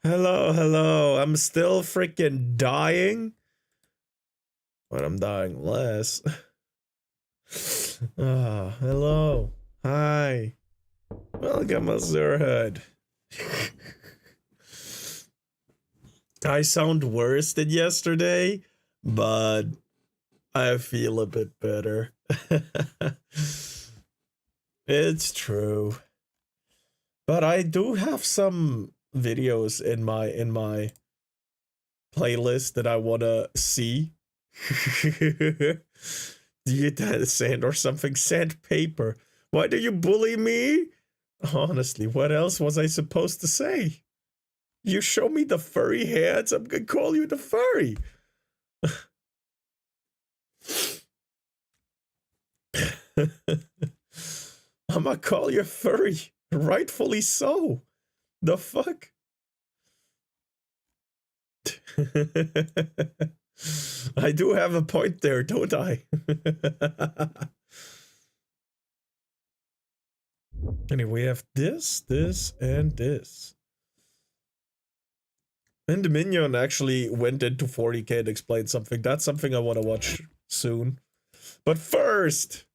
Hello, hello. I'm still freaking dying, but I'm dying less. Ah, hello. Hi. Welcome, Azurhood. I sound worse than yesterday, but I feel a bit better. It's true. But I do have some videos in my playlist that I wanna see. Do you get sand or something? Sandpaper. Why do you bully me? Honestly, what else was I supposed to say? You show me the furry hands, I'm gonna call you the furry. I'm gonna call you furry. Rightfully so. The fuck? I do have a point there, don't I? Anyway, we have this, this, and this. And the Minion actually went into 40k and explained something. That's something I want to watch soon. But first,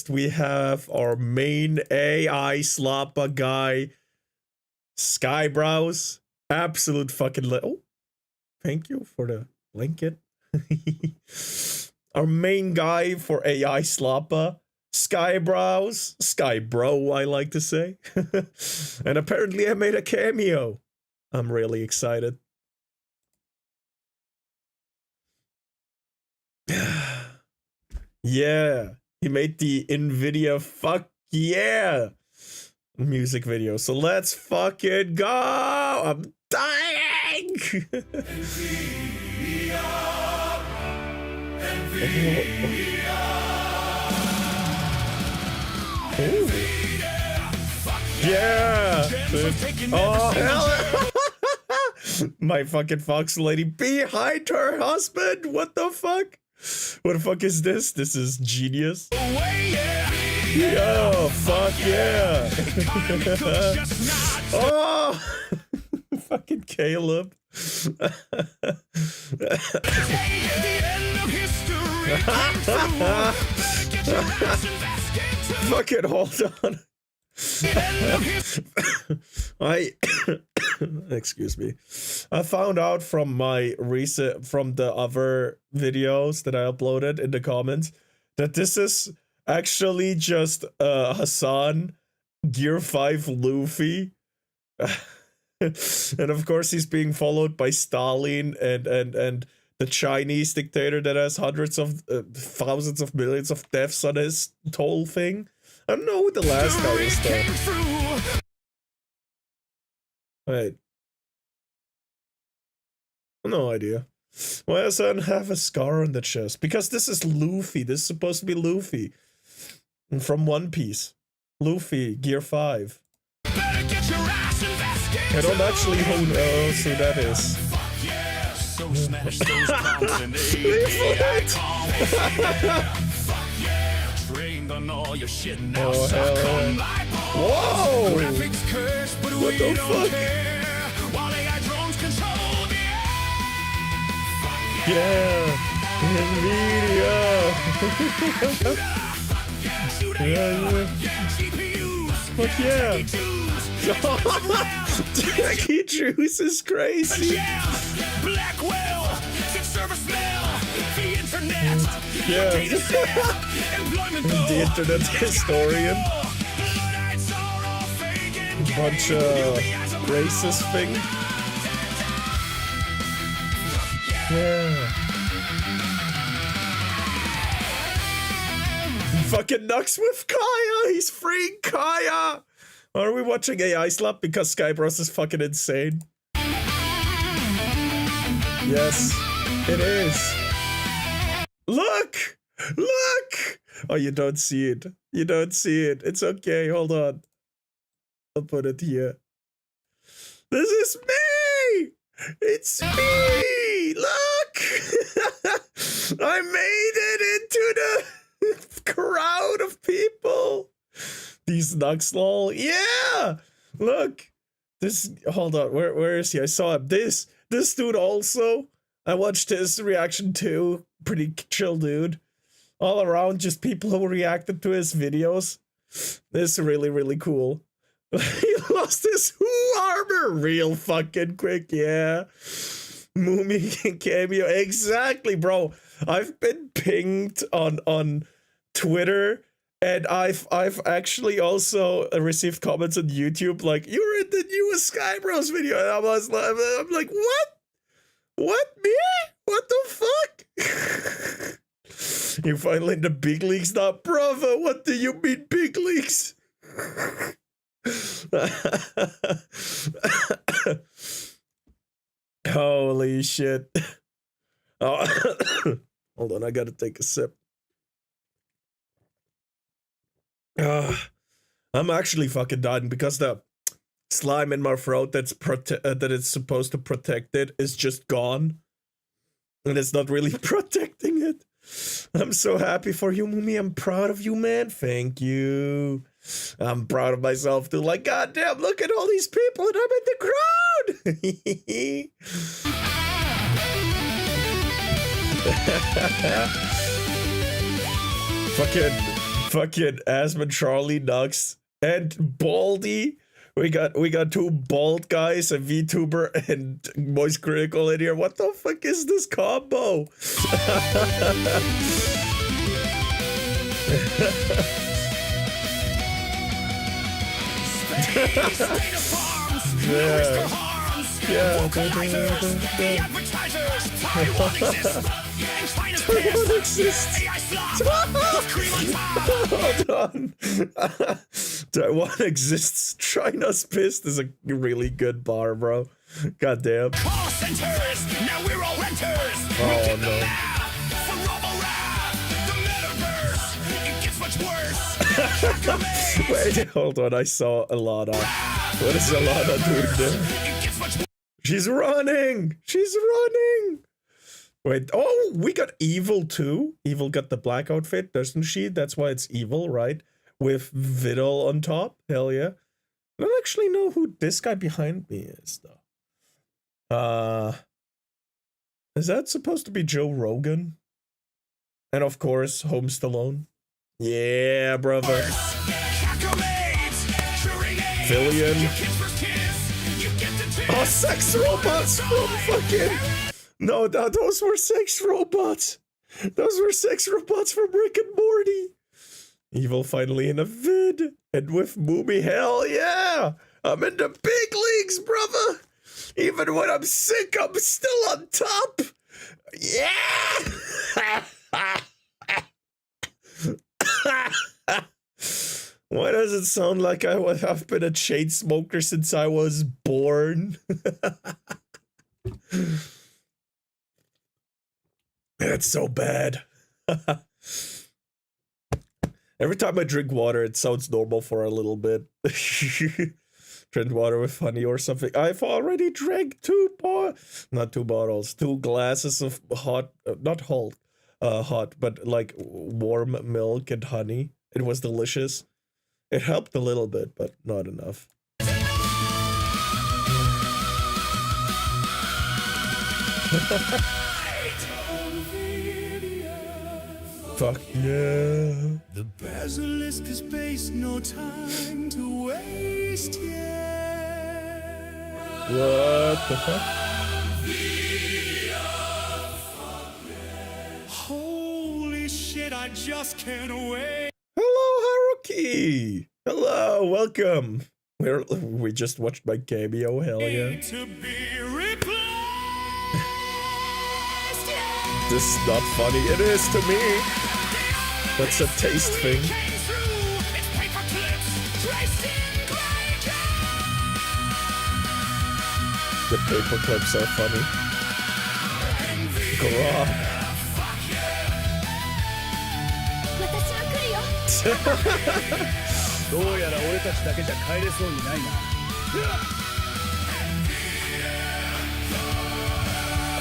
we have our main AI slapper guy, Skybrows. Absolute fucking oh, thank you for the blanket. Our main guy for AI slapper, Skybrows. Skybro, I like to say. And apparently I made a cameo. I'm really excited. Yeah, he made the NVIDIA fuck yeah music video. So let's fucking go. I'm dying. Oh. Yeah. Oh hell. My fucking fox lady behind her husband. What the fuck? What the fuck is this? This is genius. Yo, fuck yeah. Oh, fucking Caleb. Fucking hold on. Excuse me. I found out from my from the other videos that I uploaded in the comments that this is actually just Hassan Gear 5 Luffy. And of course he's being followed by Stalin and the Chinese dictator that has hundreds of thousands of millions of deaths on his toll thing. I don't know who the last guy is though. Wait. No idea. Why does Hassan have a scar on the chest? Because this is Luffy. This is supposed to be Luffy. From One Piece. Luffy, Gear 5. I don't actually know who that is. Oh hell. Whoa! What the fuck? Yeah! NVIDIA! Fuck yeah! Jackie Juice is crazy! Yeah. The internet historian. Bunch of racist thing. Yeah. Fucking Nux with Kaya! He's freeing Kaya! Are we watching AI slap because Skybros is fucking insane? Yes, it is. Look! Look! Oh, you don't see it. You don't see it. It's okay, hold on. I'll put it here. This is me! It's me! Look! I made it into the crowd of people! These Nux lol. Yeah! Look! This, hold on, where is he? I saw him. This dude also. I watched his reaction too. Pretty chill dude. All around, just people who reacted to his videos. This is really, really cool. He lost his armor real fucking quick, yeah. Mumi cameo, exactly, bro. I've been pinged on Twitter, and I've actually also received comments on YouTube like, "You're in the newest Skybros video," and I'm like, what? What, me? What the fuck? You're finally in the big leagues now, brother. What do you mean big leagues? Holy shit. Oh. Hold on, I gotta take a sip. I'm actually fucking dying because the slime in my throat that it's supposed to protect it is just gone. And it's not really protecting it. I'm so happy for you, Mumi. I'm proud of you, man. Thank you. I'm proud of myself too. Like, goddamn, look at all these people and I'm in the crowd. fucking Asmund, Charlie, Nux, and Baldy. We got two bald guys, a VTuber, and Moist Critical in here. What the fuck is this combo? Taiwan exists. Hold on. Taiwan exists. China's pissed is a really good bar, bro. Goddamn. Call centers. Now we're all renters. Oh no. Wait, hold on. I saw Alana. What is Alana doing there? She's running. She's running. Wait, oh, we got Evil too. Evil got the black outfit, doesn't she? That's why it's Evil, right? With Vidal on top. Hell yeah. I don't actually know who this guy behind me is, though. Is that supposed to be Joe Rogan? And of course, Home Stallone. Yeah, brother. Villian. Oh, sex robots from fucking... No, those were sex robots. Those were sex robots from Rick and Morty. Evil finally in a vid. And with Mumi, hell yeah. I'm in the big leagues, brother. Even when I'm sick, I'm still on top. Yeah. Why does it sound like I've been a chain smoker since I was born? That's so bad. Every time I drink water, it sounds normal for a little bit. Drink water with honey or something. I've already drank two glasses of hot, not hot, but like warm milk and honey. It was delicious. It helped a little bit, but not enough. Fuck yeah. The basilisk is based, no time to waste yet. What the fuck? Holy shit, I just can't wait. Hello, Haruki. Hello, welcome. We just watched my cameo, hell yeah. To be replaced. This is not funny. It is to me. That's a taste thing. The paper clips are funny. God.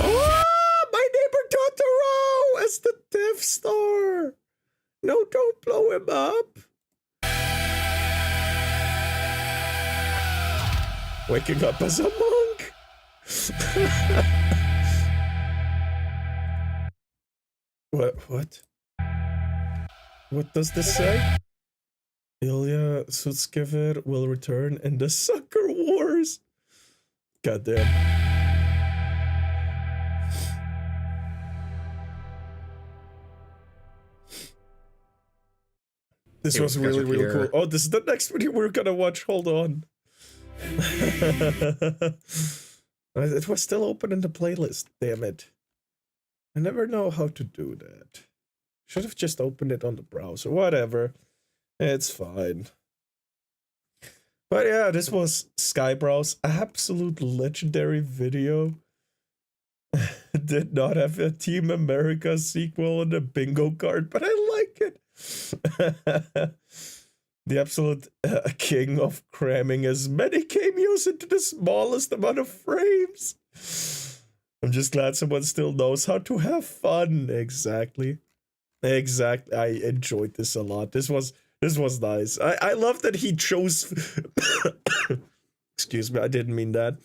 Oh, my neighbor Totoro as the Death Star. No, don't blow him up. Waking up as a monk. What? What does this say? Ilya Sutskever will return in the Sucker Wars. Goddamn. This was really, really cool. Oh, this is the next video we're gonna watch. Hold on. It was still open in the playlist. Damn it. I never know how to do that. Should have just opened it on the browser. Whatever. It's fine. But yeah, this was Skybrow's absolute legendary video. Did not have a Team America sequel and a bingo card, but I like it. The absolute king of cramming as many cameos into the smallest amount of frames. I'm just glad someone still knows how to have fun. Exactly. I enjoyed this a lot. This was This was nice. I love that he chose... Excuse me, I didn't mean that.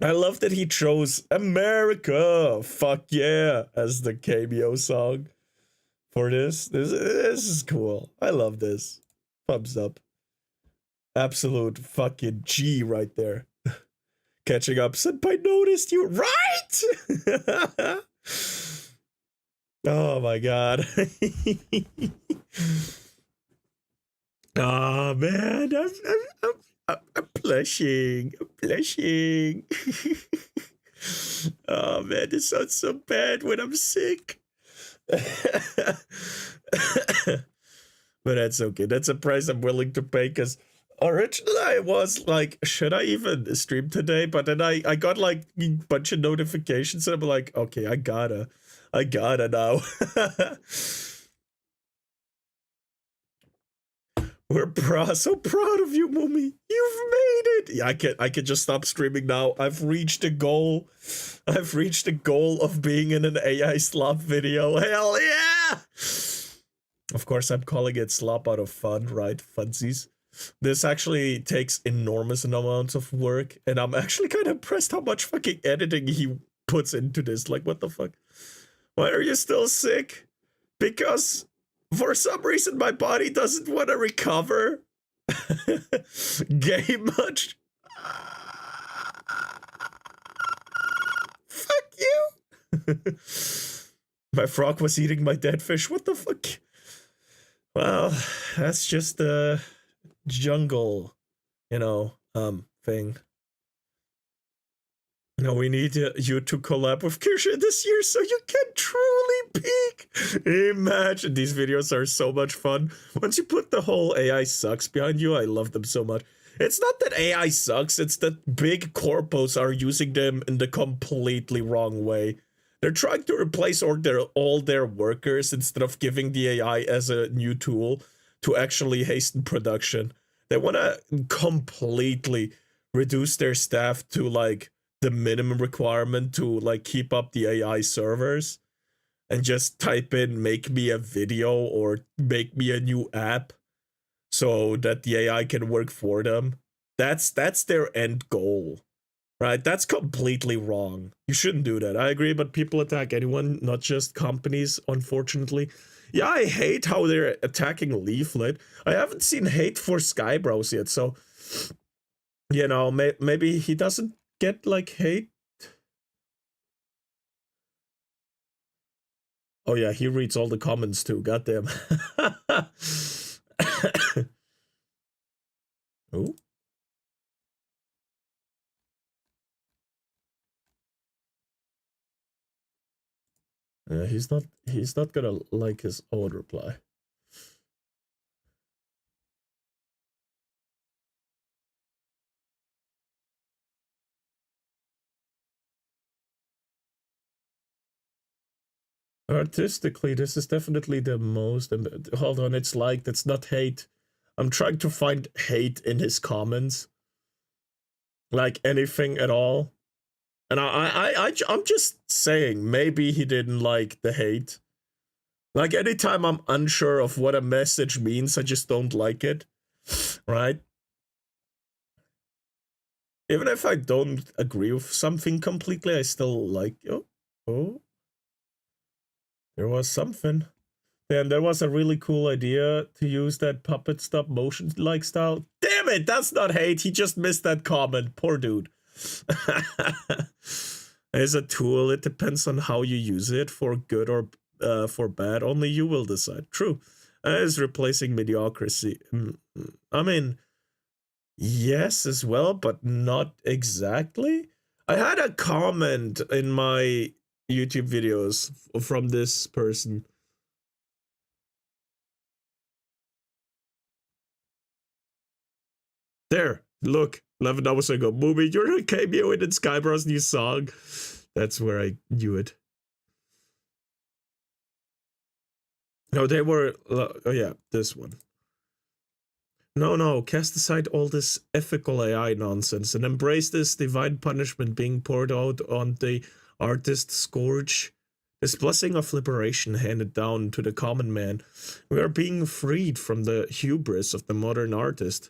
I love that he chose America, fuck yeah, as the cameo song for this. This is cool. I love this. Thumbs up. Absolute fucking G right there. Catching up. Senpai noticed you, right? Oh my god. Oh man, I'm blushing. I'm blushing. Oh man, this sounds so bad when I'm sick. But that's okay. That's a price I'm willing to pay, because originally I was like, should I even stream today? But then I got like a bunch of notifications and I'm like, okay, I gotta now. We're so proud of you, Mumi. You've made it. Yeah, I can just stop streaming now. I've reached the goal. I've reached the goal of being in an AI slop video. Hell yeah! Of course, I'm calling it slop out of fun, right? Funsies. This actually takes enormous amounts of work, and I'm actually kind of impressed how much fucking editing he puts into this. Like, what the fuck? Why are you still sick? Because for some reason my body doesn't want to recover. Game much? Fuck you. My frog was eating my dead fish. What the fuck? Well, that's just the jungle, thing. No, we need you to collab with Kirsha this year so you can truly peak. Imagine, these videos are so much fun. Once you put the whole AI sucks behind you, I love them so much. It's not that AI sucks, it's that big corpos are using them in the completely wrong way. They're trying to replace all their workers instead of giving the AI as a new tool to actually hasten production. They want to completely reduce their staff to like the minimum requirement to like keep up the AI servers and just type in make me a video or make me a new app so that the AI can work for them. That's their end goal, right? That's completely wrong. You shouldn't do that. I agree, but people attack anyone, not just companies, unfortunately. Yeah, I hate how they're attacking Leaflet. I haven't seen hate for Skybrows yet, so maybe he doesn't get like hate. Oh yeah, he reads all the comments too. Goddamn. Oh. He's not gonna like his own reply. Artistically, this is definitely the most. Hold on, it's like that's not hate. I'm trying to find hate in his comments, like anything at all. And I'm just saying, maybe he didn't like the hate. Like anytime I'm unsure of what a message means, I just don't like it, right? Even if I don't agree with something completely, I still like. Oh. There was something. And there was a really cool idea to use that puppet stop motion like style. Damn it, that's not hate. He just missed that comment. Poor dude. As a tool, it depends on how you use it, for good or for bad. Only you will decide. True. As replacing mediocrity. I mean, yes as well, but not exactly. I had a comment in my YouTube videos from this person. There, look, 11 hours ago. Mumi, you're a cameo in Skybro's new song. That's where I knew it. No, they were. Oh, yeah, this one. No, cast aside all this ethical AI nonsense and embrace this divine punishment being poured out on the artist Scourge this blessing of liberation handed down to the common man. We are being freed from the hubris of the modern artist.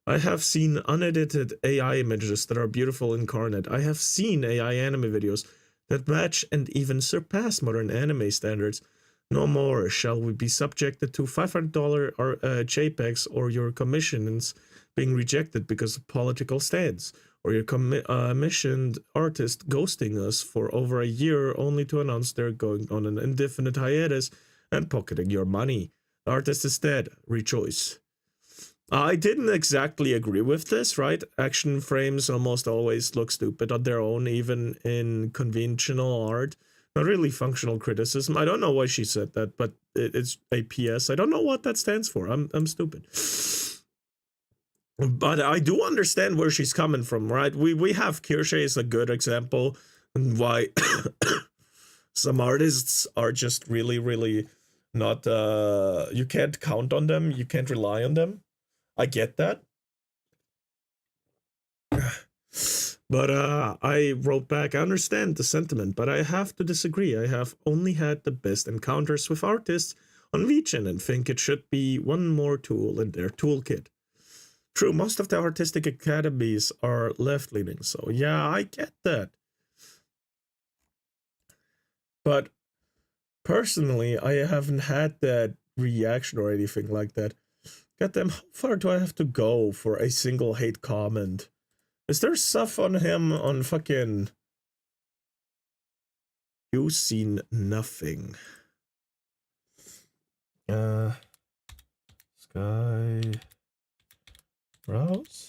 I have seen unedited AI images that are beautiful incarnate. I have seen AI anime videos that match and even surpass modern anime standards. No more shall we be subjected to $500 JPEGs or your commissions being rejected because of political stance, or your commissioned artist ghosting us for over a year only to announce they're going on an indefinite hiatus and pocketing your money. The artist is dead. Rejoice. I didn't exactly agree with this, right? Action frames almost always look stupid on their own, even in conventional art. Not really functional criticism. I don't know why she said that, but it's a PS. I don't know what that stands for. I'm stupid. But I do understand where she's coming from, right? We have Kirsche is a good example and why some artists are just really, really not you can't count on them, you can't rely on them. I get that. But I wrote back, I understand the sentiment, but I have to disagree. I have only had the best encounters with artists on VGen and think it should be one more tool in their toolkit. True, most of the artistic academies are left-leaning, so yeah, I get that. But personally, I haven't had that reaction or anything like that. Goddamn, how far do I have to go for a single hate comment? Is there stuff on him on fucking... You've seen nothing. Sky... Browse?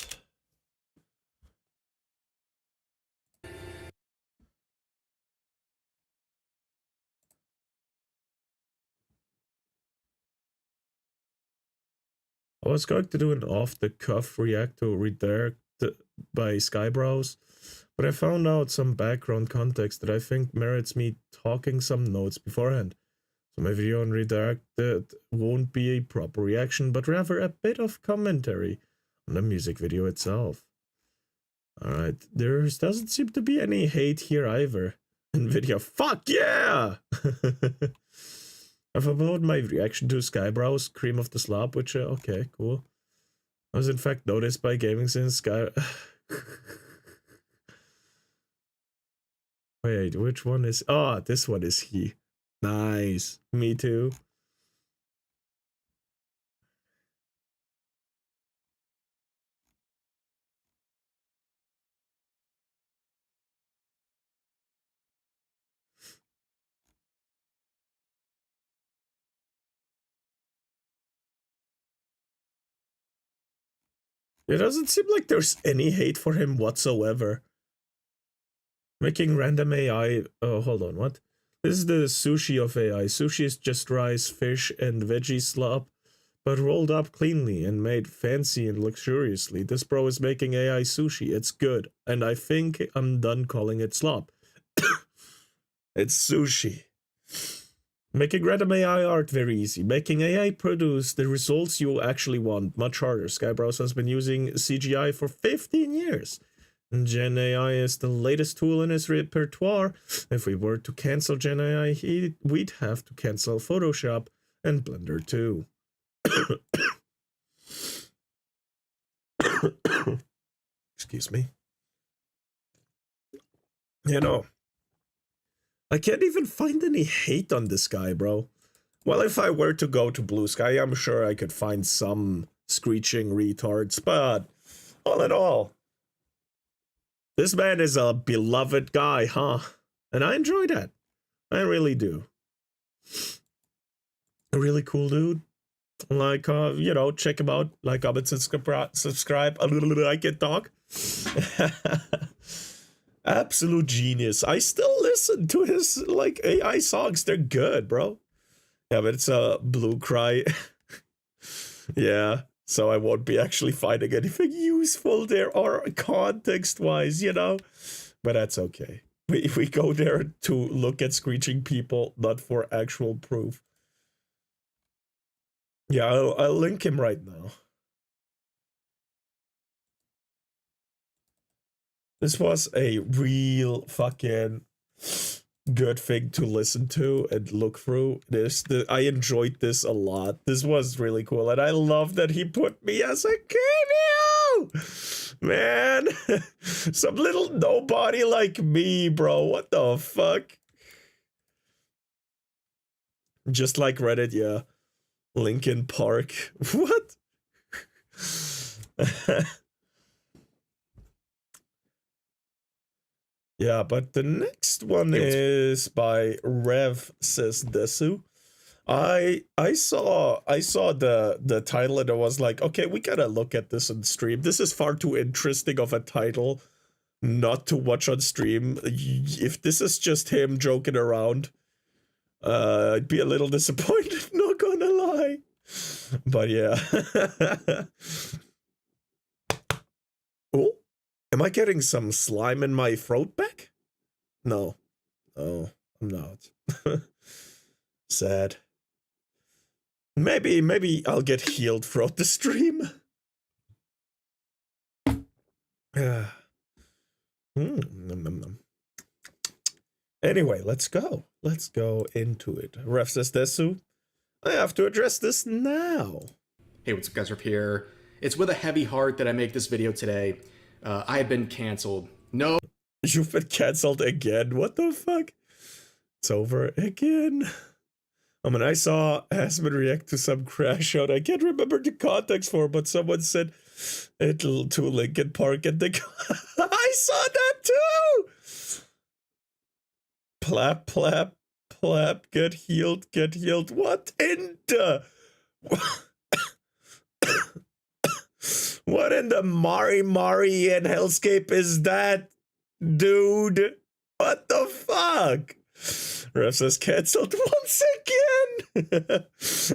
I was going to do an off-the-cuff react to redirect by Skybrowse, but I found out some background context that I think merits me talking some notes beforehand. So my video on redirected won't be a proper reaction, but rather a bit of commentary on the music video itself. Alright, there doesn't seem to be any hate here either. NVIDIA, fuck yeah! I've uploaded my reaction to Skybrowse, Cream of the Slop, which, okay, cool. I was in fact noticed by Gaming Since Sky... Wait, which one is... Oh, this one is he. Nice. Me too. It doesn't seem like there's any hate for him whatsoever. Making random AI... Oh, hold on, what? This is the sushi of AI. Sushi is just rice, fish, and veggie slop, but rolled up cleanly and made fancy and luxuriously. This bro is making AI sushi. It's good, and I think I'm done calling it slop. It's sushi. Making random AI art very easy. Making AI produce the results you actually want much harder. Skybrowse has been using CGI for 15 years. And Gen AI is the latest tool in his repertoire. If we were to cancel Gen AI, we'd have to cancel Photoshop and Blender too. Excuse me. You know, I can't even find any hate on this guy, bro. Well, if I were to go to Blue Sky, I'm sure I could find some screeching retards, but all in all, this man is a beloved guy, huh? And I enjoy that. I really do. A really cool dude. Like, you know, check him out. Like, comment, subscribe. A little I can talk. Absolute genius. I still listen to his, like, AI songs. They're good, bro. Yeah, but it's a blue cry. Yeah, so I won't be actually finding anything useful there or context-wise, you know? But that's okay. We go there to look at screeching people, not for actual proof. Yeah, I'll link him right now. This was a real fucking good thing to listen to and look through. I enjoyed this a lot. This was really cool, and I love that he put me as a cameo. Man, some little nobody like me, bro. What the fuck? Just like Reddit, yeah. Linkin Park. What? Yeah, but the next one is by Rev Says Desu. I saw the title and I was like, okay, we gotta look at this on stream. This is far too interesting of a title not to watch on stream. If this is just him joking around, I'd be a little disappointed, not gonna lie. But yeah. Oh, am I getting some slime in my throat back? No. Oh, I'm not. Sad. Maybe I'll get healed throughout the stream. Anyway, let's go. Let's go into it. Ref says Desu, I have to address this now. Hey, what's up, guys? Ref here. It's with a heavy heart that I make this video today. I have been canceled. No. You've been canceled again? What the fuck? It's over again. I mean, I saw Asman react to some crash out. I can't remember the context for it, but someone said it to Linkin Park and the I saw that too! Plap, plap, plap, get healed, get healed. What in the... What in the Mari and Hellscape is that, dude? What the fuck? Ref says cancelled once again.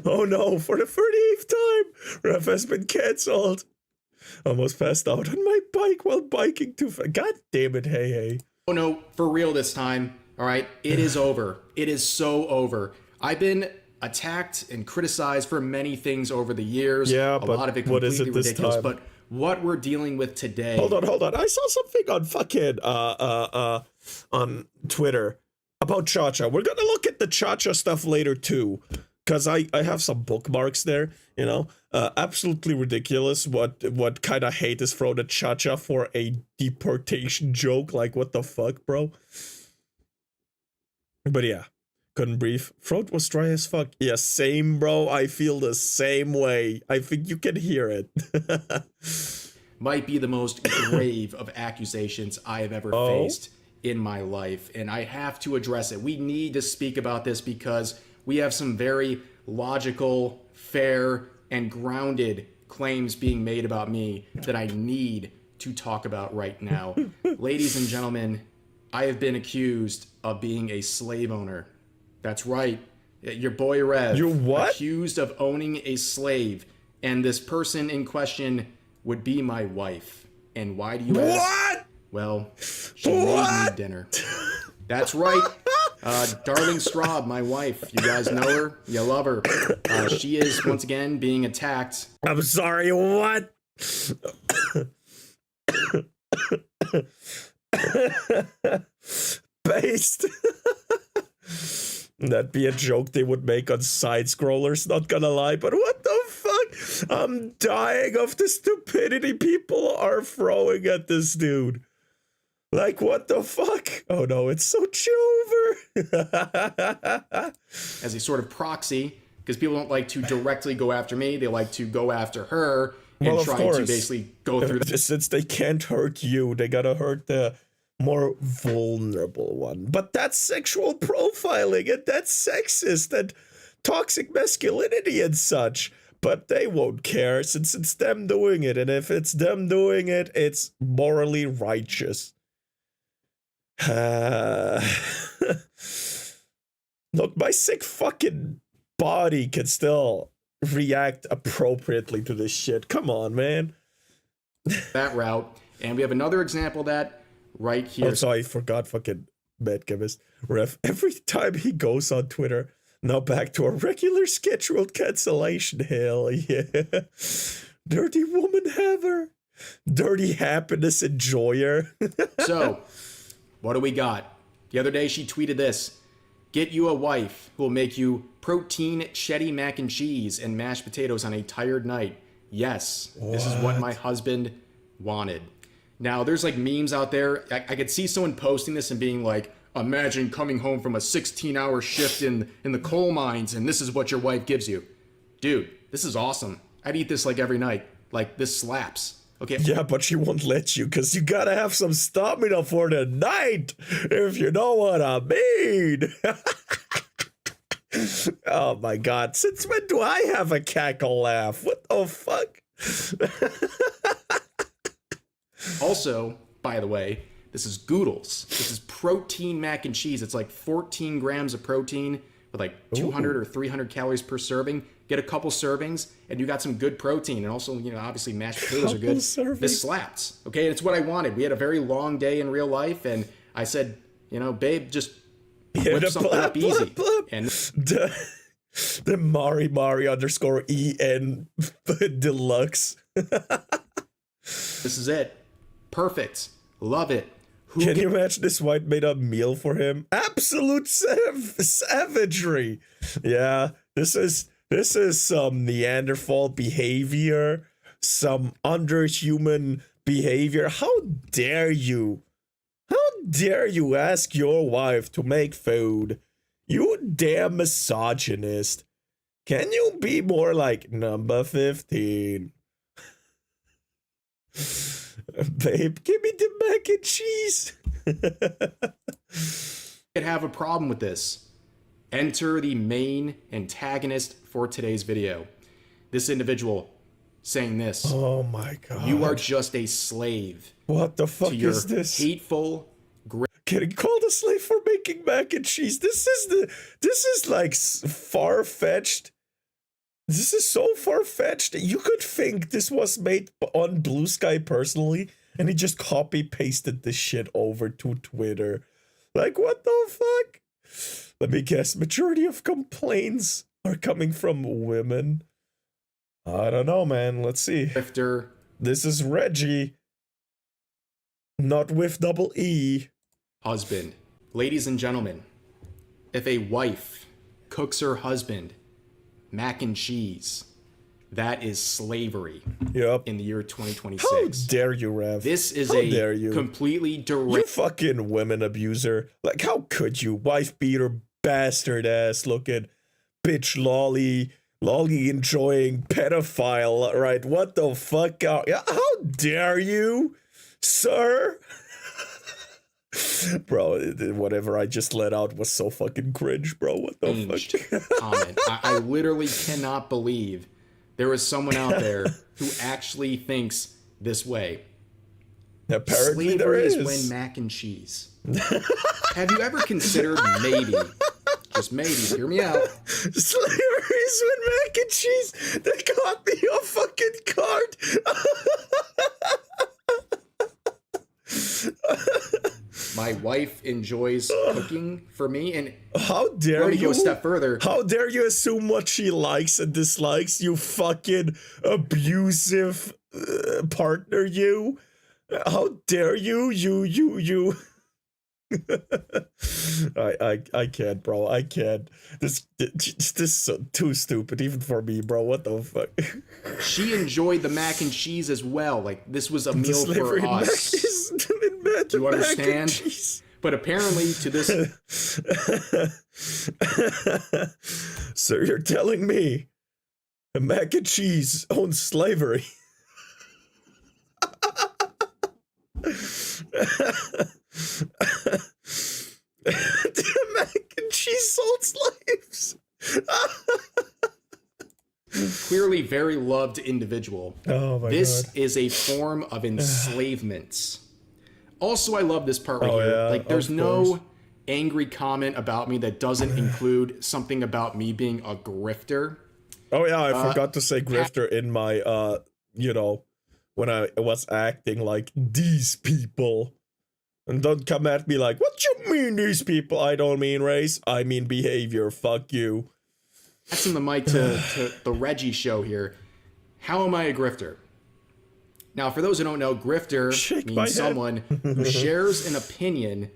Oh no, for the 38th time, Ref has been cancelled. Almost passed out on my bike while biking too fast. God damn it, hey. Oh no, for real this time. All right, it is over. It is so over. I've been attacked and criticized for many things over the years. Yeah, a lot of it completely ridiculous. Time? But what we're dealing with today. Hold on. I saw something on fucking on Twitter about Cha-Cha. We're gonna look at the Cha-Cha stuff later too, because I have some bookmarks there, you know. Absolutely ridiculous what kind of hate is thrown at Cha-Cha for a deportation joke. Like, what the fuck, bro? But yeah, couldn't breathe. Throat was dry as fuck. Yeah, same, bro. I feel the same way. I think you can hear it. Might be the most grave of accusations I have ever faced in my life, and I have to address it. We need to speak about this because we have some very logical, fair, and grounded claims being made about me that I need to talk about right now. Ladies and gentlemen, I have been accused of being a slave owner. That's right. Your boy Rev. You what? Accused of owning a slave, and this person in question would be my wife. And why do you ask? What? Well, she made me dinner. That's right. Darling Straub, my wife. You guys know her. You love her. She is, once again, being attacked. I'm sorry, what? Based. That'd be a joke they would make on side scrollers, not gonna lie, but what the fuck? I'm dying of the stupidity people are throwing at this dude. Like, what the fuck? Oh no, it's so over. As a sort of proxy, because people don't like to directly go after me, they like to go after her and try to basically go through that. Since they can't hurt you, they gotta hurt the more vulnerable one. But that's sexual profiling, and that's sexist and toxic masculinity and such. But they won't care since it's them doing it, and if it's them doing it, it's morally righteous. Look, my sick fucking body can still react appropriately to this shit. Come on, man. That route. And we have another example of that right here. Oh, sorry, I forgot fucking Mad Chemist. Ref, every time he goes on Twitter, now back to a regular scheduled cancellation. Hell yeah. Dirty woman haver. Dirty happiness enjoyer. So, what do we got? The other day she tweeted this: "Get you a wife who will make you protein cheddar mac and cheese and mashed potatoes on a tired night. Yes, this is what my husband wanted." Now, there's like memes out there. I could see someone posting this and being like, "Imagine coming home from a 16-hour shift in the coal mines and this is what your wife gives you." Dude, this is awesome. I'd eat this like every night. Like, this slaps. Okay. Yeah, but she won't let you because you gotta have some stamina for the night, if you know what I mean. Oh my god, since when do I have a cackle laugh? What the fuck? Also, by the way, this is Goodles. This is protein mac and cheese. It's like 14 grams of protein with like 200 or 300 calories per serving. Get a couple servings and you got some good protein. And also, you know, obviously mashed potatoes are good. Servings. This slaps. Okay, and it's what I wanted. We had a very long day in real life and I said, you know, babe, just whip something up easy. And the Mari _ EN deluxe. This is it. Perfect. Love it. Can you imagine this wife made a meal for him? Absolute savagery. Yeah, this is some Neanderthal behavior, some underhuman behavior. How dare you? How dare you ask your wife to make food? You damn misogynist. Can you be more like number 15? Babe, give me the mac and cheese. Could have a problem with this. Enter the main antagonist for today's video. This individual saying this: "Oh my god. You are just a slave." What the fuck to your is this? Hateful. Getting called a slave for making mac and cheese. This is like far-fetched. This is so far-fetched. You could think this was made on Blue Sky personally, and he just copy-pasted this shit over to Twitter. Like, what the fuck? Let me guess, majority of complaints are coming from women. I don't know, man. Let's see. Grifter. This is Reggie. Not with double E. Husband. Ladies and gentlemen, if a wife cooks her husband mac and cheese, that is slavery. Yep. In the year 2026. How dare you, Rev? This is dare you? Completely direct. You fucking women abuser. Like, how could you? Wife beater, bastard ass looking, bitch lolly enjoying pedophile, right? What the fuck? How dare you, sir? Bro, whatever I just let out was so fucking cringe, bro. What the fuck? Comment. I literally cannot believe there is someone out there who actually thinks this way. Apparently Slavery there is. when mac and cheese. Have you ever considered maybe, just maybe, hear me out. Slavery is when mac and cheese. They got me a fucking card. My wife enjoys cooking for me, and how dare you go a step further. How dare you assume what she likes and dislikes, you fucking abusive partner, you? How dare you? You. I can't, bro. I can't. This is so, too stupid, even for me, bro. What the fuck? She enjoyed the mac and cheese as well. Like, this was a meal for us. Do you understand? But apparently, to this. So you're telling me mac and cheese owns slavery? Mac and cheese sold slaves. Clearly very loved individual. Oh my this god. Is a form of enslavement. Also, I love this part right here. Yeah, like, there's no angry comment about me that doesn't include something about me being a grifter. Oh yeah, I forgot to say grifter in my you know, when I was acting like these people. And don't come at me like, what you mean these people? I don't mean race, I mean behavior. Fuck you. Passing the mic to the Reggie show here. How am I a grifter? Now, for those who don't know, grifter means someone who shares an opinion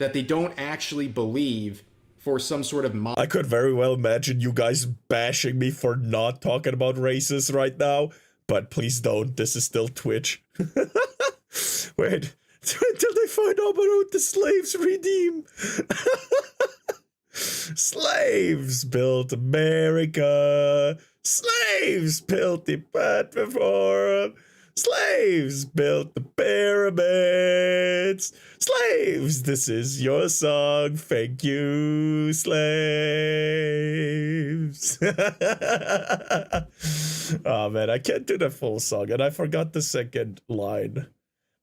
that they don't actually believe for some sort of I could very well imagine you guys bashing me for not talking about races right now, but please don't. This is still Twitch. Wait, until they find out about the slaves redeem. Slaves built America. Slaves built the platform. Slaves built the pyramids. Slaves, this is your song. Thank you, slaves. Oh man, I can't do the full song, and I forgot the second line.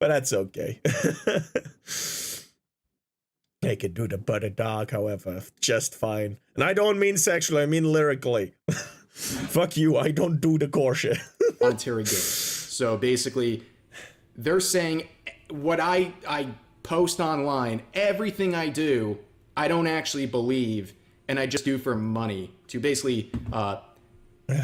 But that's okay. I can do the butter dog, however, just fine. And I don't mean sexually, I mean lyrically. Fuck you, I don't do the core shit. monetary gain. So basically, they're saying what I post online, everything I do, I don't actually believe, and I just do for money to basically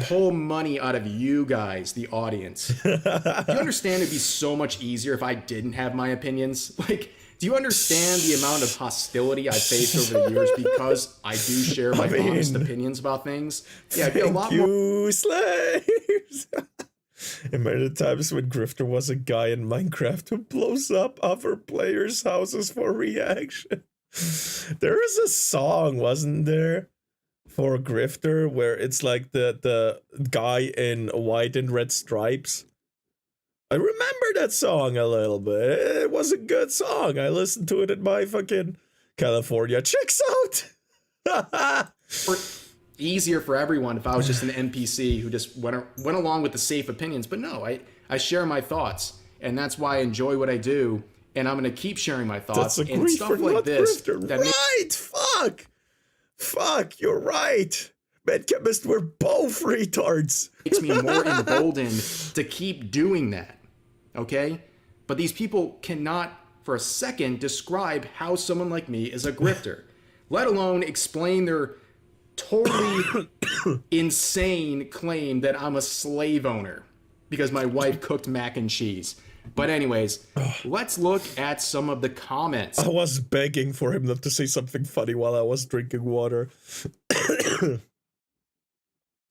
pull money out of you guys, the audience. Do you understand it'd be so much easier if I didn't have my opinions? Like, do you understand the amount of hostility I've faced over the years because I do share my honest opinions about things? Yeah, it'd be a lot more. Slaves! Remember the times when Grifter was a guy in Minecraft who blows up other players' houses for reaction? There is a song, wasn't there, for Grifter where it's like the guy in white and red stripes? I remember that song a little bit. It was a good song. I listened to it in my fucking California chicks out. Easier for everyone if I was just an NPC who just went along with the safe opinions. But no, I share my thoughts, and that's why I enjoy what I do, and I'm going to keep sharing my thoughts. That's a and stuff like this. Fuck, you're right. Medchemist, we're both retards. Makes me more emboldened to keep doing that, okay? But these people cannot, for a second, describe how someone like me is a grifter, let alone explain their totally insane claim that I'm a slave owner because my wife cooked mac and cheese. But anyways, let's look at some of the comments. I was begging for him not to say something funny while I was drinking water.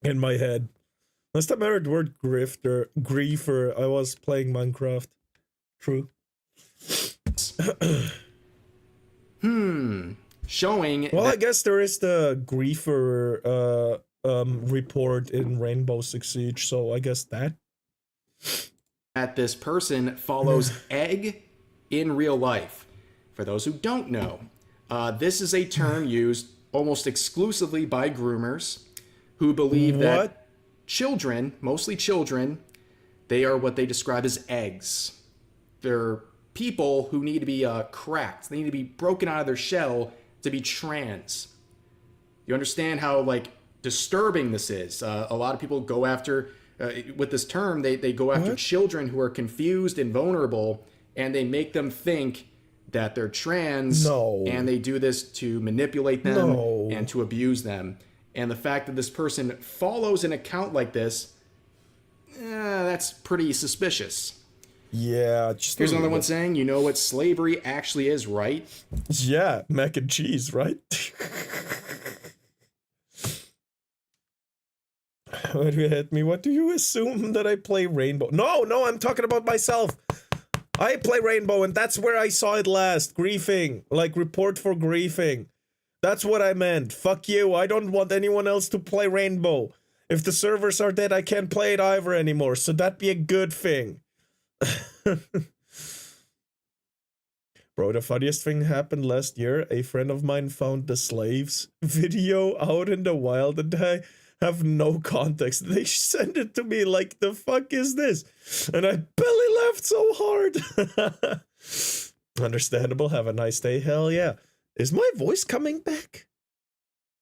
In my head. Last time I heard the word griefer, I was playing Minecraft. True. Showing. Well, I guess there is the griefer report in Rainbow Six Siege, so I guess that. That this person follows egg in real life. For those who don't know, this is a term used almost exclusively by groomers who believe that children, mostly children, they are what they describe as eggs. They're people who need to be cracked. They need to be broken out of their shell to be trans. You understand how like disturbing this is? A lot of people go after, with this term, they go after children who are confused and vulnerable, and they make them think that they're trans, and they do this to manipulate them and to abuse them. And the fact that this person follows an account like this, that's pretty suspicious. Yeah. Just Here's another one saying, you know what slavery actually is, right? Yeah, mac and cheese, right? Why do you hit me? What do you assume that I play Rainbow? No, I'm talking about myself. I play Rainbow, and that's where I saw it last. Griefing. Like, report for griefing. That's what I meant. Fuck you. I don't want anyone else to play Rainbow. If the servers are dead, I can't play it either anymore, so that'd be a good thing. Bro, the funniest thing happened last year. A friend of mine found the slaves video out in the wild, and I have no context. They sent it to me like, the fuck is this? And I belly laughed so hard. Understandable. Have a nice day. Hell yeah. Is my voice coming back?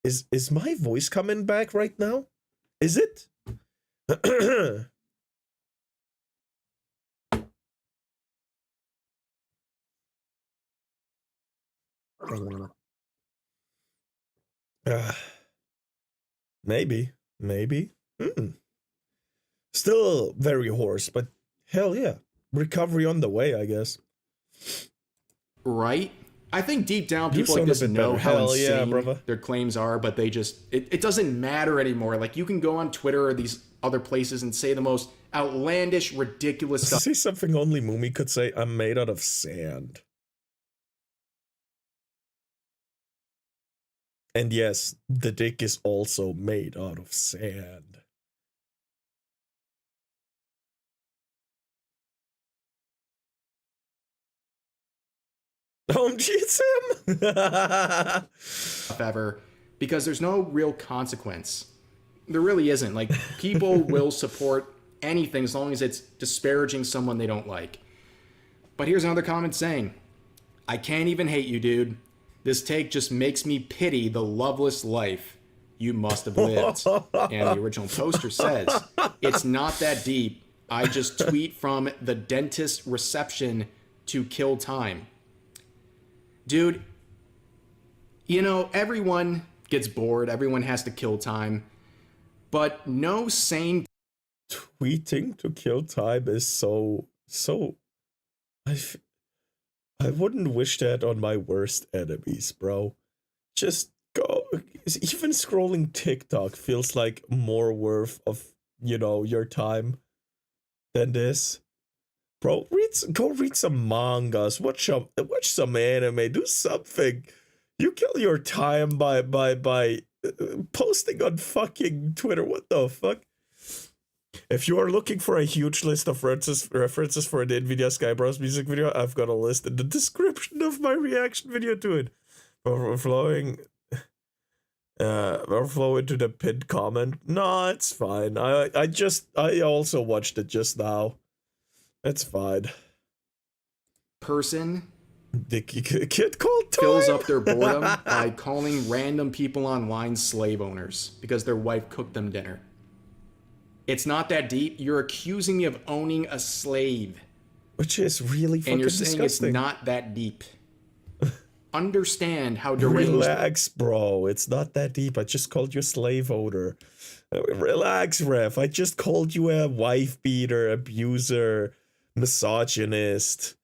Is my voice coming back right now? Is it? Maybe. Still very hoarse, but hell yeah. Recovery on the way, I guess. Right? I think deep down Do people like sound a this bit know better. how Hell yeah, insane brother. their claims are, but they just it doesn't matter anymore. Like you can go on Twitter or these other places and say the most outlandish, ridiculous stuff. Say something only Mumi could say. I'm made out of sand. And yes, the dick is also made out of sand. It's him. Ever, because there's no real consequence. There really isn't. Like people will support anything as long as it's disparaging someone they don't like. But here's another comment saying, I can't even hate you, dude. This take just makes me pity the loveless life you must have lived. And the original poster says, it's not that deep. I just tweet from the dentist reception to kill time. Dude, you know, everyone gets bored. Everyone has to kill time. But no sane... Tweeting to kill time is so... I wouldn't wish that on my worst enemies, bro. Just go... Even scrolling TikTok feels like more worth of, you know, your time than this. Bro, go read some mangas, watch some anime, do something. You kill your time by posting on fucking Twitter. What the fuck? If you are looking for a huge list of references for the NVIDIA Skybros music video, I've got a list in the description of my reaction video to it. Overflow into the pinned comment. No, it's fine. I also watched it just now. It's fine. Person The kid called time fills up their boredom by calling random people online slave owners because their wife cooked them dinner. It's not that deep. You're accusing me of owning a slave. Which is really fucking and you're saying disgusting. It's not that deep. Understand how deranged... Relax, bro. It's not that deep. I just called you a slave owner. Relax, ref. I just called you a wife beater, abuser, misogynist.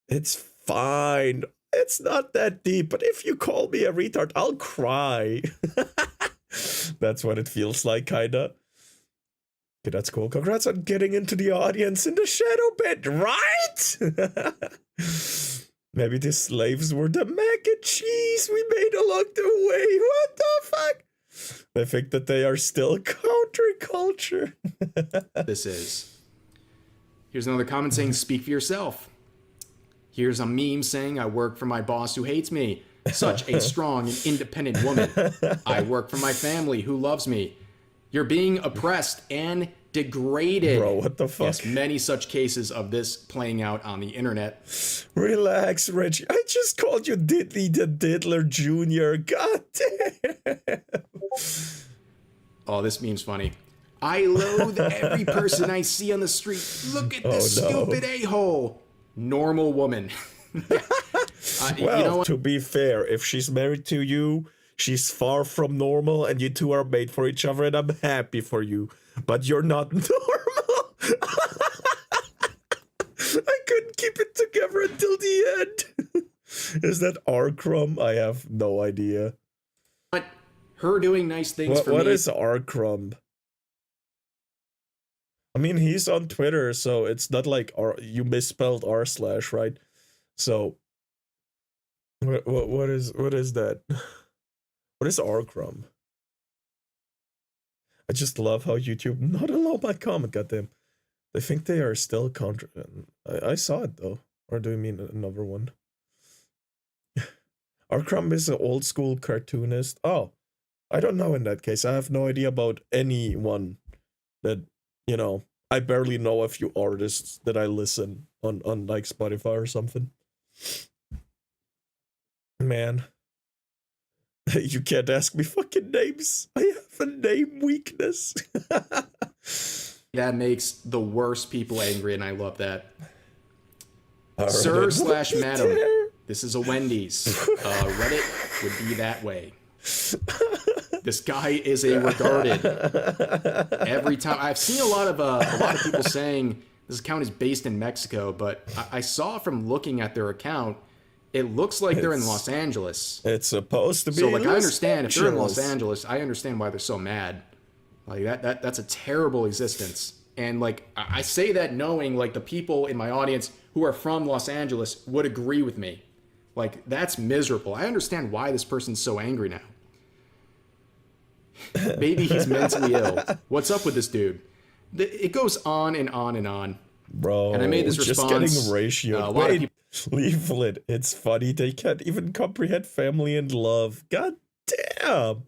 It's fine. It's not that deep. But if you call me a retard, I'll cry. That's what it feels like, kinda. Okay, that's cool. Congrats on getting into the audience in the shadow bit, right? Maybe the slaves were the mac and cheese we made along the way. What the fuck? I think that they are still counterculture. This is. Here's another comment saying, speak for yourself. Here's a meme saying, I work for my boss who hates me. Such a strong and independent woman. I work for my family who loves me. You're being oppressed and degraded. Bro, what the fuck? Yes, many such cases of this playing out on the internet. Relax, Reggie. I just called you Diddley the Diddler Jr. God damn. Oh, this meme's funny. I loathe every person I see on the street. Look at this stupid a-hole. Normal woman. Well, you know to be fair, if she's married to you, she's far from normal and you two are made for each other and I'm happy for you. But you're not normal. I couldn't keep it together until the end. Is that R-Crumb? I have no idea. But her doing nice things for me. What is R-Crumb? I mean, he's on Twitter, so it's not like you misspelled r/, right? So, what is that? What is R-Crumb? I just love how YouTube not allow my comment, goddamn. They think they are still contra... I saw it, though. Or do you mean another one? R-Crumb is an old school cartoonist. Oh, I don't know in that case. I have no idea about anyone that, you know, I barely know a few artists that I listen on like Spotify or something. Man. You can't ask me fucking names. I have a name weakness. That makes the worst people angry, and I love that. Right. Sir/madam, this is a Wendy's. Reddit would be that way. This guy is a regarded. Every time I've seen a lot of people saying this account is based in Mexico, but I saw from looking at their account, It looks like they're in It's- Los Angeles. It's supposed to be. So, like, I Los understand if they're in Los Angeles. Angeles, I understand why they're so mad. Like, that's a terrible existence. And, like, I say that knowing, like, the people in my audience who are from Los Angeles would agree with me. Like, that's miserable. I understand why this person's so angry now. Maybe he's mentally ill. What's up with this dude? It goes on and on and on. Bro, And I made this just response. getting ratioed. A lot of Wait, leaflet. It's funny. They can't even comprehend family and love. God damn.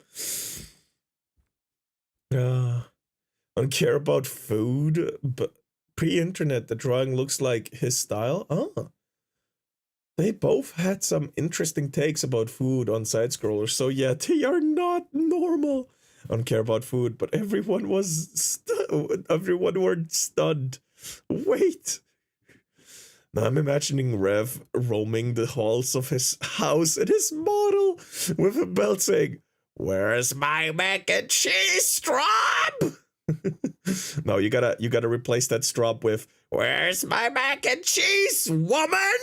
Don't care about food, but pre-internet, the drawing looks like his style. Oh. They both had some interesting takes about food on side scrollers. So yeah, they are not normal. I don't care about food, but everyone was everyone were stunned. Wait. Now I'm imagining Rev roaming the halls of his house in his model with a belt saying, "Where's my mac and cheese strop?" No, you gotta replace that strop with, "Where's my mac and cheese, woman?"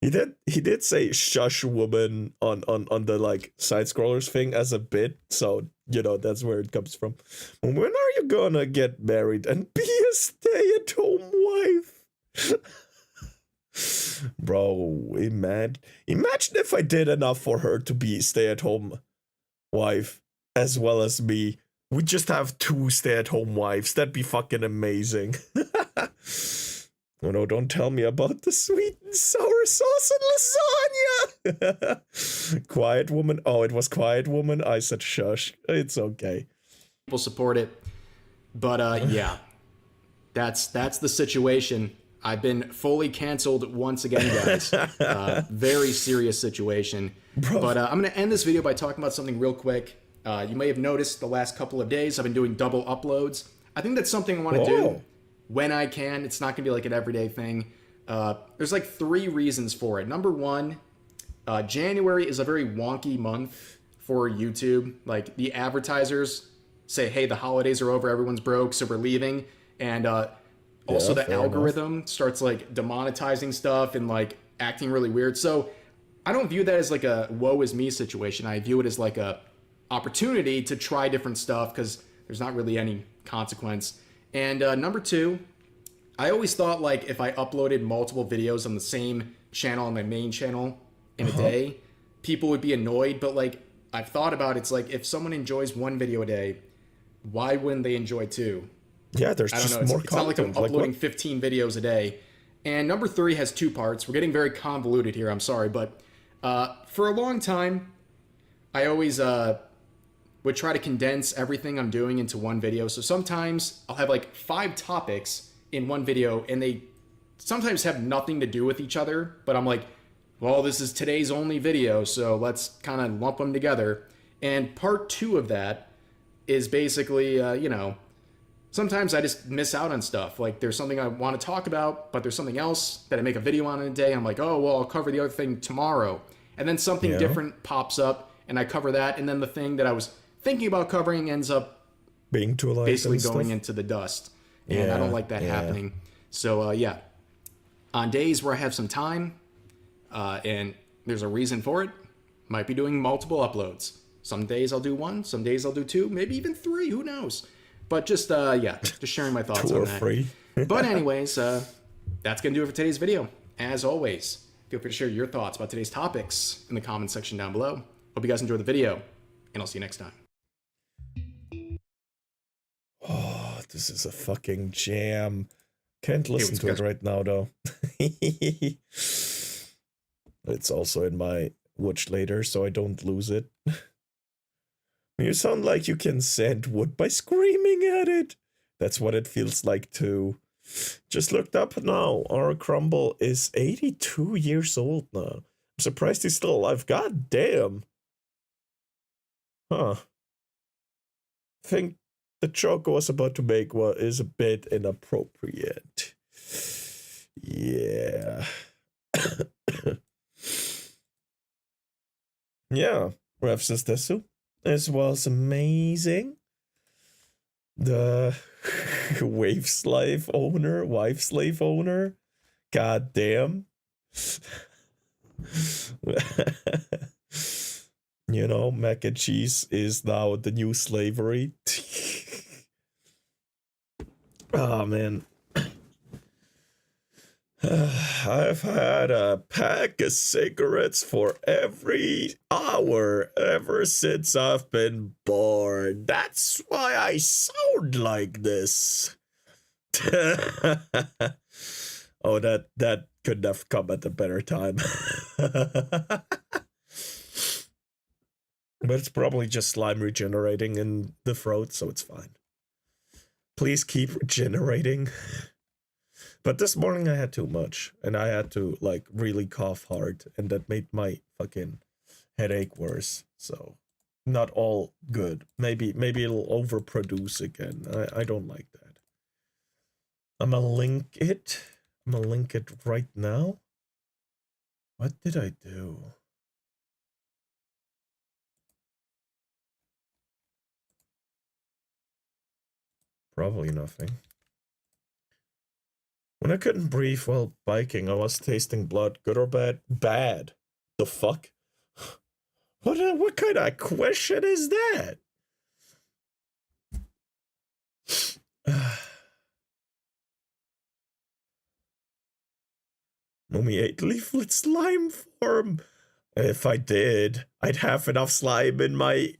He did say "shush, woman" on the like side scrollers thing as a bit, so you know that's where it comes from. When are you gonna get married and be a stay-at-home wife? Bro, imagine if I did enough for her to be stay-at-home wife as well as me. We just have 2 stay-at-home wives. That'd be fucking amazing. Oh no, don't tell me about the sweet and sour sauce and lasagna. Quiet woman. Oh, it was quiet woman. I said shush. It's okay. People support it. But yeah, that's the situation. I've been fully canceled once again, guys. Very serious situation. Bro. But I'm going to end this video by talking about something real quick. You may have noticed the last couple of days I've been doing double uploads. I think that's something I want to do when I can. It's not going to be like an everyday thing. There's like 3 reasons for it. Number 1, January is a very wonky month for YouTube. Like the advertisers say, hey, the holidays are over, everyone's broke, so we're leaving. And also the algorithm starts like demonetizing stuff and like acting really weird. So I don't view that as like a woe is me situation. I view it as like a opportunity to try different stuff because there's not really any consequence. And number 2, I always thought like if I uploaded multiple videos on the same channel, on my main channel in a day, people would be annoyed. But like I've thought about it's like if someone enjoys 1 video a day, why wouldn't they enjoy 2? Yeah, there's I don't just know. more It's not like I'm content. uploading 15 videos a day. And number 3 has 2 parts. We're getting very convoluted here. I'm sorry, but for a long time, I always would try to condense everything I'm doing into one video. So sometimes I'll have like 5 topics in one video, and they sometimes have nothing to do with each other. But I'm like, well, this is today's only video, so let's kind of lump them together. And part 2 of that is basically, you know, sometimes I just miss out on stuff. Like there's something I want to talk about, but there's something else that I make a video on in a day. I'm like, oh, well, I'll cover the other thing tomorrow. And then something different pops up and I cover that. And then the thing that I was thinking about covering ends up being too light, basically going into the dust. And I don't like that happening. So yeah, on days where I have some time and there's a reason for it, might be doing multiple uploads. Some days I'll do 1, some days I'll do 2, maybe even 3, who knows? But just, yeah, just sharing my thoughts 2 on or that. 3. But anyways, that's going to do it for today's video. As always, feel free to share your thoughts about today's topics in the comments section down below. Hope you guys enjoyed the video, and I'll see you next time. Oh, this is a fucking jam. Can't listen to it guys. right now, though. It's also in my watch later, so I don't lose it. You sound like you can sand wood by screaming at it. That's what it feels like too. Just looked up now. Our Crumble is 82 years old now. I'm surprised he's still alive. God damn. Huh. I think the joke I was about to make is a bit inappropriate. Yeah. Yeah. Rev says this. This was amazing. The wife slave owner. God damn. You know, mac and cheese is now the new slavery. Oh, man. I've had a pack of cigarettes for every hour ever since I've been born. That's why I sound like this. Oh, that couldn't have come at a better time. But it's probably just slime regenerating in the throat, so it's fine. Please keep regenerating. But this morning I had too much, and I had to, like, really cough hard, and that made my fucking headache worse. So, not all good. Maybe it'll overproduce again. I don't like that. I'm gonna link it right now. What did I do? Probably nothing. When I couldn't breathe while biking, I was tasting blood. Good or bad? Bad. The fuck? What kind of question is that? Mummy ate leaflet slime form. If I did, I'd have enough slime in my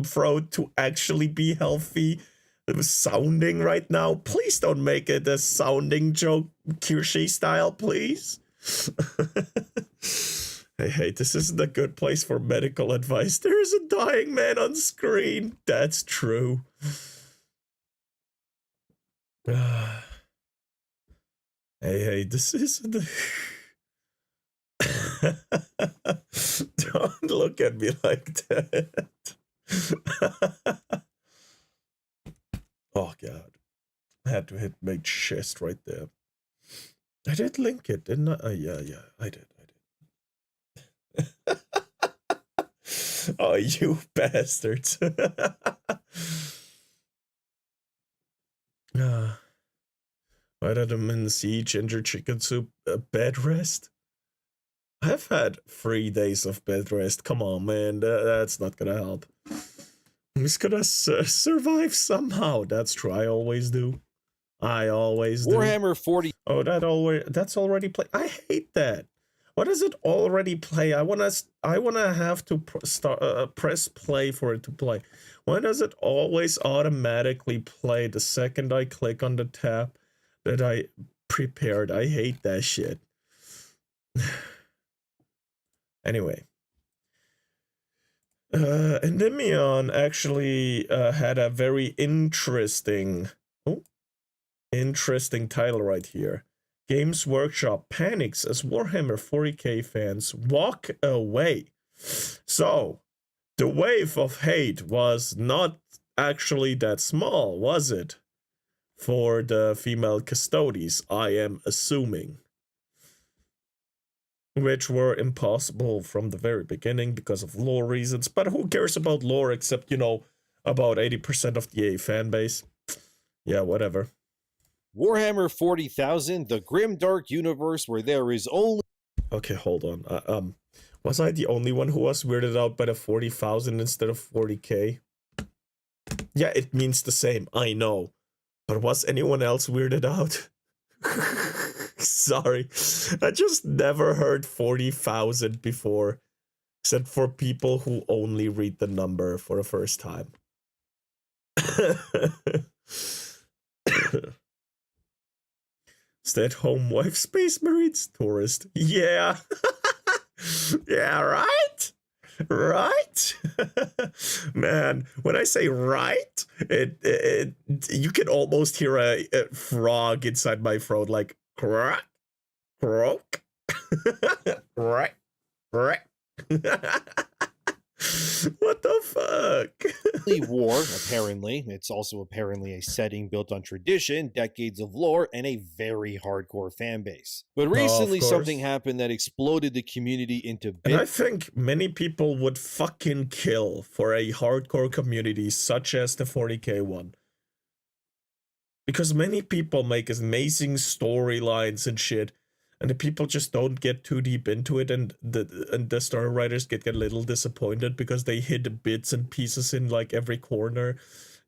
throat to actually be healthy. It was sounding right now. Please don't make it a sounding joke, Kirsche style, please. Hey, this isn't a good place for medical advice. There is a dying man on screen. That's true. Hey, this isn't Don't look at me like that. Oh, God. I had to hit my chest right there. I did link it, didn't I? Yeah, I did. Oh, you bastards. Vitamin C, ginger chicken soup, bed rest. I've had 3 days of bed rest. Come on, man. That's not gonna help. I'm just gonna survive somehow. That's true. I always do. Warhammer 40. Oh, that's already play. I hate that. Why does it already play? I wanna have to press play for it to play. Why does it always automatically play the second I click on the tab that I prepared? I hate that shit. Anyway. Endymion actually had a very interesting title right here. Games Workshop panics as Warhammer 40k fans walk away. So, the wave of hate was not actually that small, was it? For the female custodies, I am assuming. Which were impossible from the very beginning because of lore reasons. But who cares about lore except, you know, about 80% of the EA fan base? Yeah, whatever. Warhammer 40,000, the grim dark universe where there is only... Okay, hold on. Was I the only one who was weirded out by the 40,000 instead of 40k? Yeah, it means the same, I know. But was anyone else weirded out? Sorry, I just never heard 40,000 before, except for people who only read the number for the first time. Stay-at-home wife, Space Marines, tourist. Yeah. Yeah, right? Right? Man, when I say right, it you can almost hear a frog inside my throat, like croak, croak, right, right. What the fuck? war, apparently. It's also apparently a setting built on tradition, decades of lore, and a very hardcore fan base. But recently something happened that exploded the community into and I think many people would fucking kill for a hardcore community such as the 40k one. Because many people make amazing storylines and shit, and the people just don't get too deep into it, and the story writers get a little disappointed because they hid bits and pieces in like every corner,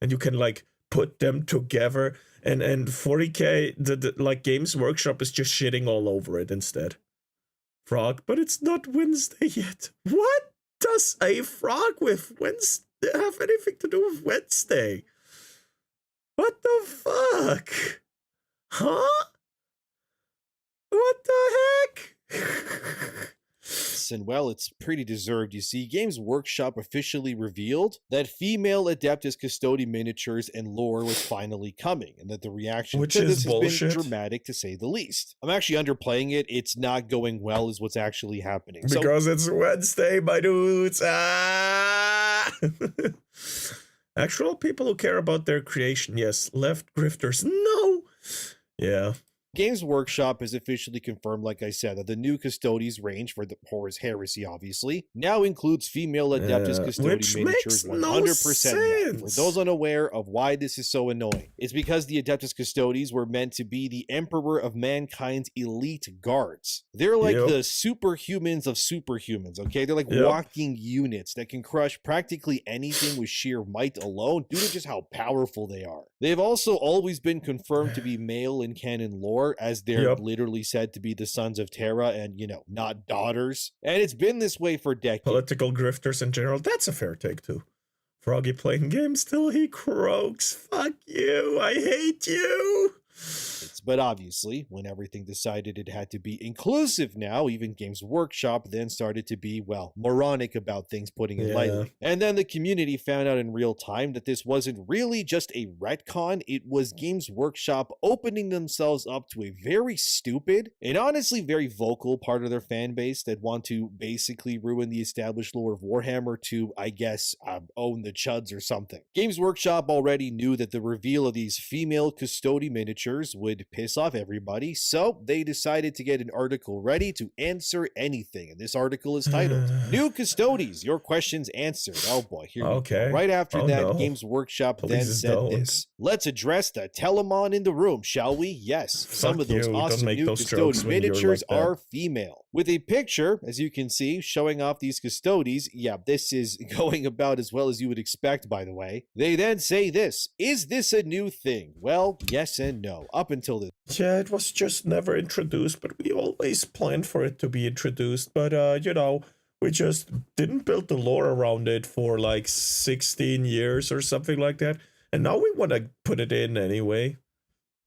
and you can like put them together. And 40K, the like Games Workshop is just shitting all over it instead. Frog, but it's not Wednesday yet. What does a frog with Wednesday have anything to do with Wednesday? What the fuck? Huh? What the heck? And well, it's pretty deserved. You see, Games Workshop officially revealed that female Adeptus Custodi miniatures and lore was finally coming, and that the reaction to this has been dramatic to say the least. I'm actually underplaying it. It's not going well is what's actually happening. Because it's Wednesday, my dudes. Ah! Actual people who care about their creation, yes. Left grifters, no. Yeah. Games Workshop has officially confirmed, like I said, that the new Custodes range for the Horus Heresy, obviously, now includes female Adeptus Custodi miniatures 100% now. For those unaware of why this is so annoying, it's because the Adeptus Custodes were meant to be the Emperor of Mankind's elite guards. They're like the superhumans of superhumans, okay? They're like walking units that can crush practically anything with sheer might alone due to just how powerful they are. They've also always been confirmed to be male in canon lore, as they're literally said to be the sons of Terra and, you know, not daughters. And it's been this way for decades. Political grifters in general, that's a fair take too. Froggy playing games till he croaks. Fuck you, I hate you. But obviously, when everything decided it had to be inclusive now, even Games Workshop then started to be, well, moronic about things, putting it lightly. And then the community found out in real time that this wasn't really just a retcon, it was Games Workshop opening themselves up to a very stupid and honestly very vocal part of their fan base that want to basically ruin the established lore of Warhammer to, I guess, own the chuds or something. Games Workshop already knew that the reveal of these female Custodi miniatures would piss off everybody, so they decided to get an article ready to answer anything, and this article is titled New Custodes, Your Questions Answered. Oh boy, here we go. Right after that, Games Workshop then said this: let's address the Telemon in the room, shall we? Yes, some of those awesome new Custode miniatures are female. With a picture, as you can see, showing off these Custodes. Yeah, this is going about as well as you would expect, by the way. They then say this: is this a new thing? Well, yes and no. Up until this. Yeah, it was just never introduced, but we always planned for it to be introduced. But, you know, we just didn't build the lore around it for like 16 years or something like that. And now we want to put it in anyway.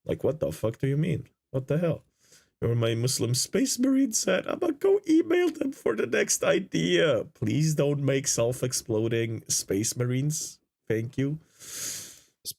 Like, what the fuck do you mean? What the hell? Or my Muslim Space Marine said, I'm gonna go email them for the next idea. Please don't make self-exploding Space Marines. Thank you.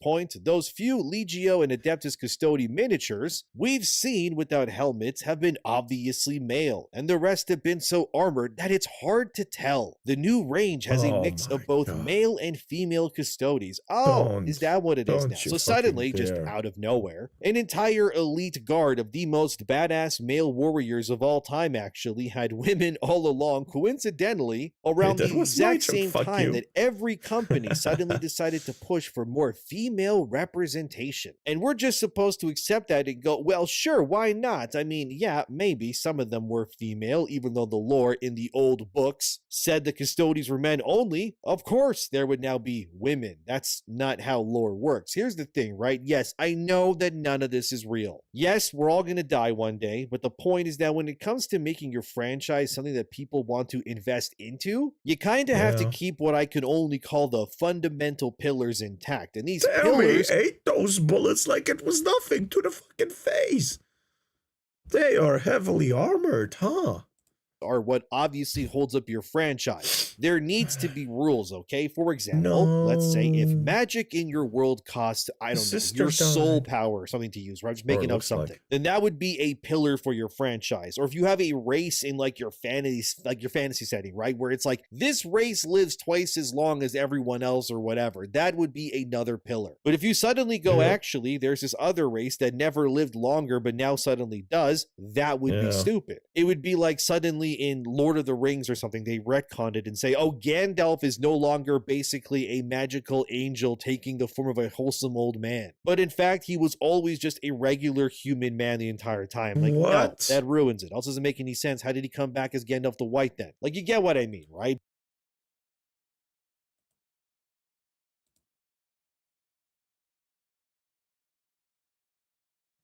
Point, those few Legio and Adeptus Custodi miniatures we've seen without helmets have been obviously male, and the rest have been so armored that it's hard to tell. The new range has a mix of both male and female Custodes. Oh, is that what it is now? So suddenly, just out of nowhere, an entire elite guard of the most badass male warriors of all time actually had women all along, coincidentally, around the exact same time that every company suddenly decided to push for more female representation. And we're just supposed to accept that and go, well, sure, why not? I mean, yeah, maybe some of them were female, even though the lore in the old books said the Custodes were men only. Of course, there would now be women. That's not how lore works. Here's the thing, right? Yes, I know that none of this is real. Yes, we're all gonna die one day, but the point is that when it comes to making your franchise something that people want to invest into, you kind of have to keep what I can only call the fundamental pillars intact. And these pillars ate those bullets like it was nothing to the fucking face. They are heavily armored, huh? Are what obviously holds up your franchise. There needs to be rules, okay? For example, let's say if magic in your world costs, I don't know, your soul power or something to use, right? I'm just making up something. Then that would be a pillar for your franchise. Or if you have a race in like your fantasy setting, right? Where it's like this race lives twice as long as everyone else or whatever, that would be another pillar. But if you suddenly go, actually, there's this other race that never lived longer but now suddenly does, that would be stupid. It would be like suddenly apparently in Lord of the Rings or something, they retconned it and say, oh, Gandalf is no longer basically a magical angel taking the form of a wholesome old man. But in fact, he was always just a regular human man the entire time. Like, no, What? that ruins it. Also doesn't make any sense. How did he come back as Gandalf the White then? Like, you get what I mean, right?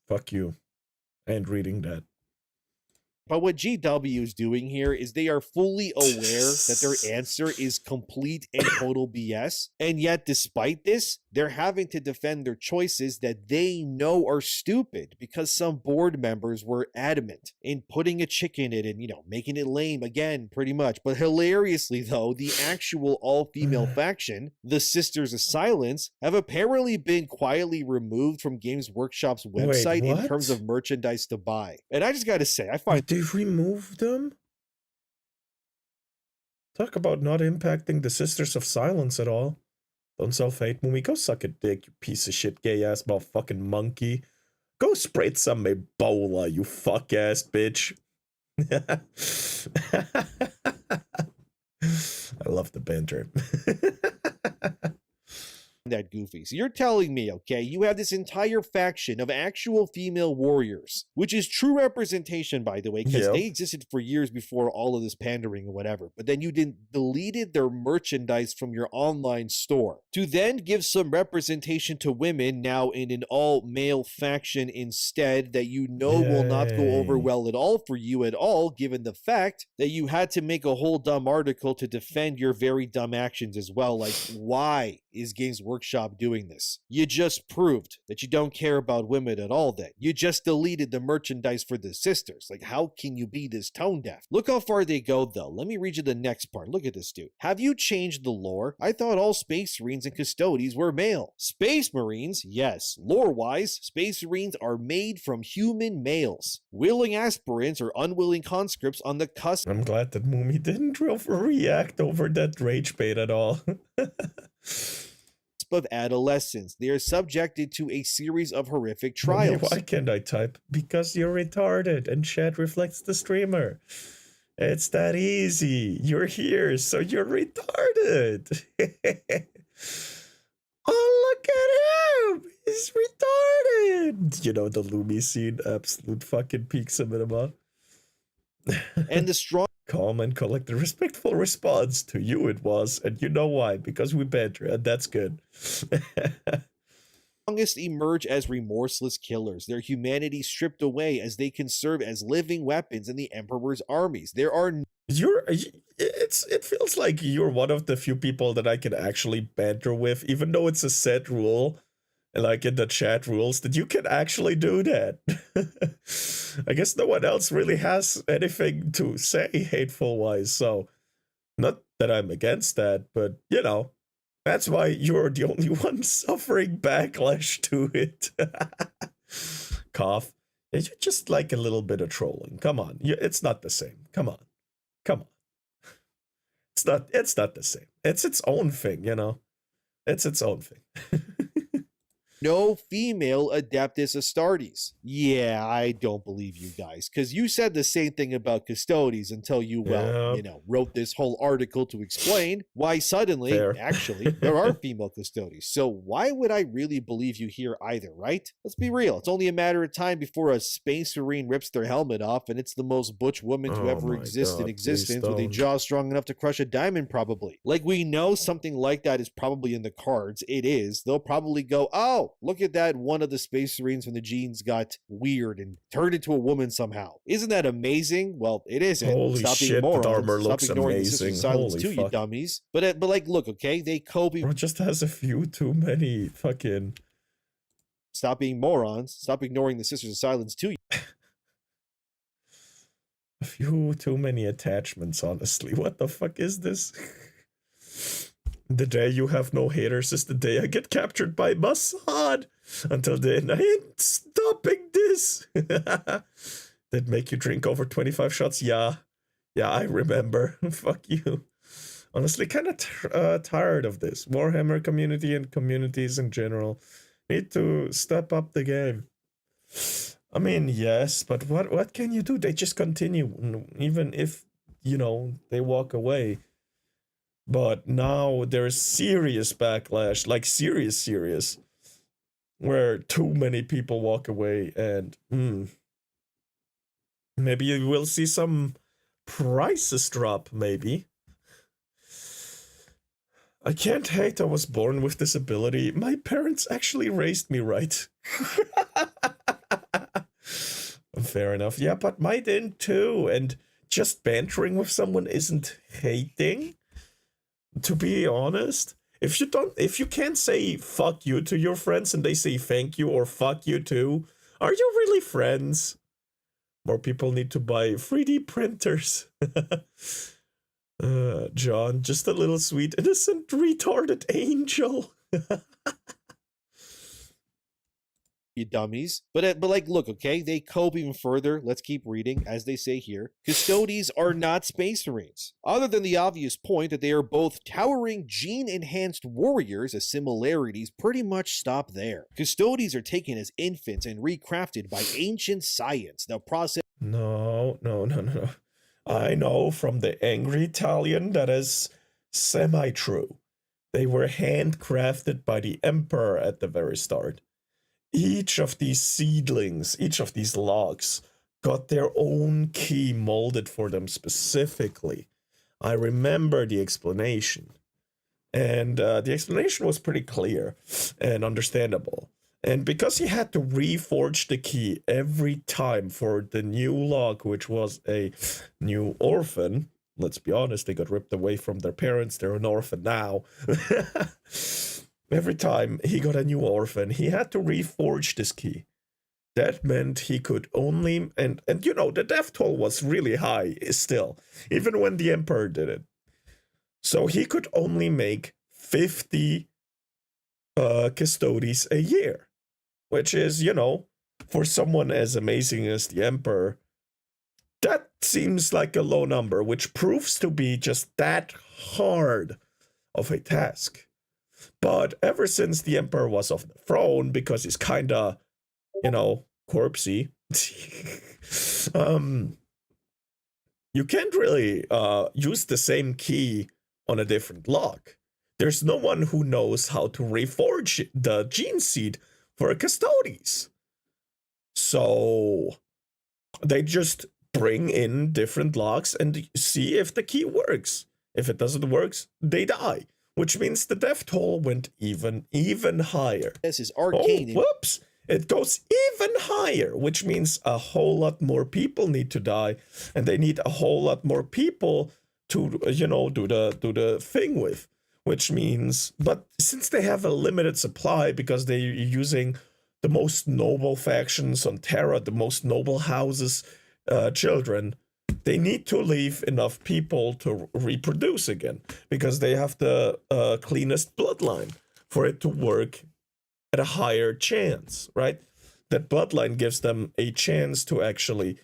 Fuck you. And reading that. But what GW is doing here is they are fully aware that their answer is complete and total BS. And yet, despite this, they're having to defend their choices that they know are stupid because some board members were adamant in putting a chick in it and, you know, making it lame again, pretty much. But hilariously, though, the actual all-female faction, the Sisters of Silence, have apparently been quietly removed from Games Workshop's website in what? terms of merchandise to buy. And I just gotta say, I find They've removed them? Talk about not impacting the Sisters of Silence at all. Don't self-hate, Mumi. Go suck a dick, you piece of shit, gay-ass motherfucking monkey. Go spray some Ebola, you fuck-ass bitch. I love the banter. that goofy. So you're telling me, okay, you have this entire faction of actual female warriors, which is true representation, by the way, because they existed for years before all of this pandering or whatever, but then you deleted their merchandise from your online store to then give some representation to women now in an all-male faction instead that you know will not go over well at all for you at all, given the fact that you had to make a whole dumb article to defend your very dumb actions as well. Like, why is Games Workshop doing this? You just proved that you don't care about women at all then. You just deleted the merchandise for the sisters. Like, how can you be this tone deaf? Look how far they go, though. Let me read you the next part. Look at this, dude. Have you changed the lore? I thought all Space Marines and Custodes were male. Space Marines? Yes. Lore-wise, Space Marines are made from human males. Willing aspirants or unwilling conscripts on the cusp. I'm glad that Mumi didn't react over that rage bait at all. Of adolescence. They are subjected to a series of horrific trials. Why can't I type? Because you're retarded and chat reflects the streamer. It's that easy. You're here, so you're retarded. Oh, look at him. He's retarded. You know, the Lumi scene, absolute fucking peak cinema. And the strong calm and collect a respectful response. To you it was, and you know why, because we banter, and that's good. Strongest emerge as remorseless killers, their humanity stripped away as they can serve as living weapons in the Emperor's armies. There are it feels like you're one of the few people that I can actually banter with, even though it's a set rule, like in the chat rules, that you can actually do that. I guess no one else really has anything to say hateful wise, so not that I'm against that, but you know, that's why you're the only one suffering backlash to it. Cough. You're just like a little bit of trolling. Come on. It's not the same. Come on. Come on. It's not the same. It's its own thing, you know. It's its own thing. no female Adeptus Astartes. Yeah, I don't believe you guys, because you said the same thing about Custodes until you, well, you know, wrote this whole article to explain why suddenly, actually, there are female Custodes. So why would I really believe you here either, right? Let's be real. It's only a matter of time before a Space Marine rips their helmet off, and it's the most butch woman to ever exist in existence with a jaw strong enough to crush a diamond, probably. Like, we know something like that is probably in the cards. It is. They'll probably go, oh, look at that, one of the Space Marines from the genes got weird and turned into a woman somehow. Isn't that amazing? Well, it isn't. Holy Stop shit, being morons. the armor Stop looks ignoring amazing. The silence Holy too, fuck. you dummies. But like, look, okay, they Kobe. Bro just has a few too many fucking... Stop being morons. Stop ignoring the Sisters of Silence too. A few too many attachments, honestly. What the fuck is this? The day you have no haters is the day I get captured by Mossad. Until then, I ain't stopping this. That make you drink over 25 shots? Yeah. Yeah, I remember. Fuck you. Honestly, kind of tired of this. Warhammer community and communities in general need to step up the game. I mean, yes, but what can you do? They just continue. Even if you know, they walk away. But now there's serious backlash, like serious, where too many people walk away, and maybe we'll see some prices drop, maybe. I can't hate I was born with this ability. My parents actually raised me right. Fair enough. Yeah, but mine didn't too. And just bantering with someone isn't hating. To be honest, if you can't say fuck you to your friends and they say thank you or fuck you too, are you really friends? More people need to buy 3D printers. John, just a little sweet, innocent, retarded angel. You dummies. But like, look, okay, they cope even further. Let's keep reading. As they say here, Custodes are not Space Marines. Other than the obvious point that they are both towering gene-enhanced warriors, the similarities pretty much stop there. Custodes are taken as infants and recrafted by ancient science. The process... No. I know from the angry Italian that is semi-true. They were handcrafted by the Emperor at the very start. Each of these seedlings, each of these logs, got their own key molded for them specifically. I remember the explanation. And the explanation was pretty clear and understandable. And because he had to reforge the key every time for the new log, which was a new orphan, let's be honest, they got ripped away from their parents, they're an orphan now. Every time he got a new orphan, he had to reforge this key. That meant he could only, and you know, the death toll was really high still, even when the Emperor did it. So he could only make 50 Custodes a year, which is, you know, for someone as amazing as the Emperor, that seems like a low number, which proves to be just that hard of a task. But ever since the Emperor was off the throne, because he's kinda, you know, corpsey, you can't really use the same key on a different log. There's no one who knows how to reforge the gene seed for a Custodes. So they just bring in different logs and see if the key works. If it doesn't work, they die. Which means the death toll went even higher. This is arcane. Oh, whoops! It goes even higher, which means a whole lot more people need to die, and they need a whole lot more people to, you know, do the thing with. Which means, but since they have a limited supply because they're using the most noble factions on Terra, the most noble houses, children, they need to leave enough people to reproduce again because they have the cleanest bloodline for it to work at a higher chance, right? That bloodline gives them a chance to actually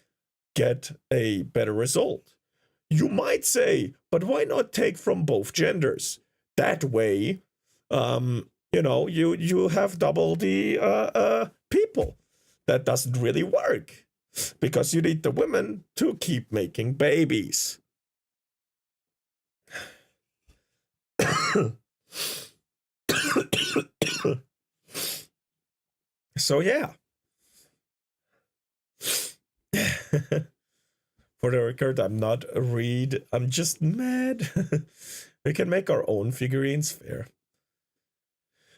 get a better result. You might say, but why not take from both genders? That way, you know, you have double the people. That doesn't really work. Because you need the women to keep making babies. So yeah. For the record, I'm not a read. I'm just mad. We can make our own figurines, fair.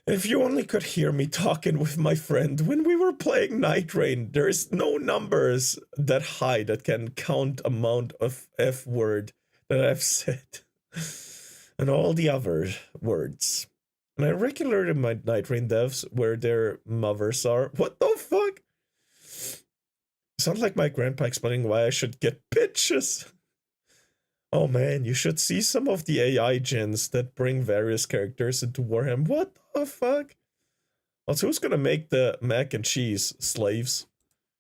If you only could hear me talking with my friend when we were playing Night Rain, there's no numbers that high that can count amount of F word that I've said. And all the other words. And I regularly my Night Rain devs where their mothers are. What the fuck? Sounds like my grandpa explaining why I should get bitches. Oh man, you should see some of the AI gens that bring various characters into Warhammer. What the fuck? Also, who's gonna make the mac and cheese slaves?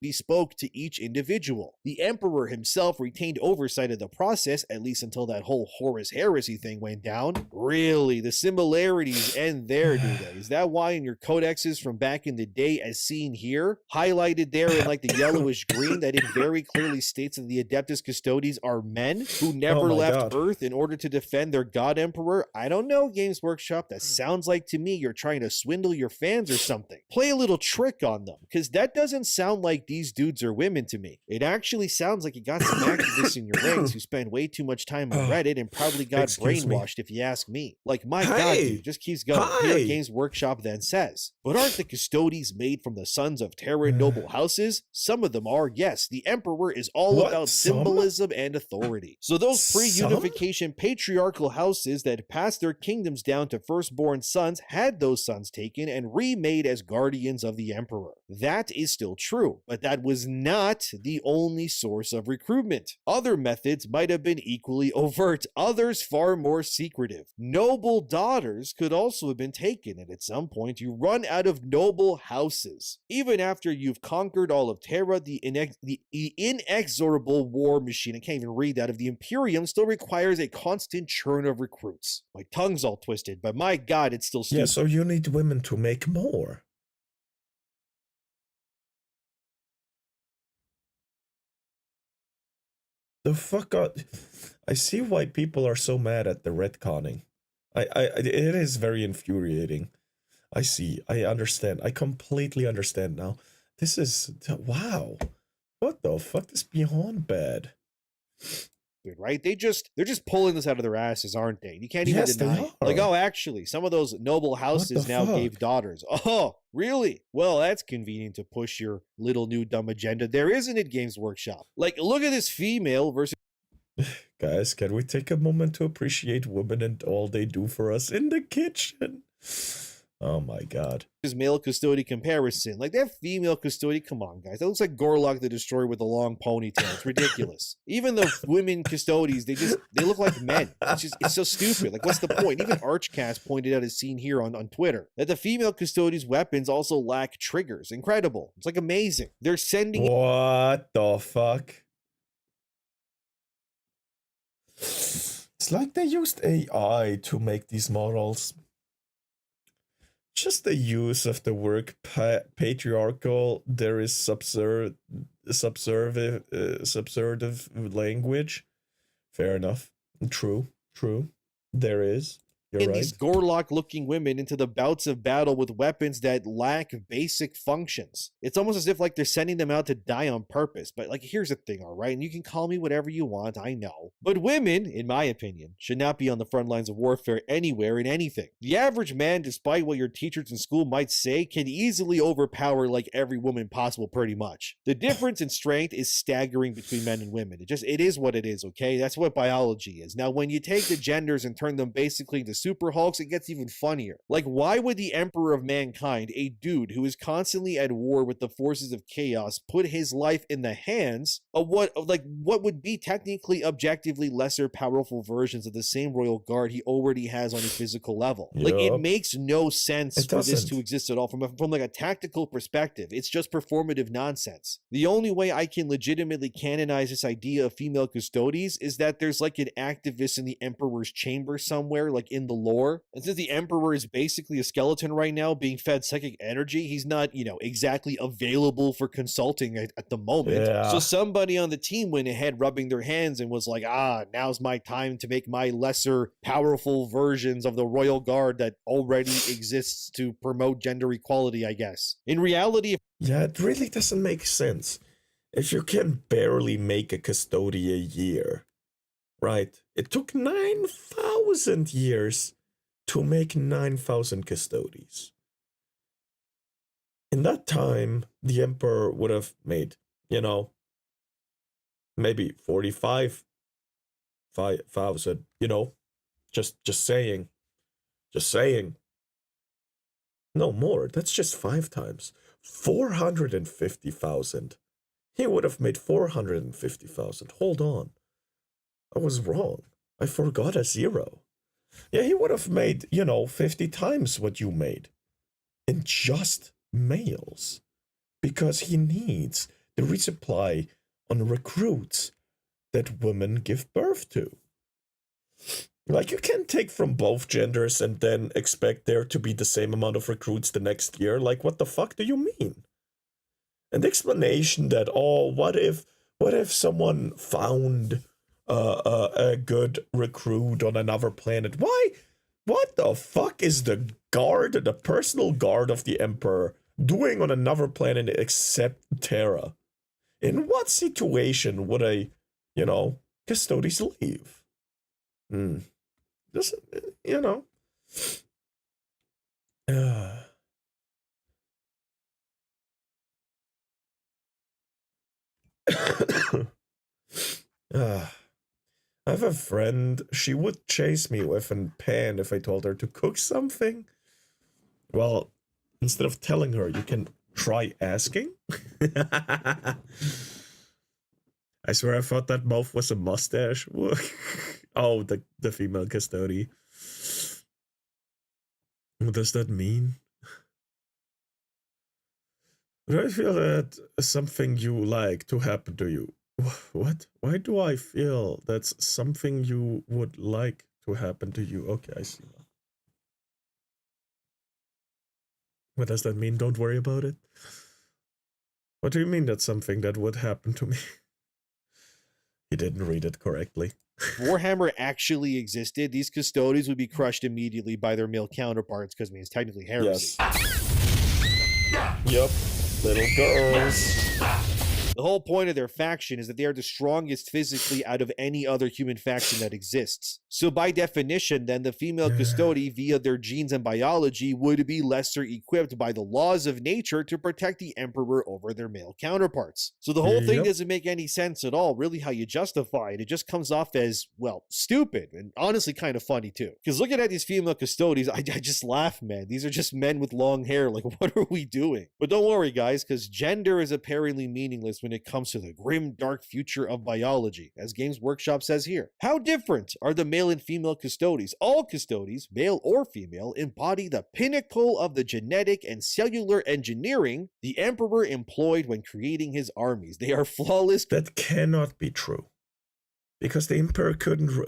bespoke to each individual. The emperor himself retained oversight of the process, at least until that whole Horus Heresy thing went down. Really, the similarities end there, do they? Is that why in your codexes from back in the day, as seen here, highlighted there in like the yellowish green, that it very clearly states that the Adeptus Custodes are men who never left Earth in order to defend their god emperor? I don't know, Games Workshop. That sounds like to me you're trying to swindle your fans or something. Play a little trick on them, because that doesn't sound like these dudes are women to me. It actually sounds like you got some activists in your ranks who spend way too much time on Reddit and probably got brainwashed, if you ask me. Like, my god, dude, just keeps going. Here Games Workshop then says, but aren't the Custodes made from the sons of Terran noble houses? Some of them are, yes. The emperor is all about symbolism and authority. So those pre-unification patriarchal houses that passed their kingdoms down to firstborn sons had those sons taken and remade as guardians of the emperor. That is still true, but that was not the only source of recruitment. Other methods might have been equally overt, others far more secretive. Noble daughters could also have been taken, and at some point you run out of noble houses. Even after you've conquered all of Terra, the inexorable war machine, I can't even read that, of the Imperium still requires a constant churn of recruits. My tongue's all twisted, but my god, it's still stupid. Yeah, so you need women to make more. The fuck out. I see why people are so mad at the retconning. It is very infuriating. I see. I understand. I completely understand now. This is, wow. What the fuck? This is beyond bad. Right? They're just pulling this out of their asses, aren't they? You can't even deny. Like, oh, actually, some of those noble houses now gave daughters. Oh, really? Well, that's convenient to push your little new dumb agenda there, isn't it, Games Workshop? Like, look at this female versus... Guys, can we take a moment to appreciate women and all they do for us in the kitchen? Oh my god. His male custody comparison. Like, that female custody, come on, guys. That looks like Gorlock the Destroyer with a long ponytail. It's ridiculous. Even the women custodies, they look like men. It's so stupid. Like, what's the point? Even Archcast pointed out, as seen here on Twitter, that the female custodies' weapons also lack triggers. Incredible. It's like amazing. They're sending... What the fuck? It's like they used AI to make these models. Just the use of the word patriarchal, there is subversive language. Fair enough. True. There is. You're right. These Gorlock-looking women into the bouts of battle with weapons that lack basic functions. It's almost as if like they're sending them out to die on purpose. But like, here's the thing, all right? And you can call me whatever you want, I know. But women, in my opinion, should not be on the front lines of warfare anywhere in anything. The average man, despite what your teachers in school might say, can easily overpower like every woman possible pretty much. The difference in strength is staggering between men and women. It is what it is, okay? That's what biology is. Now, when you take the genders and turn them basically into Super Hulks, it gets even funnier. Like, why would the Emperor of Mankind, a dude who is constantly at war with the forces of chaos, put his life in the hands of what would be technically objectively lesser powerful versions of the same royal guard he already has on a physical level? Yep. Like, it makes no sense for this to exist at all from like a tactical perspective. It's just performative nonsense. The only way I can legitimately canonize this idea of female custodes is that there's like an activist in the Emperor's chamber somewhere, like in the lore. And since the Emperor is basically a skeleton right now being fed psychic energy, he's not, exactly available for consulting at the moment. Yeah. So somebody on the team went ahead rubbing their hands and was like, now's my time to make my lesser powerful versions of the royal guard that already exists to promote gender equality, I guess. In reality... Yeah, it really doesn't make sense. If you can barely make a custody a year, right? It took 9,000 years to make 9,000 custodies. In that time, the Emperor would have made, maybe 45,000, just saying. No more, that's just 5 times. 450,000. He would have made 450,000. Hold on. I was wrong. I forgot a 0. Yeah, he would have made, 50 times what you made. In just males. Because he needs the resupply on recruits that women give birth to. Like, you can't take from both genders and then expect there to be the same amount of recruits the next year. Like, what the fuck do you mean? And the explanation that, oh, what if someone found a good recruit on another planet? Why? What the fuck is the personal guard of the Emperor doing on another planet except Terra? In what situation would Custodes leave? Just, I have a friend, she would chase me with a pan if I told her to cook something. Well, instead of telling her, you can try asking. I swear I thought that mouth was a mustache. Oh, the female custody. What does that mean? Do I feel that something you like to happen to you? What? Why do I feel that's something you would like to happen to you? Okay, I see now. What does that mean? Don't worry about it. What do you mean that's something that would happen to me? He didn't read it correctly. If Warhammer actually existed, these Custodes would be crushed immediately by their male counterparts because, I mean, it's technically heresy. Yes. Yup. Little girls. The whole point of their faction is that they are the strongest physically out of any other human faction that exists. So by definition, then, the female custody, via their genes and biology, would be lesser equipped by the laws of nature to protect the Emperor over their male counterparts. So the whole thing doesn't make any sense at all, really, how you justify it. It just comes off as, well, stupid, and honestly kind of funny too. Because looking at these female custodies, I just laugh, man. These are just men with long hair. Like, what are we doing? But don't worry, guys, because gender is apparently meaningless when it comes to the grim, dark future of biology, as Games Workshop says here. How different are the male and female custodies? All custodies, male or female, embody the pinnacle of the genetic and cellular engineering the Emperor employed when creating his armies. They are flawless. That cannot be true. Because the Emperor couldn't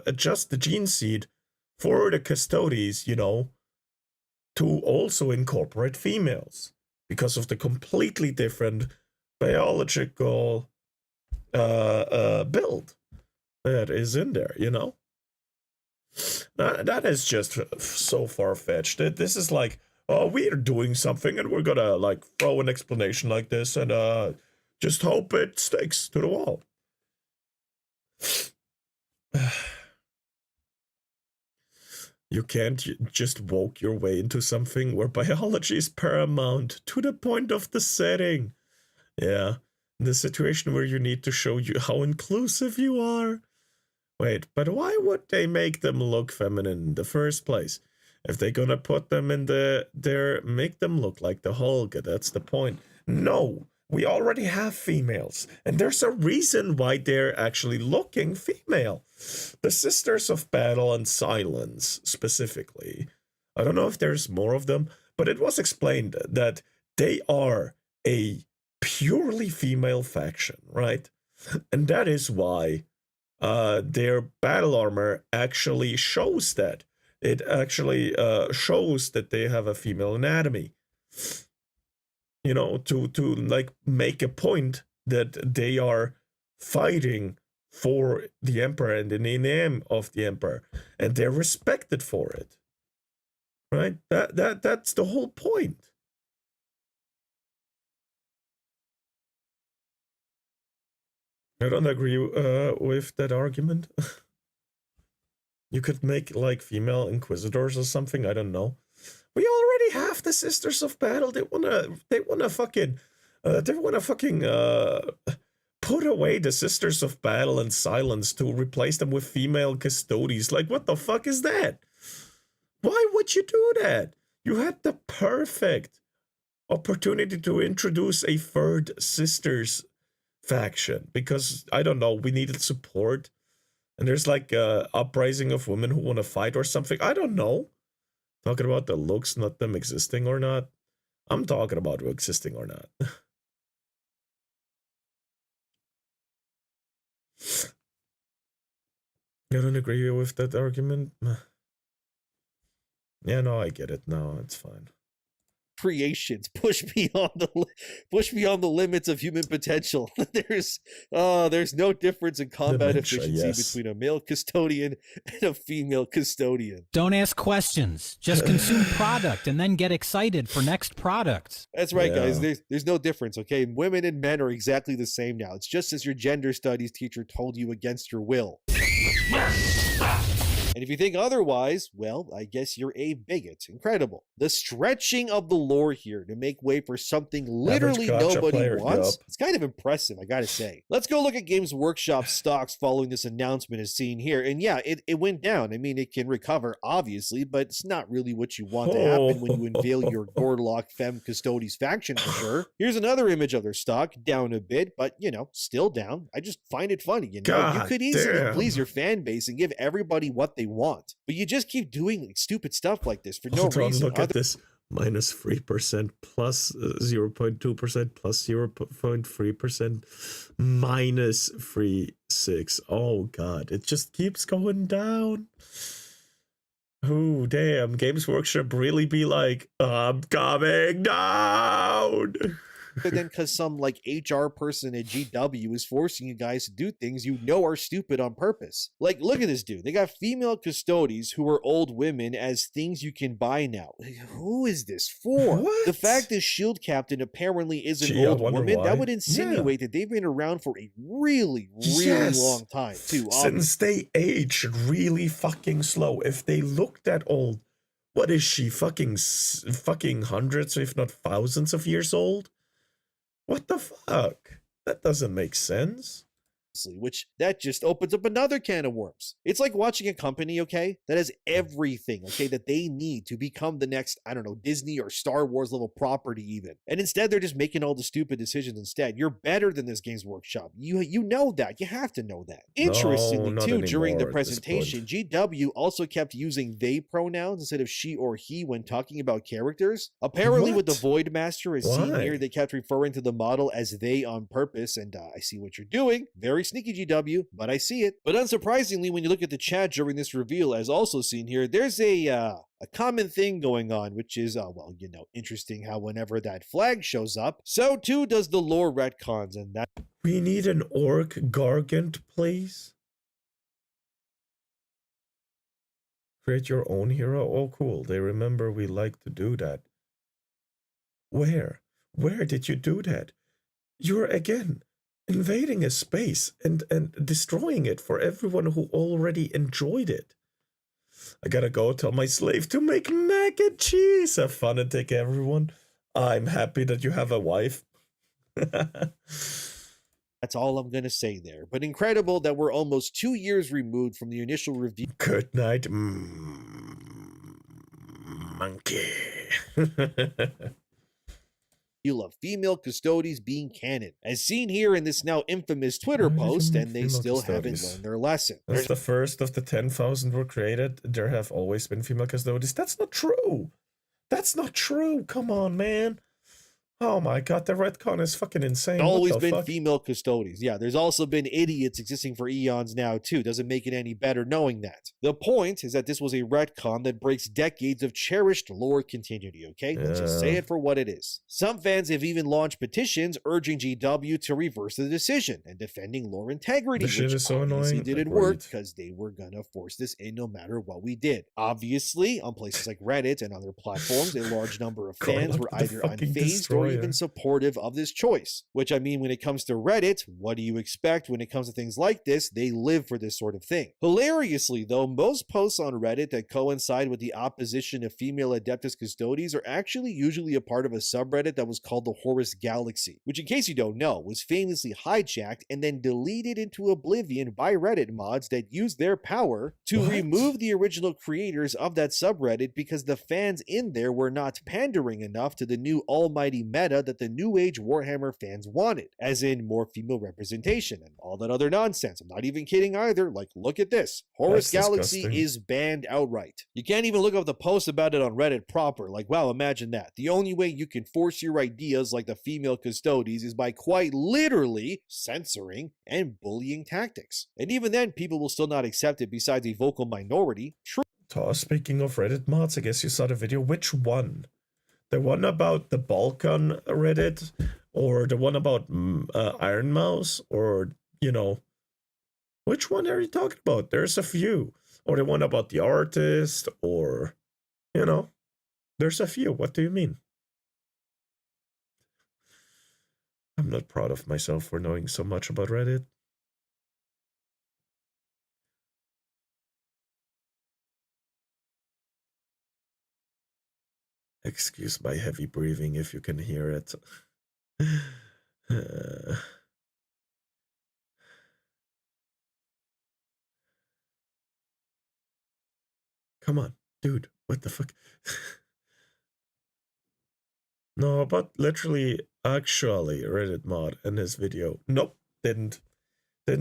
adjust the gene seed for the custodies, to also incorporate females. Because of the completely different biological build that is in there, That is just so far-fetched. This is like, oh, we're doing something and we're gonna like throw an explanation like this and just hope it sticks to the wall. You can't just walk your way into something where biology is paramount to the point of the setting. Yeah, the situation where you need to show you how inclusive you are. Wait, but why would they make them look feminine in the first place? If they're gonna put them in make them look like the Hulk, that's the point. No, we already have females, and there's a reason why they're actually looking female. The Sisters of Battle and Silence, specifically. I don't know if there's more of them, but it was explained that they are a purely female faction, right? And that is why their battle armor actually shows that. It actually shows that they have a female anatomy. To like make a point that they are fighting for the Emperor and in the name of the Emperor, and they're respected for it. Right? That's the whole point. I don't agree with that argument. You could make like female inquisitors or something. I don't know. We already have the Sisters of Battle. They wanna fucking put away the Sisters of Battle and Silence to replace them with female custodies. Like, what the fuck is that? Why would you do that? You had the perfect opportunity to introduce a third Sisters faction because, I don't know, we needed support. And there's like a uprising of women who want to fight or something. I don't know. Talking about the looks, not them existing or not. I'm talking about existing or not. I don't agree with that argument. Yeah, no, I get it. No, it's fine. Creations push beyond the limits of human potential. there's no difference in combat Dementia, efficiency yes. between a male custodian and a female custodian. Don't ask questions. Just consume product and then get excited for next product. That's right, guys. Yeah. There's no difference, okay? Women and men are exactly the same now. It's just as your gender studies teacher told you against your will. And if you think otherwise, well, I guess you're a bigot. Incredible. The stretching of the lore here to make way for something literally gacha nobody player, wants. yup. It's kind of impressive, I gotta say. Let's go look at Games Workshop stocks following this announcement as seen here. And yeah, it went down. I mean, it can recover, obviously, but it's not really what you want to happen when you unveil your Gorlock Femme Custodes faction for sure. Here's another image of their stock, down a bit, but still down. I just find it funny, you God could easily damn. please your fan base and give everybody what they want, but you just keep doing stupid stuff like this for no Hold on, reason. look at this. Minus 3% plus 0.2% plus 0.3% minus 3.6. Oh god, it just keeps going down. Oh damn, Games Workshop really be like, I'm coming down. Than because some like HR person at GW is forcing you guys to do things you know are stupid on purpose. Like, look at this dude. They got female custodies who are old women as things you can buy now. Like, who is this for? What? The fact that Shield Captain apparently is an Gee, I old wonder woman, why. that would insinuate that they've been around for a really, really Yes. long time, too. Since they aged really fucking slow. If they look that old, what is she, fucking hundreds, if not thousands of years old? What the fuck? That doesn't make sense. Which that just opens up another can of worms. It's like watching a company, okay, that has everything, okay, that they need to become the next, I don't know, Disney or Star Wars level property even. And instead they're just making all the stupid decisions instead. You're better than this Games Workshop. You know that. You have to know that. Interestingly, not too, during the anymore at this presentation, GW also kept using they pronouns instead of she or he when talking about characters. Apparently with the What? Void Master, as seen Why? here, they kept referring to the model as they on purpose, and I see what you're doing. Very sneaky, GW, but I see it. But unsurprisingly, when you look at the chat during this reveal, as also seen here, there's a common thing going on, which is, interesting how whenever that flag shows up, so too does the lore retcons, and that We need an orc gargant, please. Create your own hero? Oh, cool. They remember we like to do that. Where? Where did you do that? You're, again, invading a space and destroying it for everyone who already enjoyed it. I gotta go tell my slave to make mac and cheese. Have fun and take care, everyone. I'm happy that you have a wife. that's all I'm gonna say there. But incredible that we're almost 2 years removed from the initial review Good night, monkey. of female custodies being canon, as seen here in this now infamous Twitter Why did you post, make and they female still haven't custodies? learned their lesson. That's the first of the 10,000 were created. There have always been female custodians. That's not true. That's not true. Come on, man. Oh my god, the retcon is fucking insane. What Always the been fuck? female custodians. Yeah, there's also been idiots existing for eons now, too. Doesn't make it any better knowing that. The point is that this was a retcon that breaks decades of cherished lore continuity, okay? Let's just say Yeah. it for what it is. Some fans have even launched petitions urging GW to reverse the decision and defending lore integrity, This shit which is so obviously annoying. didn't work Agreed. because they were gonna force this in no matter what we did. Obviously, on places like Reddit and other platforms, a large number of fans Gorlock were the either fucking unfazed or destroyer. even supportive of this choice. Which, I mean, when it comes to Reddit, what do you expect when it comes to things like this? They live for this sort of thing. Hilariously, though, most posts on Reddit that coincide with the opposition of female Adeptus Custodes are actually usually a part of a subreddit that was called the Horus Galaxy, which, in case you don't know, was famously hijacked and then deleted into oblivion by Reddit mods that used their power to What? remove the original creators of that subreddit because the fans in there were not pandering enough to the new almighty meta that the New Age Warhammer fans wanted, as in more female representation and all that other nonsense. I'm not even kidding either. Like, look at this. Horus That's Galaxy disgusting. is banned outright. You can't even look up the post about it on Reddit proper. Like, wow, imagine that. The only way you can force your ideas like the female custodes is by quite literally censoring and bullying tactics. And even then, people will still not accept it besides a vocal minority. Speaking of Reddit mods, I guess you saw the video. Which one? The one about the Balkan Reddit, or the one about Iron Mouse, or, you know, which one are you talking about? There's a few. Or the one about the artist, or, you know, there's a few. What do you mean? I'm not proud of myself for knowing so much about Reddit. Excuse my heavy breathing if you can hear it. Come on, dude. What the fuck? No, but literally, actually, Reddit mod in his video. Nope, didn't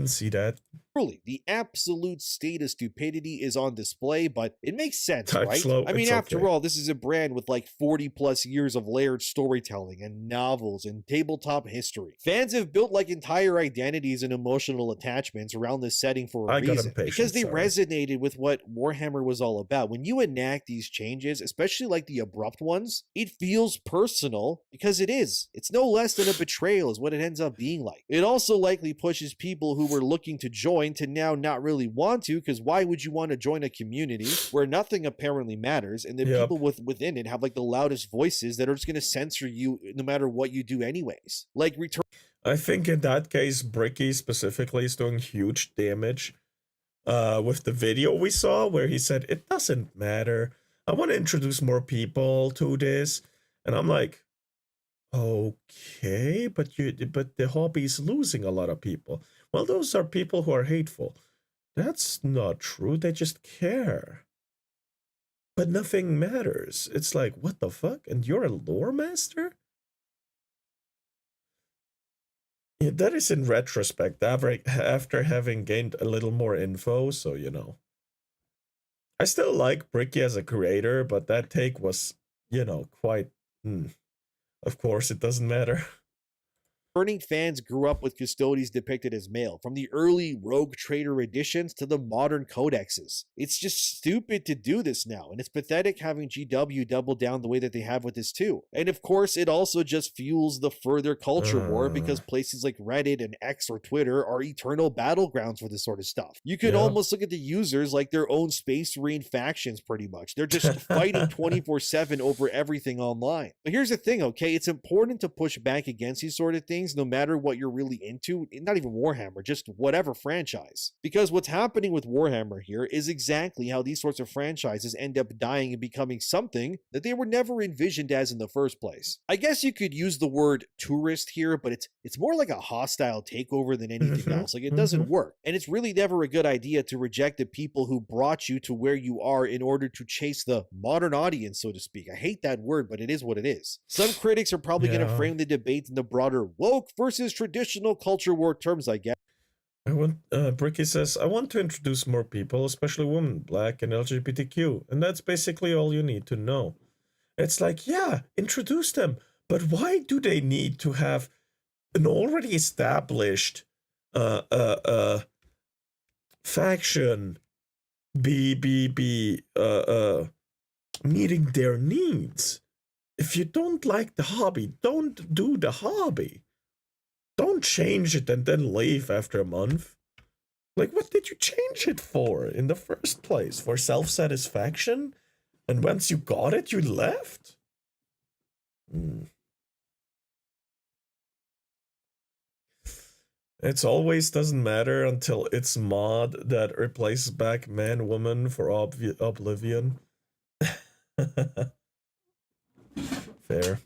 see that. Truly, the absolute state of stupidity is on display, but it makes sense, Type right? slow, I mean, it's after okay. all, this is a brand with like 40 plus years of layered storytelling and novels and tabletop history. Fans have built like entire identities and emotional attachments around this setting for a I got reason. impatient, Because they sorry. resonated with what Warhammer was all about. When you enact these changes, especially like the abrupt ones, it feels personal because it is. It's no less than a betrayal is what it ends up being like. It also likely pushes people who were looking to join to now not really want to, because why would you want to join a community where nothing apparently matters and the Yep. people within it have like the loudest voices that are just going to censor you no matter what you do anyways? Like return. I think in that case, Bricky specifically is doing huge damage with the video we saw where he said, it doesn't matter. I want to introduce more people to this. And I'm like, okay, but the hobby is losing a lot of people. Well, those are people who are hateful. That's not true. They just care. But nothing matters. It's like, what the fuck? And you're a lore master? Yeah, that is in retrospect, after having gained a little more info, so, you know. I still like Bricky as a creator, but that take was, you know, quite... Of course, it doesn't matter. Returning fans grew up with custodies depicted as male, from the early Rogue Trader editions to the modern codexes. It's just stupid to do this now, and it's pathetic having GW double down the way that they have with this too. And of course, it also just fuels the further culture war because places like Reddit and X or Twitter are eternal battlegrounds for this sort of stuff. You could almost look at the users like their own Space Marine factions pretty much. They're just fighting 24/7 over everything online. But here's the thing, okay? It's important to push back against these sort of things no matter what you're really into, not even Warhammer, just whatever franchise. Because what's happening with Warhammer here is exactly how these sorts of franchises end up dying and becoming something that they were never envisioned as in the first place. I guess you could use the word tourist here, but it's more like a hostile takeover than anything else. Like, it doesn't work. And it's really never a good idea to reject the people who brought you to where you are in order to chase the modern audience, so to speak. I hate that word, but it is what it is. Some critics are probably going to frame the debate in the broader woke versus traditional culture war terms, I guess. Bricky says, I want to introduce more people, especially women, black, and LGBTQ. And that's basically all you need to know. It's like, yeah, introduce them. But why do they need to have an already established faction be meeting their needs? If you don't like the hobby, don't do the hobby. Don't change it and then leave after a month. Like, what did you change it for in the first place? For self-satisfaction? And once you got it, you left? It's always doesn't matter until it's mod that replaces back man, woman for oblivion. Fair.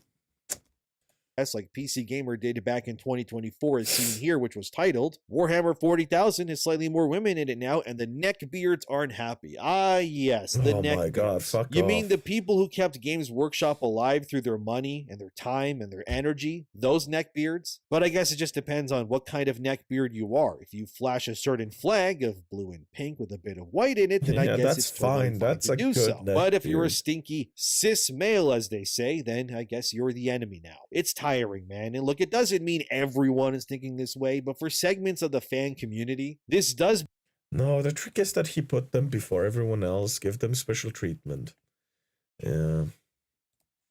like PC Gamer did back in 2024 as seen here, which was titled, Warhammer 40,000 has slightly more women in it now, and the neckbeards aren't happy. Ah, yes, the Oh my god, neckbeards. fuck You off. mean the people who kept Games Workshop alive through their money and their time and their energy? Those neckbeards? But I guess it just depends on what kind of neckbeard you are. If you flash a certain flag of blue and pink with a bit of white in it, then I Yeah, guess that's it's totally fine. That's to a do good so. But if you're a neckbeard. stinky cis male, as they say, then I guess you're the enemy now. It's tiring, man. And look, it doesn't mean everyone is thinking this way, but for segments of the fan community, this does No, the trick is that he put them before everyone else, give them special treatment. Yeah.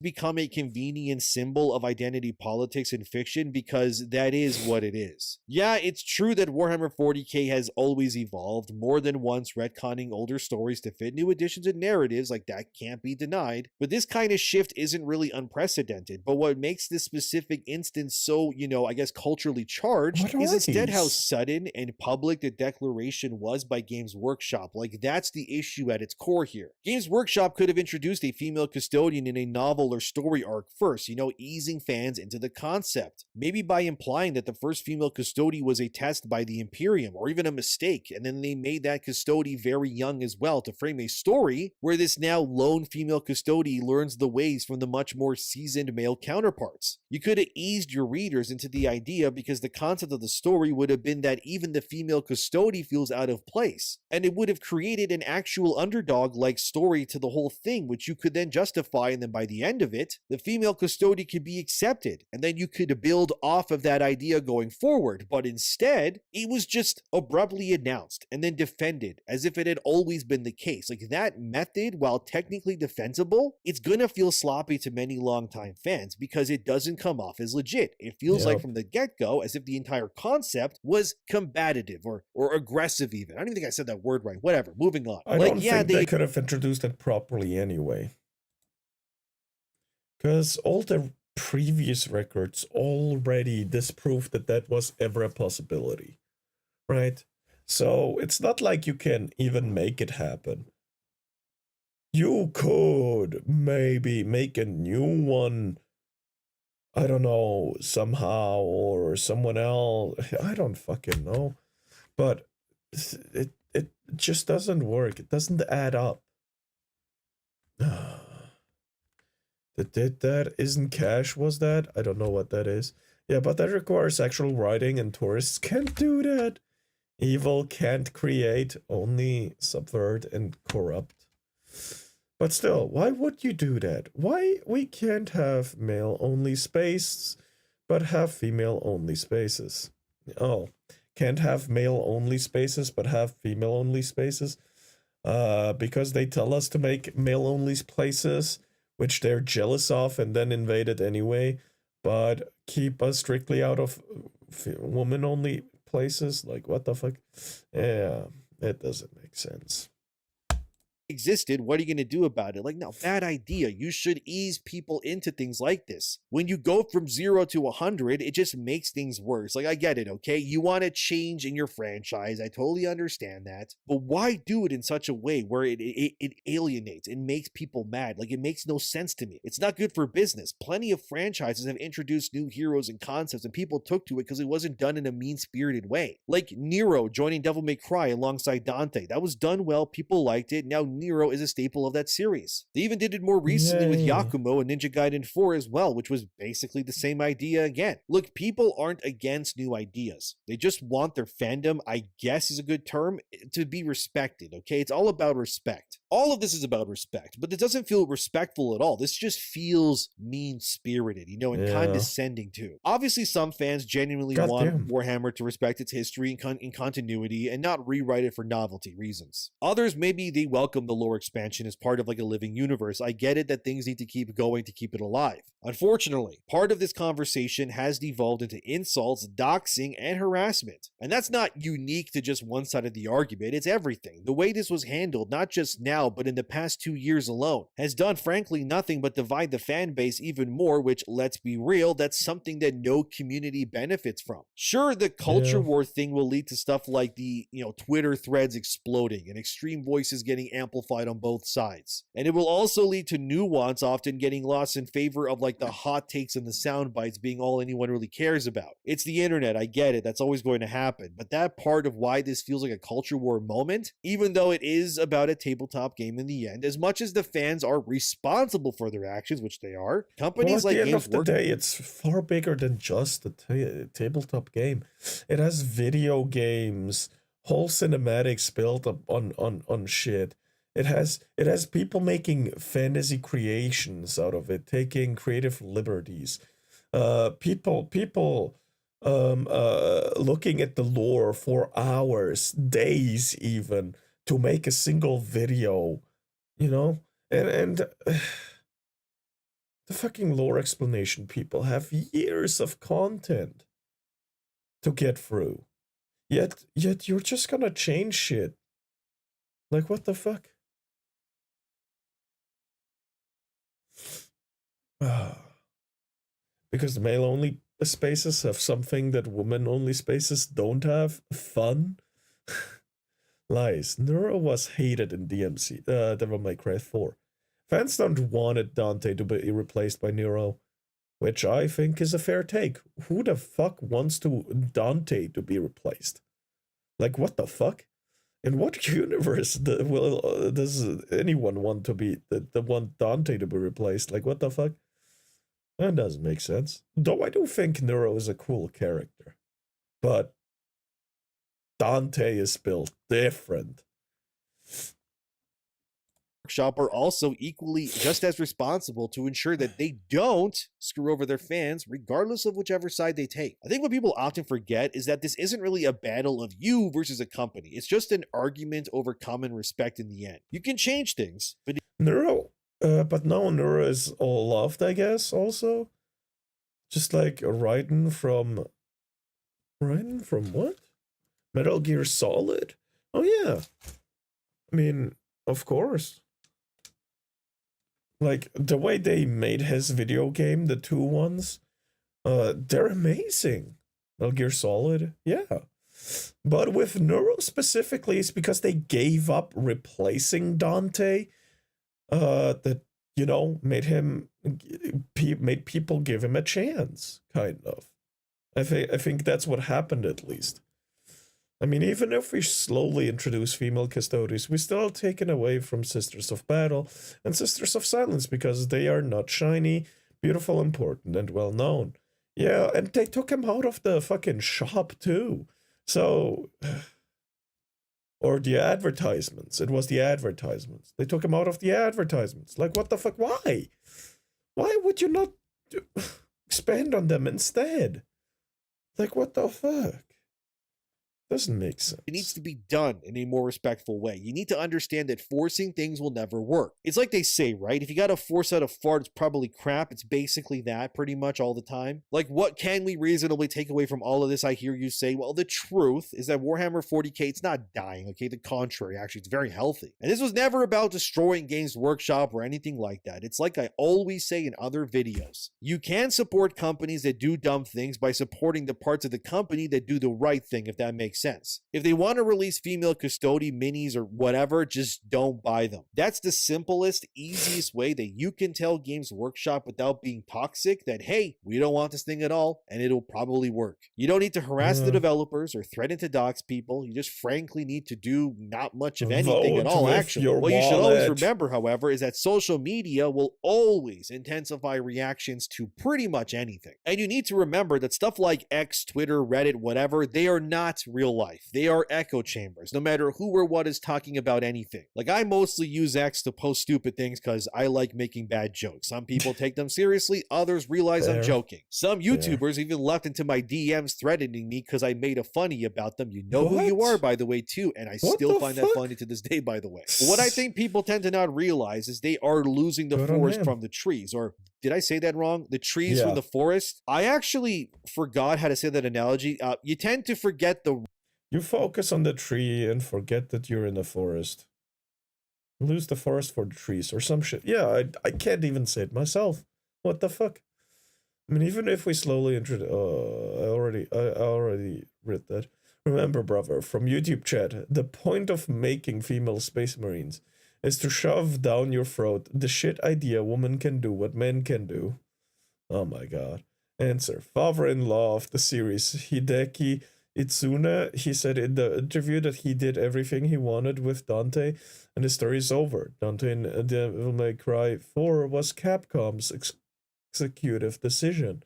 become a convenient symbol of identity politics in fiction because that is what it is. Yeah, it's true that Warhammer 40k has always evolved, more than once retconning older stories to fit new additions and narratives, like that can't be denied, but this kind of shift isn't really unprecedented. But what makes this specific instance so, I guess culturally charged What is are instead how these? sudden and public the declaration was by Games Workshop. Like, that's the issue at its core here. Games Workshop could have introduced a female custodian in a novel or story arc first, easing fans into the concept. Maybe by implying that the first female custodian was a test by the Imperium, or even a mistake, and then they made that custodian very young as well to frame a story where this now lone female custodian learns the ways from the much more seasoned male counterparts. You could have eased your readers into the idea because the concept of the story would have been that even the female custodian feels out of place, and it would have created an actual underdog-like story to the whole thing, which you could then justify, and then by the end of it, the female custodian could be accepted, and then you could build off of that idea going forward. But instead, it was just abruptly announced and then defended as if it had always been the case. Like, that method, while technically defensible, it's gonna feel sloppy to many longtime fans because it doesn't come off as legit. It feels like Yep. from the get-go as if the entire concept was combative or aggressive even. I don't even think I said that word right. Whatever, moving on. I don't think they could have introduced it properly anyway. Because all the previous records already disproved that that was ever a possibility, right? So it's not like you can even make it happen. You could maybe make a new one, I don't know, somehow, or someone else. I don't fucking know. But it just doesn't work. It doesn't add up. That isn't cash, was that? I don't know what that is. Yeah, but that requires actual writing, and tourists can't do that. Evil can't create, only subvert and corrupt. But still, why would you do that? Why we can't have male-only space, but have female-only spaces? Oh, can't have male-only spaces, but have female-only spaces? Because they tell us to make male-only places, which they're jealous of and then invade it anyway, but keep us strictly out of woman-only places? Like, what the fuck? Yeah, it doesn't make sense. Existed, what are you going to do about it? Like, no, bad idea. You should ease people into things like this. When you go from 0 to 100, it just makes things worse. Like, I get it, okay? You want to change in your franchise. I totally understand that. But why do it in such a way where it alienates and makes people mad? Like, it makes no sense to me. It's not good for business. Plenty of franchises have introduced new heroes and concepts, and people took to it because it wasn't done in a mean-spirited way. Like Nero joining Devil May Cry alongside Dante. That was done well. People liked it. Now Nero is a staple of that series. They even did it more recently with Yay. Yakumo and Ninja Gaiden 4 as well, which was basically the same idea again. Look, people aren't against new ideas. They just want their fandom, I guess is a good term, to be respected, okay? It's all about respect. All of this is about respect, but it doesn't feel respectful at all. This just feels mean-spirited, and Yeah. condescending too. Obviously, some fans genuinely Goddamn. want Warhammer to respect its history and continuity and not rewrite it for novelty reasons. Others, maybe they welcome the lore expansion as part of like a living universe. I get it that things need to keep going to keep it alive. Unfortunately, part of this conversation has devolved into insults, doxing, and harassment. And that's not unique to just one side of the argument, it's everything. The way this was handled, not just now, but in the past 2 years alone, has done frankly nothing but divide the fan base even more, which, let's be real, that's something that no community benefits from. Sure, the culture Yeah. war thing will lead to stuff like the, Twitter threads exploding and extreme voices getting amplified amplified on both sides. And it will also lead to nuance often getting lost in favor of like the hot takes and the sound bites being all anyone really cares about. It's the internet, I get it, that's always going to happen. But that part of why this feels like a culture war moment, even though it is about a tabletop game in the end, as much as the fans are responsible for their actions, which they are, companies like at the end Games of the Work day, it's far bigger than just a tabletop game. It has video games, whole cinematics built up on shit. It has people making fantasy creations out of it, taking creative liberties. People looking at the lore for hours, days even, to make a single video, you know? And the fucking lore explanation people have years of content to get through. Yet you're just gonna change shit. Like, what the fuck? Because the male-only spaces have something that women-only spaces don't have? Fun? Lies. Neuro was hated in DMC, Devil May Cry 4. Fans don't want Dante to be replaced by Nero, which I think is a fair take. Who the fuck wants Dante to be replaced? Like, what the fuck? In what universe does anyone want to be want Dante to be replaced? Like, what the fuck? That doesn't make sense. Though I do think Nero is a cool character, but Dante is built different. Workshop are also equally just as responsible to ensure that they don't screw over their fans, regardless of whichever side they take. I think what people often forget is that this isn't really a battle of you versus a company. It's just an argument over common respect in the end. You can change things, but Nero, but now Nero is all loved, I guess, also. Just like Raiden from what? Metal Gear Solid? Oh yeah. I mean, of course. Like, the way they made his video game, the two ones, they're amazing. Metal Gear Solid, yeah. But with Neuro specifically, it's because they gave up replacing Dante, that, you know, made people give him a chance, kind of. I think that's what happened, at least. I mean, even if we slowly introduce female custodies, we still are taken away from Sisters of Battle and Sisters of Silence because they are not shiny, beautiful, important, and well known. Yeah, and they took him out of the fucking shop too. So, or the advertisements. It was the advertisements. They took him out of the advertisements. Like, what the fuck? Why? Why would you not expand on them instead? Like, what the fuck? Doesn't make sense. it needs to be done in a more respectful way. You need to understand that forcing things will never work. It's like they say, right? If you gotta force out a fart, it's probably crap. It's basically that pretty much all the time. Like, what can we reasonably take away from all of this? I hear you say, well, the truth is that Warhammer 40k, it's not dying, okay? The contrary, actually, it's very healthy. And this was never about destroying Games Workshop or anything like that. It's like I always say in other videos. You can support companies that do dumb things by supporting the parts of the company that do the right thing, if that makes sense. If they want to release female custody minis or whatever, just don't buy them. That's the simplest, easiest way that you can tell Games Workshop without being toxic that, hey, we don't want this thing at all, and it'll probably work. You don't need to harass the developers or threaten to dox people. You just frankly need to do not much of anything at all, actually. What you should always remember, however, is that social media will always intensify reactions to pretty much anything. And you need to remember that stuff like X, Twitter, Reddit, whatever, they are not real life. They are echo chambers, no matter who or what is talking about anything. Like, I mostly use X to post stupid things because I like making bad jokes. Some people take them seriously, others realize I'm joking. Some YouTubers even left into my DMs threatening me because I made a funny about them. You know who you are, by the way, too, and I still find that funny to this day, by the way. But what I think people tend to not realize is they are losing the forest from the trees, or did I say that wrong? The trees from the forest? I actually forgot how to say that analogy. You tend to forget the... You focus on the tree and forget that you're in the forest. Lose the forest for the trees or some shit. Yeah, I can't even say it myself. What the fuck? I mean, even if we slowly introduce... I already read that. Remember, brother, from YouTube chat, the point of making female space marines is to shove down your throat the shit idea woman can do what men can do. Oh my god. Answer. Father-in-law of the series, Hideki Itsune, he said in the interview that he did everything he wanted with Dante and the story is over. Dante in Devil May Cry 4 was Capcom's executive decision,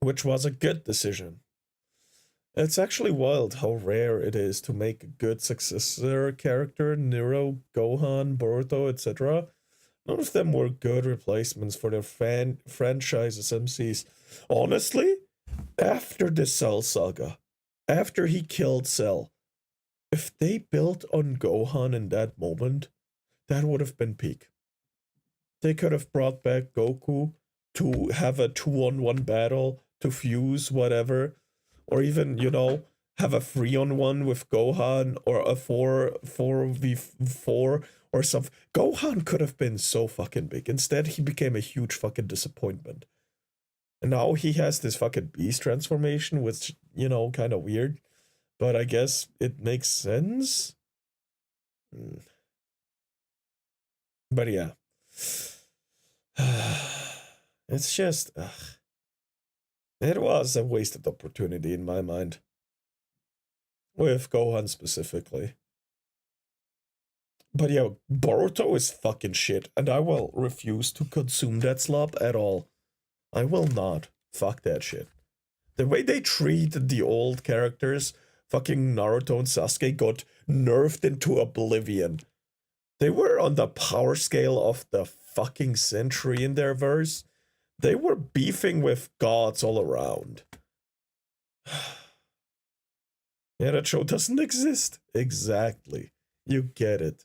which was a good decision. It's actually wild how rare it is to make a good successor character. Nero, Gohan, Boruto, etc. None of them were good replacements for their franchises MCs. Honestly, after the Cell saga, after he killed Cell, if they built on Gohan in that moment, that would have been peak. They could have brought back Goku to have a 2-on-1 battle, to fuse whatever, or even, you know, have a 3-on-1 with Gohan, or a 4v4 or something. Gohan could have been so fucking big. Instead, he became a huge fucking disappointment. And now he has this fucking beast transformation, which, you know, kind of weird. But I guess it makes sense. But yeah. It's just... it was a wasted opportunity in my mind. With Gohan specifically. But yeah, Boruto is fucking shit, and I will refuse to consume that slop at all. I will not. Fuck that shit. The way they treat the old characters, fucking Naruto and Sasuke got nerfed into oblivion. They were on the power scale of the fucking century in their verse. They were beefing with gods all around. Yeah, that show doesn't exist. Exactly. You get it.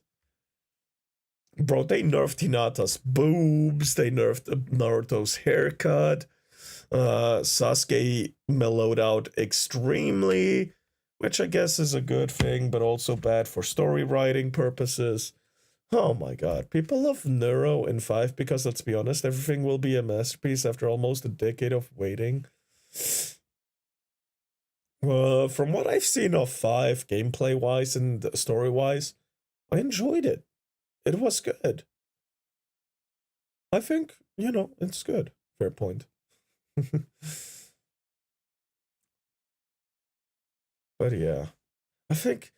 Bro, they nerfed Hinata's boobs. They nerfed Naruto's haircut. Sasuke mellowed out extremely, which I guess is a good thing, but also bad for story writing purposes. Oh my god, people love Neuro in 5 because, let's be honest, everything will be a masterpiece after almost a decade of waiting. From what I've seen of 5, gameplay-wise and story-wise, I enjoyed it. It was good. I think, you know, it's good. Fair point. But yeah, I think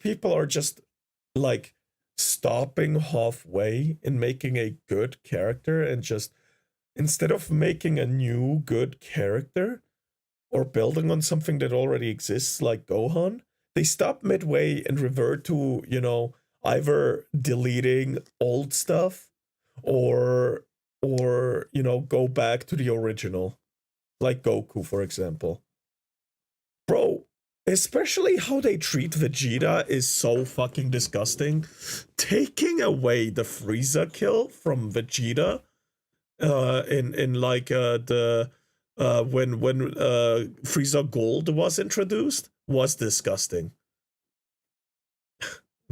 people are just like stopping halfway in making a good character, and just instead of making a new good character or building on something that already exists like Gohan, they stop midway and revert to, you know, either deleting old stuff or you know, go back to the original, like Goku, for example. Bro, especially how they treat Vegeta is so fucking disgusting. Taking away the Frieza kill from Vegeta in like the when Frieza Gold was introduced was disgusting.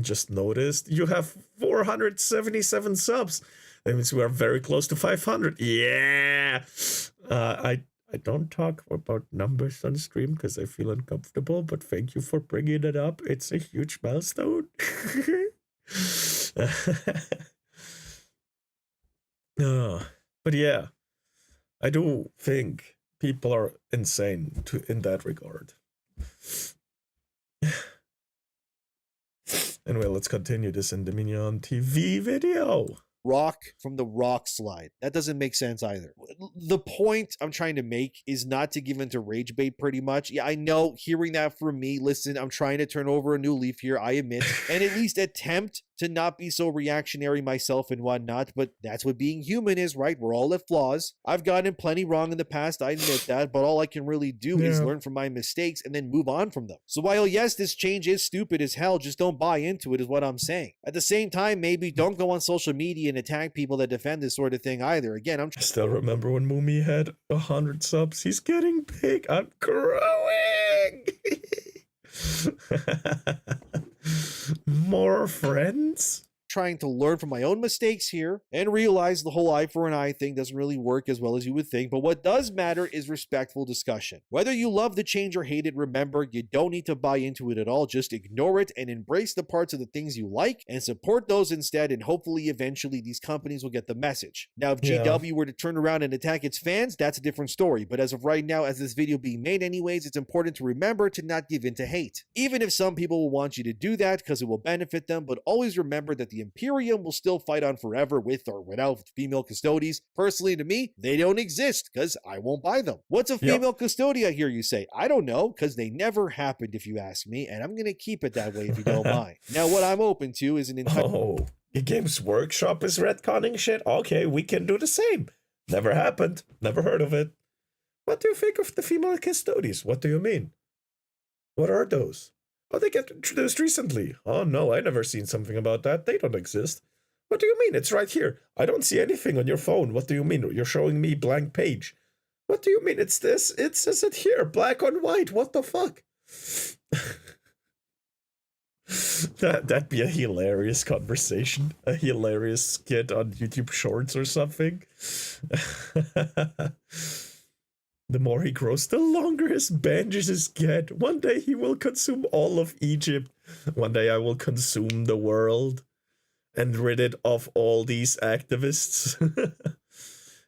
Just noticed you have 477 subs. That means we are very close to 500. Yeah. I don't talk about numbers on stream because I feel uncomfortable, but thank you for bringing it up. It's a huge milestone. But yeah, I do think people are insane in that regard. Anyway, let's continue this in Dominion TV video. Rock from the rock slide. That doesn't make sense either. The point I'm trying to make is not to give into rage bait pretty much. Yeah, I know, hearing that from me, listen, I'm trying to turn over a new leaf here, I admit, and at least attempt to not be so reactionary myself and whatnot, but that's what being human is, right? We're all at flaws. I've gotten plenty wrong in the past, I admit that, but all I can really do is learn from my mistakes and then move on from them. So while yes, this change is stupid as hell, just don't buy into it is what I'm saying. At the same time, maybe don't go on social media and attack people that defend this sort of thing either. Again, I still remember when Mumi had 100 subs. He's getting big. I'm growing. More friends? trying to learn from my own mistakes here and realize the whole eye for an eye thing doesn't really work as well as you would think. But what does matter is respectful discussion. Whether you love the change or hate it, remember, you don't need to buy into it at all. Just ignore it and embrace the parts of the things you like and support those instead. And hopefully, eventually, these companies will get the message. Now, if GW were to turn around and attack its fans, that's a different story. But as of right now, as this video being made anyways, it's important to remember to not give in to hate. Even if some people will want you to do that because it will benefit them, but always remember that the Imperium will still fight on forever with or without female custodies. Personally, to me, they don't exist because I won't buy them. What's a female custodia here, you say? I don't know, because they never happened if you ask me, and I'm going to keep it that way if you don't mind. Now, what I'm open to is an entire... Oh, the Games Workshop is retconning shit? Okay, we can do the same. Never happened. Never heard of it. What do you think of the female custodies? What do you mean? What are those? Oh, they get introduced recently. Oh no, I never seen something about that. They don't exist. What do you mean? It's right here. I don't see anything on your phone. What do you mean? You're showing me blank page. What do you mean? It's this. It says it here. Black on white. What the fuck? That'd be a hilarious conversation. A hilarious skit on YouTube Shorts or something. The more he grows, the longer his bandages get. One day he will consume all of Egypt. One day I will consume the world and rid it of all these activists.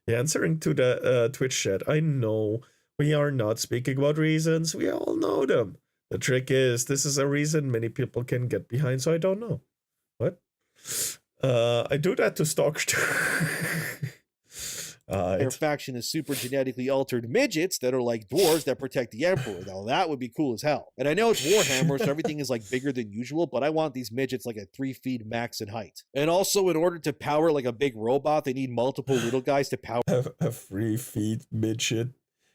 Yeah, answering to the Twitch chat, I know we are not speaking about reasons. We all know them. The trick is, this is a reason many people can get behind, so I don't know. What? I do that to stalk. Their faction is super genetically altered midgets that are like dwarves that protect the emperor. Now that would be cool as hell. And I know it's Warhammer, so everything is like bigger than usual, but I want these midgets like at 3 feet max in height. And also, in order to power like a big robot, they need multiple little guys to power. A 3 feet midget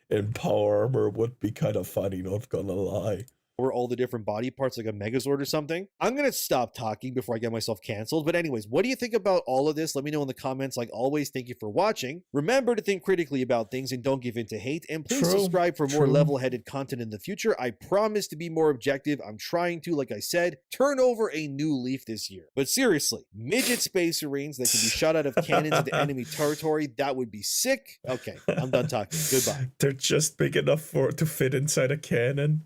in power armor would be kind of funny, not gonna lie. Or all the different body parts like a Megazord or something. I'm gonna stop talking before I get myself canceled. But anyways, what do you think about all of this? Let me know in the comments. Like always, thank you for watching. Remember to think critically about things and don't give in to hate. And please subscribe for more level-headed content in the future. I promise to be more objective. I'm trying to, like I said, turn over a new leaf this year. But seriously, midget space marines that can be shot out of cannons into enemy territory, that would be sick. Okay, I'm done talking. Goodbye. They're just big enough to fit inside a cannon.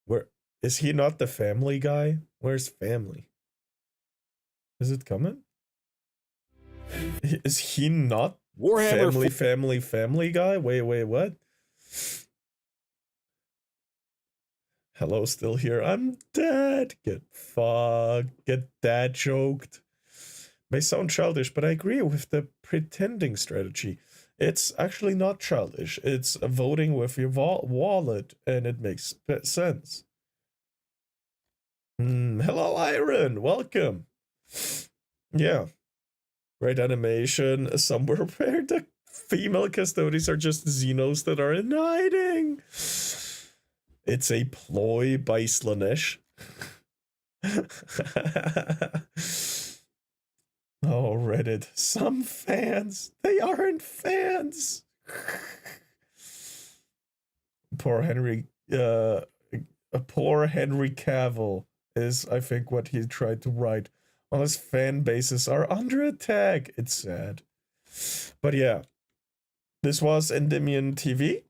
Where is he not the family guy? Where's family? Is it coming? Is he not Warhammer family guy? Wait, what? Hello, still here. I'm dead. Get fucked. Get dad joked. May sound childish, but I agree with the pretending strategy. It's actually not childish. It's voting with your wallet, and it makes sense. Hello, Iron. Welcome. Yeah. Great animation. Somewhere where the female custodians are just Xenos that are in hiding. It's a ploy by Slanesh. Oh, Reddit. Some fans. They aren't fans. Poor Henry. Poor Henry Cavill is, I think, what he tried to write. All his fan bases are under attack. It's sad. But yeah. This was Endymion TV.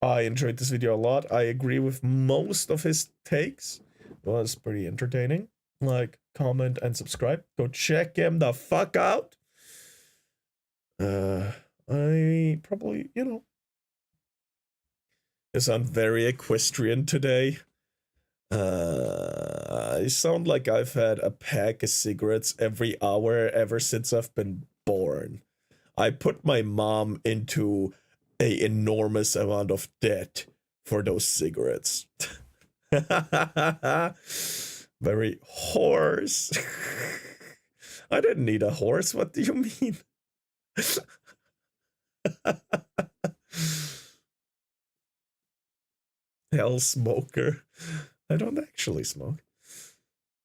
I enjoyed this video a lot. I agree with most of his takes. It was pretty entertaining. Like, comment, and subscribe. Go check him the fuck out. I probably, I sound very equestrian today. I sound like I've had a pack of cigarettes every hour ever since I've been born. I put my mom into an enormous amount of debt for those cigarettes. Very horse. I didn't need a horse. What do you mean? Hell smoker. I don't actually smoke.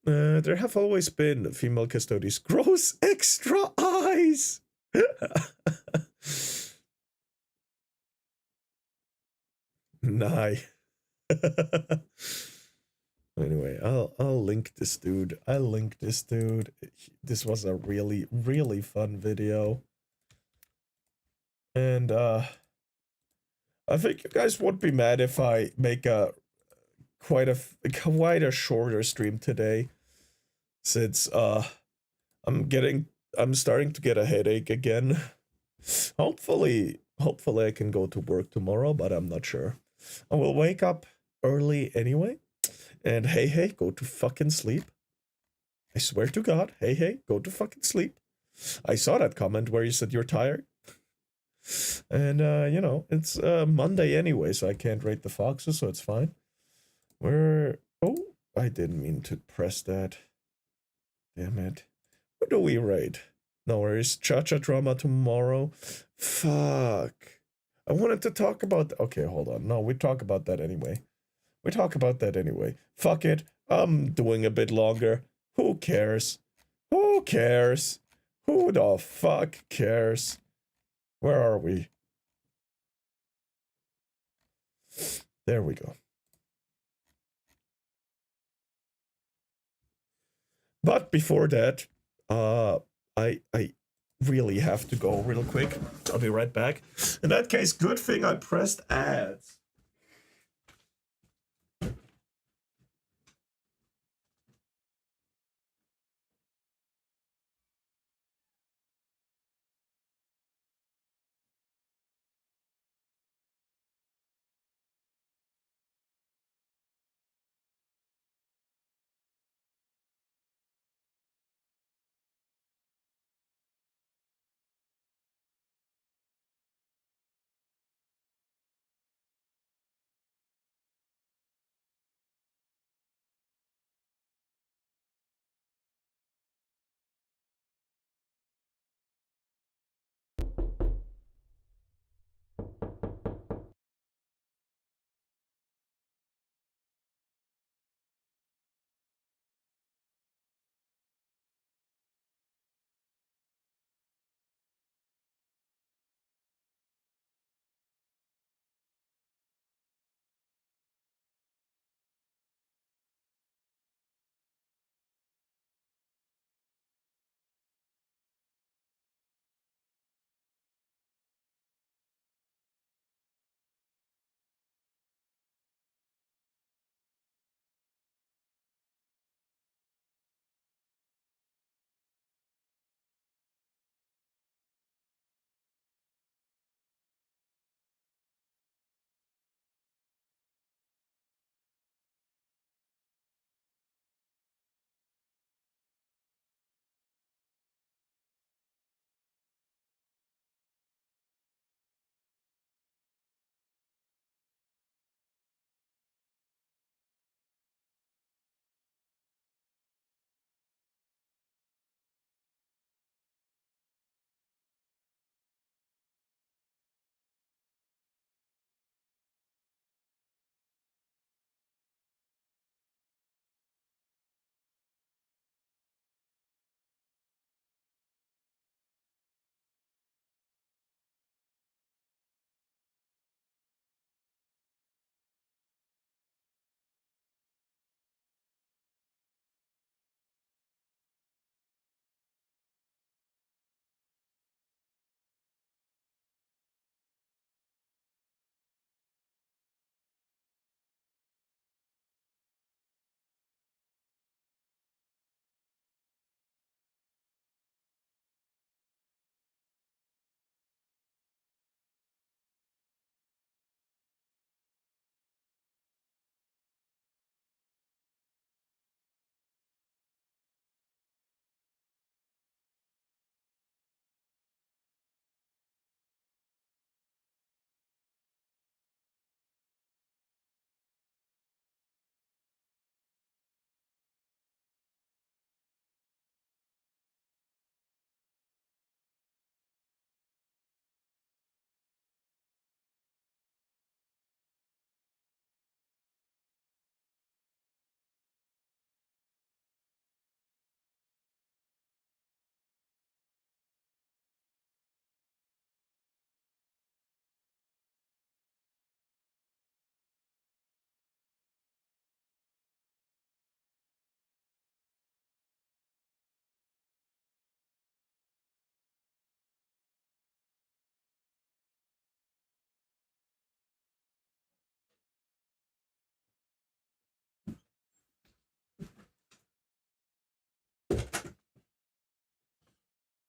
There have always been female custodians. Gross extra eyes. Nah. Anyway, I'll link this dude. I'll link this dude. This was a really, really fun video. And I think you guys won't be mad if I make a quite a shorter stream today, since I'm starting to get a headache again. Hopefully I can go to work tomorrow, but I'm not sure. I will wake up early anyway. And hey, go to fucking sleep. I swear to God, hey, go to fucking sleep. I saw that comment where you said you're tired. And, you know, it's Monday anyway, so I can't rate the foxes, so it's fine. Oh, I didn't mean to press that. Damn it. What do we rate? No worries. Cha-cha drama tomorrow. Fuck. I wanted to talk about... Okay, hold on. No, we talk about that anyway. Fuck it. I'm doing a bit longer. Who cares? Who cares? Who the fuck cares? Where are we? There we go. But before that, I really have to go real quick. I'll be right back. In that case, good thing I pressed ads.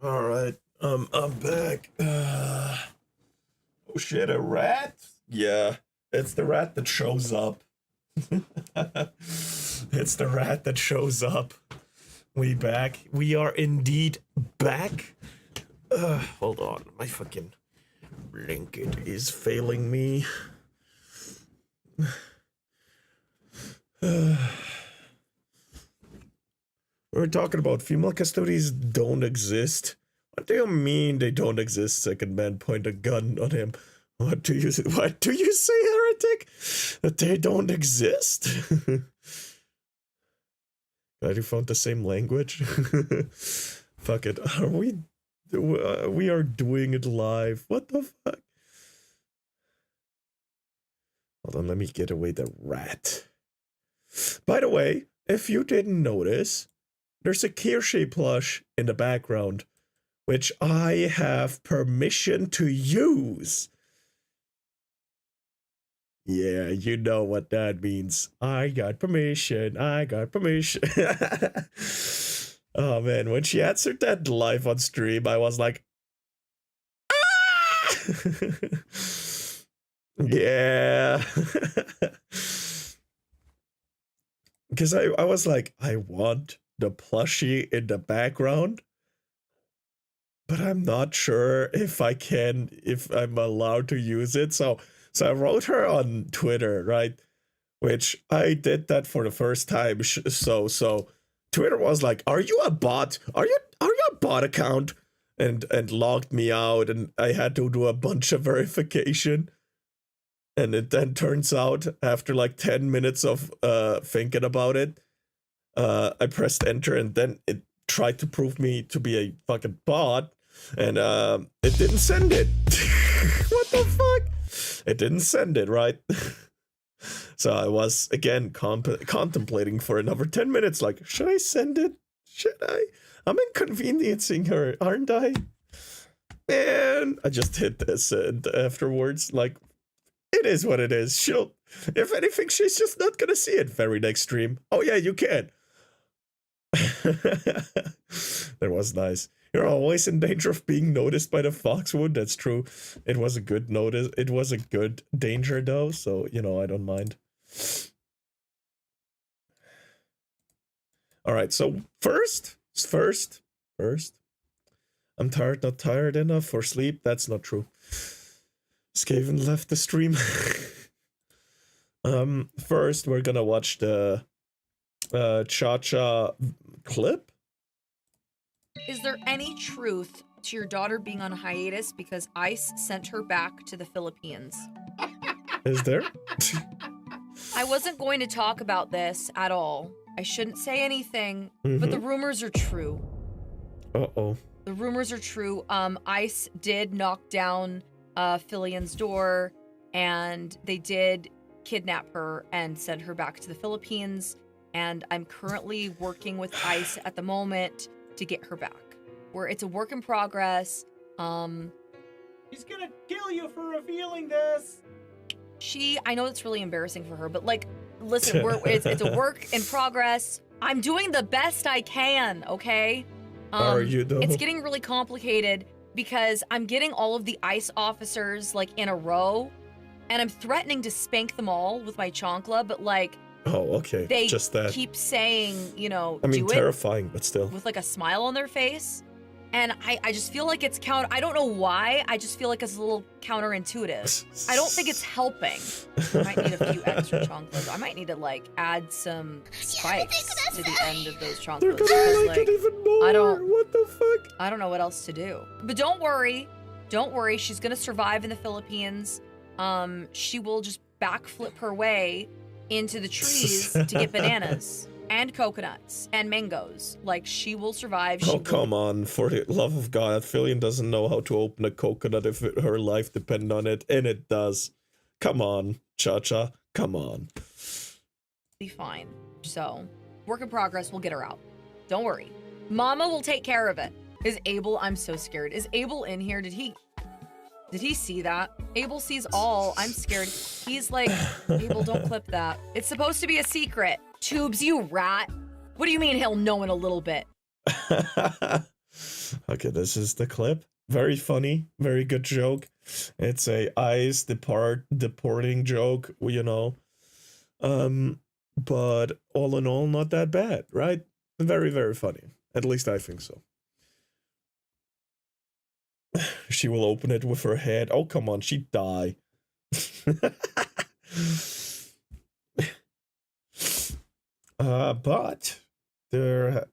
All right. I'm back. Oh shit, a rat? Yeah, it's the rat that shows up. It's the rat that shows up. We back. We are indeed back. Hold on, my fucking blanket is failing me. We're talking about female custodies don't exist. What do you mean they don't exist? Second man point a gun on him. What do you say, heretic? That they don't exist? Glad you found the same language. Fuck it. We are doing it live. What the fuck? Hold on, let me get away the rat. By the way, if you didn't notice, there's a Kirsche plush in the background, which I have permission to use. Yeah, you know what that means. I got permission. Oh man, when she answered that live on stream, I was like, ah! Yeah. Because I was like, I want the plushie in the background, but I'm not sure if I'm allowed to use it. So I wrote her on Twitter, right? Which I did that for the first time. So Twitter was like, "Are you a bot? Are you a bot account?" And logged me out, and I had to do a bunch of verification. And it then turns out, after like 10 minutes of thinking about it, I pressed enter, and then it tried to prove me to be a fucking bot, and it didn't send it. What the fuck? It didn't send it, right? So I was, again, contemplating for another 10 minutes, like, should I send it? Should I? I'm inconveniencing her, aren't I? And I just hit this, and afterwards, like, it is what it is. If anything, she's just not gonna see it very next stream. Oh yeah, you can. That was nice. You're always in danger of being noticed by the Foxwood. That's true. It was a good notice. It was a good danger though, so I don't mind. All right, so first. I'm tired, not tired enough for sleep. That's not true. Skaven left the stream. First we're gonna watch the Cha-Cha clip. Is there any truth to your daughter being on hiatus because ICE sent her back to the Philippines? Is there? I wasn't going to talk about this at all. I shouldn't say anything, but the rumors are true. Uh-oh. The rumors are true. ICE did knock down Filian's door, and they did kidnap her and send her back to the Philippines, and I'm currently working with ICE at the moment to get her back. It's a work in progress. He's gonna kill you for revealing this. I know it's really embarrassing for her, but like, listen, it's a work in progress. I'm doing the best I can, okay? Are you though? It's getting really complicated because I'm getting all of the ICE officers like in a row, and I'm threatening to spank them all with my chancla, but like, oh, okay. They just that. keep saying, I mean, do terrifying, but still. with like a smile on their face. And I just feel like it's I don't know why, I just feel like it's a little counterintuitive. I don't think it's helping. I might need a few extra chanclas. I might need to like add some spikes to the end of those chanclas. They're gonna like it even more. What the fuck? I don't know what else to do. But don't worry. She's gonna survive in the Philippines. She will just backflip her way into the trees to get bananas and coconuts and mangoes. Like, she will survive. Come on, for the love of God. Filian doesn't know how to open a coconut if her life depends on it, and it does. Come on, Cha-Cha. Come on. Be fine. So, work in progress. We'll get her out. Don't worry. Mama will take care of it. Is Abel? I'm so scared. Is Abel in here? Did he see that? Abel sees all. I'm scared. He's like, Abel, don't clip that. It's supposed to be a secret. Tubes, you rat. What do you mean he'll know in a little bit? Okay, this is the clip. Very funny, very good joke. It's a ICE deporting joke, you know. But all in all, not that bad, right? Very, very funny. At least I think so. She will open it with her head. Oh, come on, she'd die. But there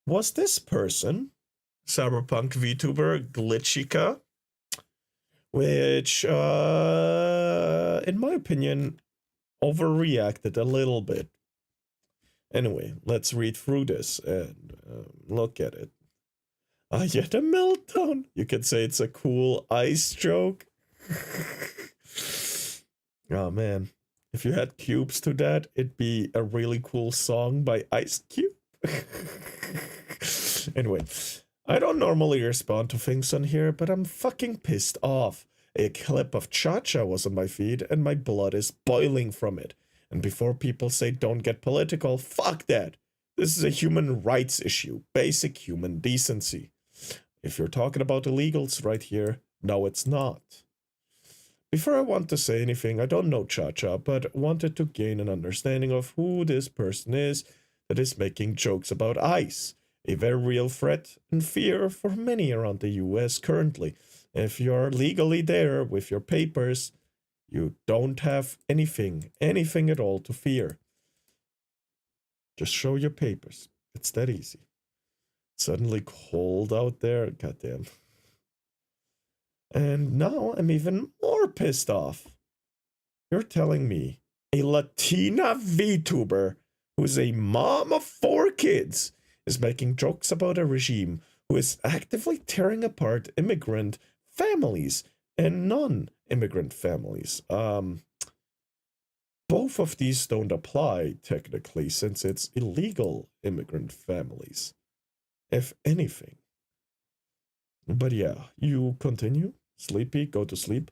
was this person, Cyberpunk VTuber Glitchika, which, in my opinion, overreacted a little bit. Anyway, let's read through this and look at it. Yet a meltdown. You could say it's a cool ice joke. Oh man, if you had cubes to that, it'd be a really cool song by Ice Cube. Anyway, I don't normally respond to things on here, but I'm fucking pissed off. A clip of Cha-Cha was on my feed, and my blood is boiling from it. And before people say don't get political, fuck that. This is a human rights issue, basic human decency. If you're talking about illegals right here, no it's not. Before I want to say anything, I don't know Cha-Cha, but wanted to gain an understanding of who this person is that is making jokes about ICE. A very real threat and fear for many around the US currently. If you're legally there with your papers, you don't have anything at all to fear. Just show your papers. It's that easy. Suddenly cold out there, goddamn. And now I'm even more pissed off. You're telling me a Latina VTuber who's a mom of 4 kids is making jokes about a regime who is actively tearing apart immigrant families and non-immigrant families. Both of these don't apply technically since it's illegal immigrant families, if anything. But yeah, you continue. Sleepy, go to sleep.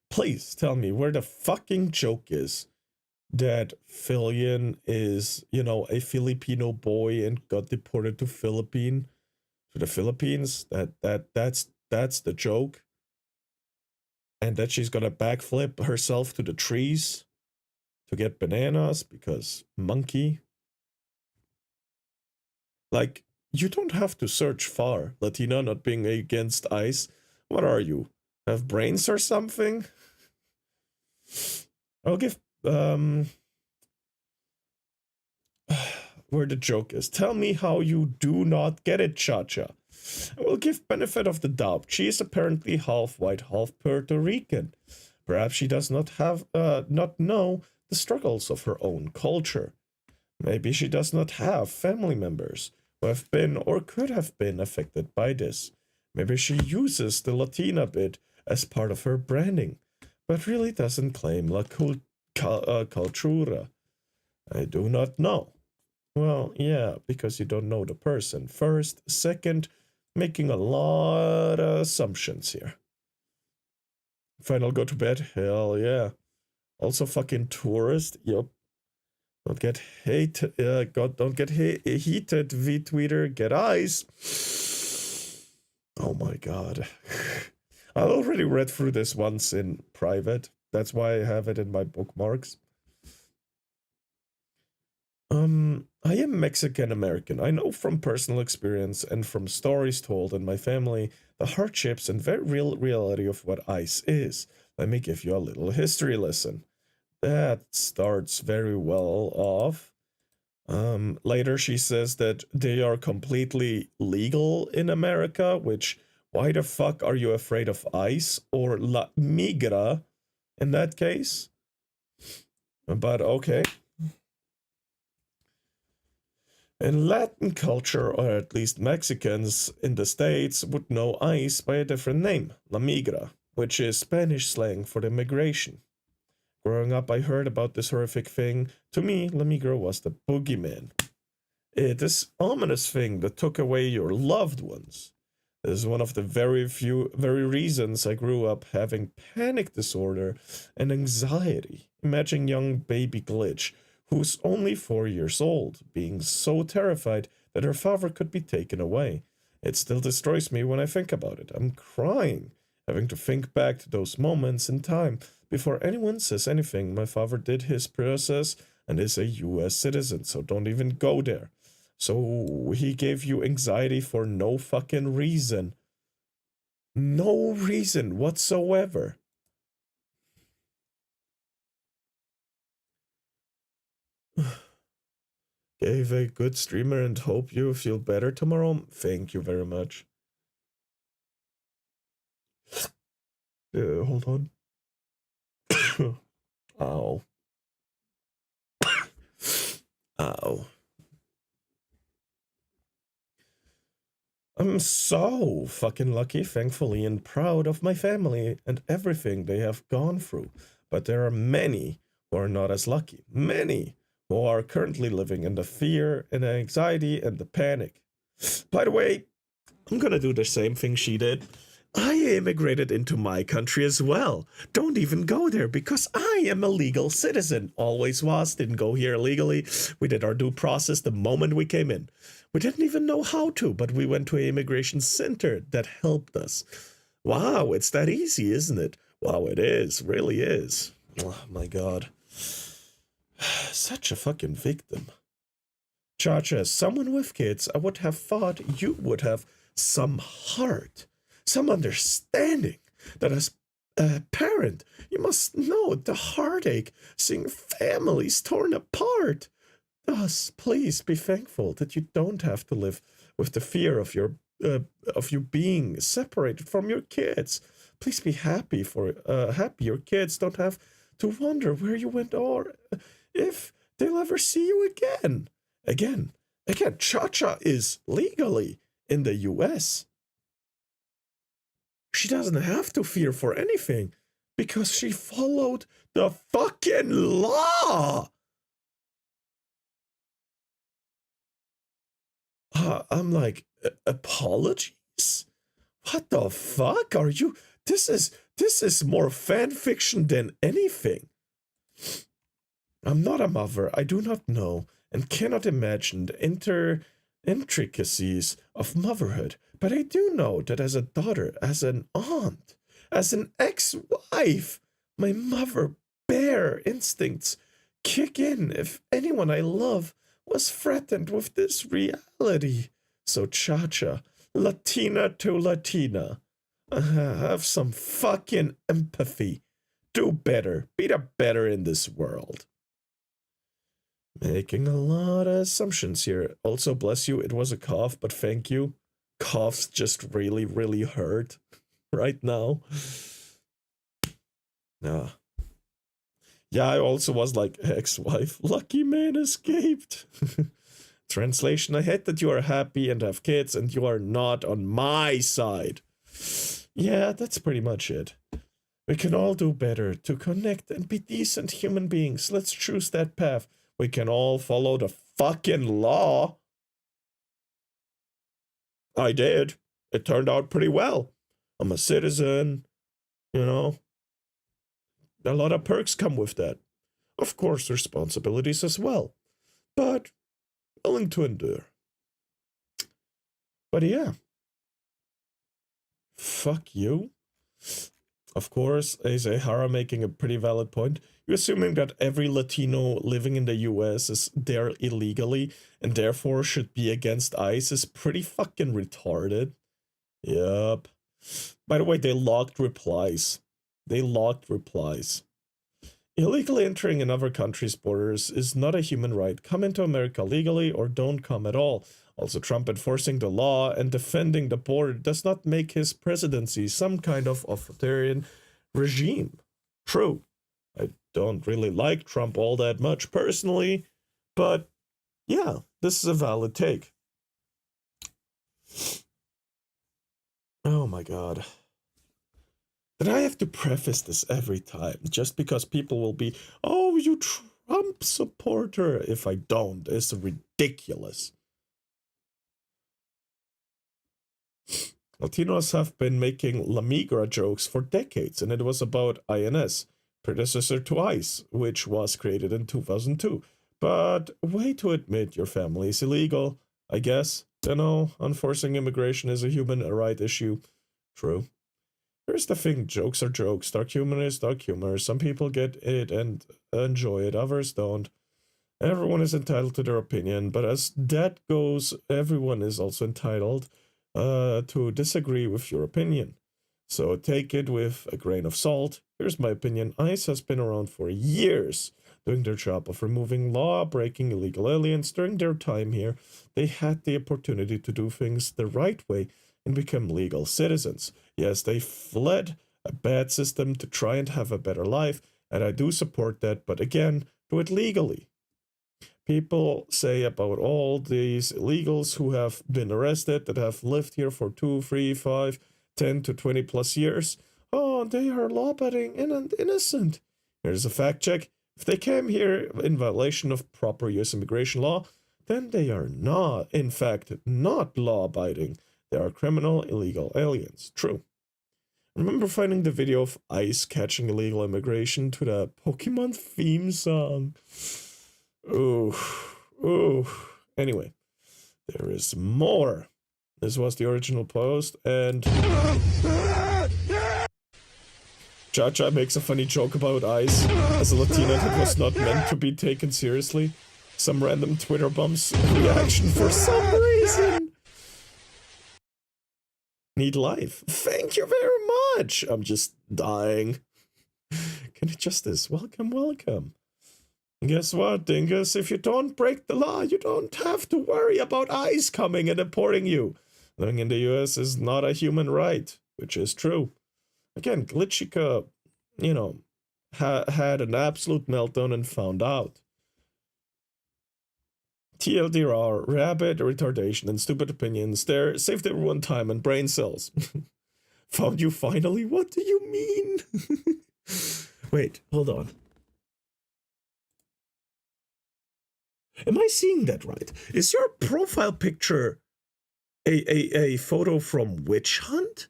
Please tell me where the fucking joke is that Fillion is, you know, a Filipino boy and got deported to the Philippines. That's the joke. And that she's gonna backflip herself to the trees to get bananas because monkey. Like, you don't have to search far. Latina not being against ICE. What are you? Have brains or something? I'll give where the joke is. Tell me how you do not get it, Cha-Cha. I will give benefit of the doubt. She is apparently half white, half Puerto Rican. Perhaps she does not know the struggles of her own culture. Maybe she does not have family members who have been or could have been affected by this. Maybe she uses the Latina bit as part of her branding, but really doesn't claim la cultura. I do not know. Well, yeah, because you don't know the person. First, second, making a lot of assumptions here. Final go to bed? Hell yeah. Also fucking tourist? Yup. Don't get don't get heated, V-tweeter. Get eyes. Oh my god. I already read through this once in private. That's why I have it in my bookmarks. I am Mexican American. I know from personal experience and from stories told in my family the hardships and very real reality of what ICE is. Let me give you a little history lesson. That starts very well off. Later she says that they are completely legal in America, which, why the fuck are you afraid of ICE or La Migra in that case? But okay. In Latin culture, or at least Mexicans in the States, would know ICE by a different name, La Migra, which is Spanish slang for the migration. Growing up, I heard about this horrific thing. To me, La Migra was the boogeyman. This ominous thing that took away your loved ones. This is one of the very reasons I grew up having panic disorder and anxiety. Imagine young baby Glitch, who's only 4 years old, being so terrified that her father could be taken away. It still destroys me when I think about it. I'm crying, having to think back to those moments in time before anyone says anything. My father did his process and is a US citizen, so don't even go there. So he gave you anxiety for no fucking reason. No reason whatsoever. Gave a good streamer and hope you feel better tomorrow. Thank you very much. Hold on. Ow. Ow. I'm so fucking lucky, thankfully, and proud of my family and everything they have gone through. But there are many who are not as lucky. Many who are currently living in the fear and the anxiety and the panic. By the way, I'm gonna do the same thing she did. I immigrated into my country as well. Don't even go there because I am a legal citizen. Always was, didn't go here illegally. We did our due process the moment we came in. We didn't even know how to, but we went to an immigration center that helped us. Wow, it's that easy, isn't it? Wow, it is, really is. Oh my god. Such a fucking victim. Chacha, as someone with kids, I would have thought you would have some heart, some understanding that as a parent, you must know the heartache seeing families torn apart. Thus, please be thankful that you don't have to live with the fear of you being separated from your kids. Please be happy your kids don't have to wonder where you went or if they'll ever see you again. Again, Cha-Cha is legally in the US. She doesn't have to fear for anything because she followed the fucking law. I'm like, apologies? What the fuck are you? This is more fan fiction than anything. I'm not a mother. I do not know and cannot imagine the intricacies of motherhood. But I do know that as a daughter, as an aunt, as an ex-wife, my mother bear instincts kick in if anyone I love was threatened with this reality. So Cha-Cha, Latina to Latina, have some fucking empathy. Do better. Be the better in this world. Making a lot of assumptions here. Also, bless you, it was a cough, but thank you. Coughs just really, really hurt right now. Yeah, I also was like, ex-wife, lucky man escaped. Translation, I hate that you are happy and have kids and you are not on my side. Yeah, that's pretty much it. We can all do better to connect and be decent human beings. Let's choose that path. We can all follow the fucking law. I did. It turned out pretty well. I'm a citizen, you know. A lot of perks come with that. Of course, responsibilities as well. But willing to endure. But yeah. Fuck you. Of course, Azehara making a pretty valid point. You're assuming that every Latino living in the US is there illegally and therefore should be against ICE is pretty fucking retarded. Yup. By the way, they logged replies. Illegally entering another country's borders is not a human right. Come into America legally or don't come at all. Also, Trump enforcing the law and defending the border does not make his presidency some kind of authoritarian regime. True. I don't really like Trump all that much personally, but yeah, this is a valid take. Oh my god. Did I have to preface this every time just because people will be, oh, you Trump supporter? If I don't, it's ridiculous. Latinos have been making La Migra jokes for decades, and it was about INS, predecessor to ICE, which was created in 2002. But way to admit your family is illegal, I guess. Unforcing immigration is a human right issue. True. Here's the thing, jokes are jokes, dark humor is dark humor. Some people get it and enjoy it, others don't. Everyone is entitled to their opinion, but as that goes, everyone is also entitled to disagree with your opinion. So take it with a grain of salt. Here's my opinion. ICE has been around for years, doing their job of removing law-breaking illegal aliens. During their time here, they had the opportunity to do things the right way and become legal citizens. Yes, they fled a bad system to try and have a better life, and I do support that, but again, do it legally. People say about all these illegals who have been arrested, that have lived here for 2, 3, 5, 10 to 20 plus years, oh, they are law-abiding and innocent. Here's a fact check. If they came here in violation of proper US immigration law, then they are not, in fact, not law-abiding. They are criminal, illegal aliens. True. Remember finding the video of ICE catching illegal immigration to the Pokemon theme song? Ooh. Anyway, there is more. This was the original post, and Jaja makes a funny joke about ICE. As a Latina, that was not meant to be taken seriously. Some random Twitter bum's reaction for some reason. Need life. Thank you very much. I'm just dying. Can it justice? Welcome. Guess what, dingus? If you don't break the law, you don't have to worry about ICE coming and deporting you. Living in the US is not a human right, which is true. Again, Glitchika, had an absolute meltdown and found out. TLDR, rabid retardation and stupid opinions there saved everyone time and brain cells. Found you finally? What do you mean? Wait, hold on. Am I seeing that right? Is your profile picture a photo from Witch Hunt?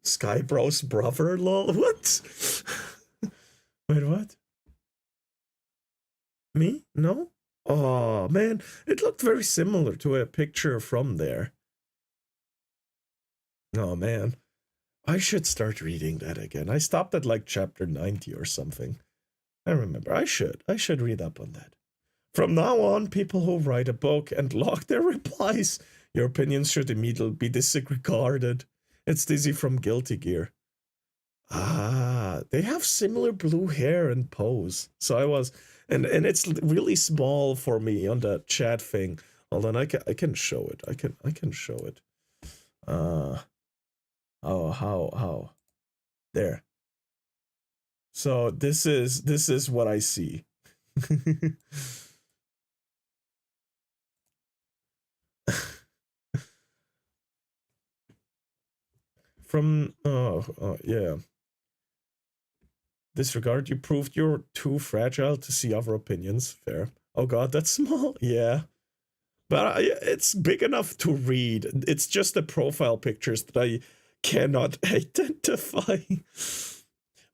Skybrow's brother, lol. What? Wait, what? Me? No? Oh, man. It looked very similar to a picture from there. Oh, man. I should start reading that again. I stopped at like chapter 90 or something. I remember. I should read up on that. From now on, people who write a book and log their replies, your opinions should immediately be disregarded. It's Dizzy from Guilty Gear. Ah, they have similar blue hair and pose. So I was, and it's really small for me on the chat thing. Hold on, I can show it. I can show it. Oh, how? There. So this is what I see. From yeah. Disregard, you proved you're too fragile to see other opinions. Fair. Oh god, that's small. Yeah. But it's big enough to read. It's just the profile pictures that I cannot identify.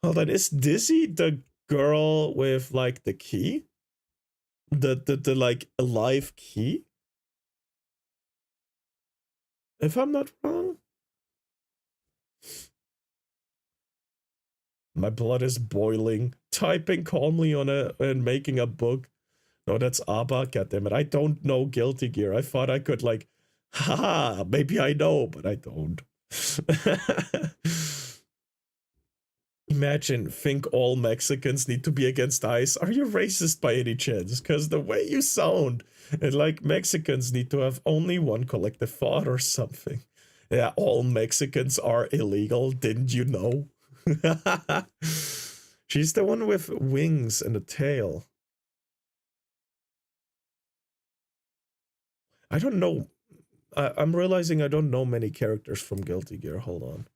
Hold on, is Dizzy the girl with like the key? The like alive key? If I'm not wrong. My blood is boiling. Typing calmly on and making a book. No, that's Abba. Goddammit. I don't know Guilty Gear. I thought I could like, haha, maybe I know, but I don't. Imagine, think all Mexicans need to be against ICE. Are you racist by any chance? Because the way you sound, and like Mexicans need to have only one collective thought or something. Yeah, all Mexicans are illegal. Didn't you know? She's the one with wings and a tail. I don't know. I'm realizing I don't know many characters from Guilty Gear. Hold on.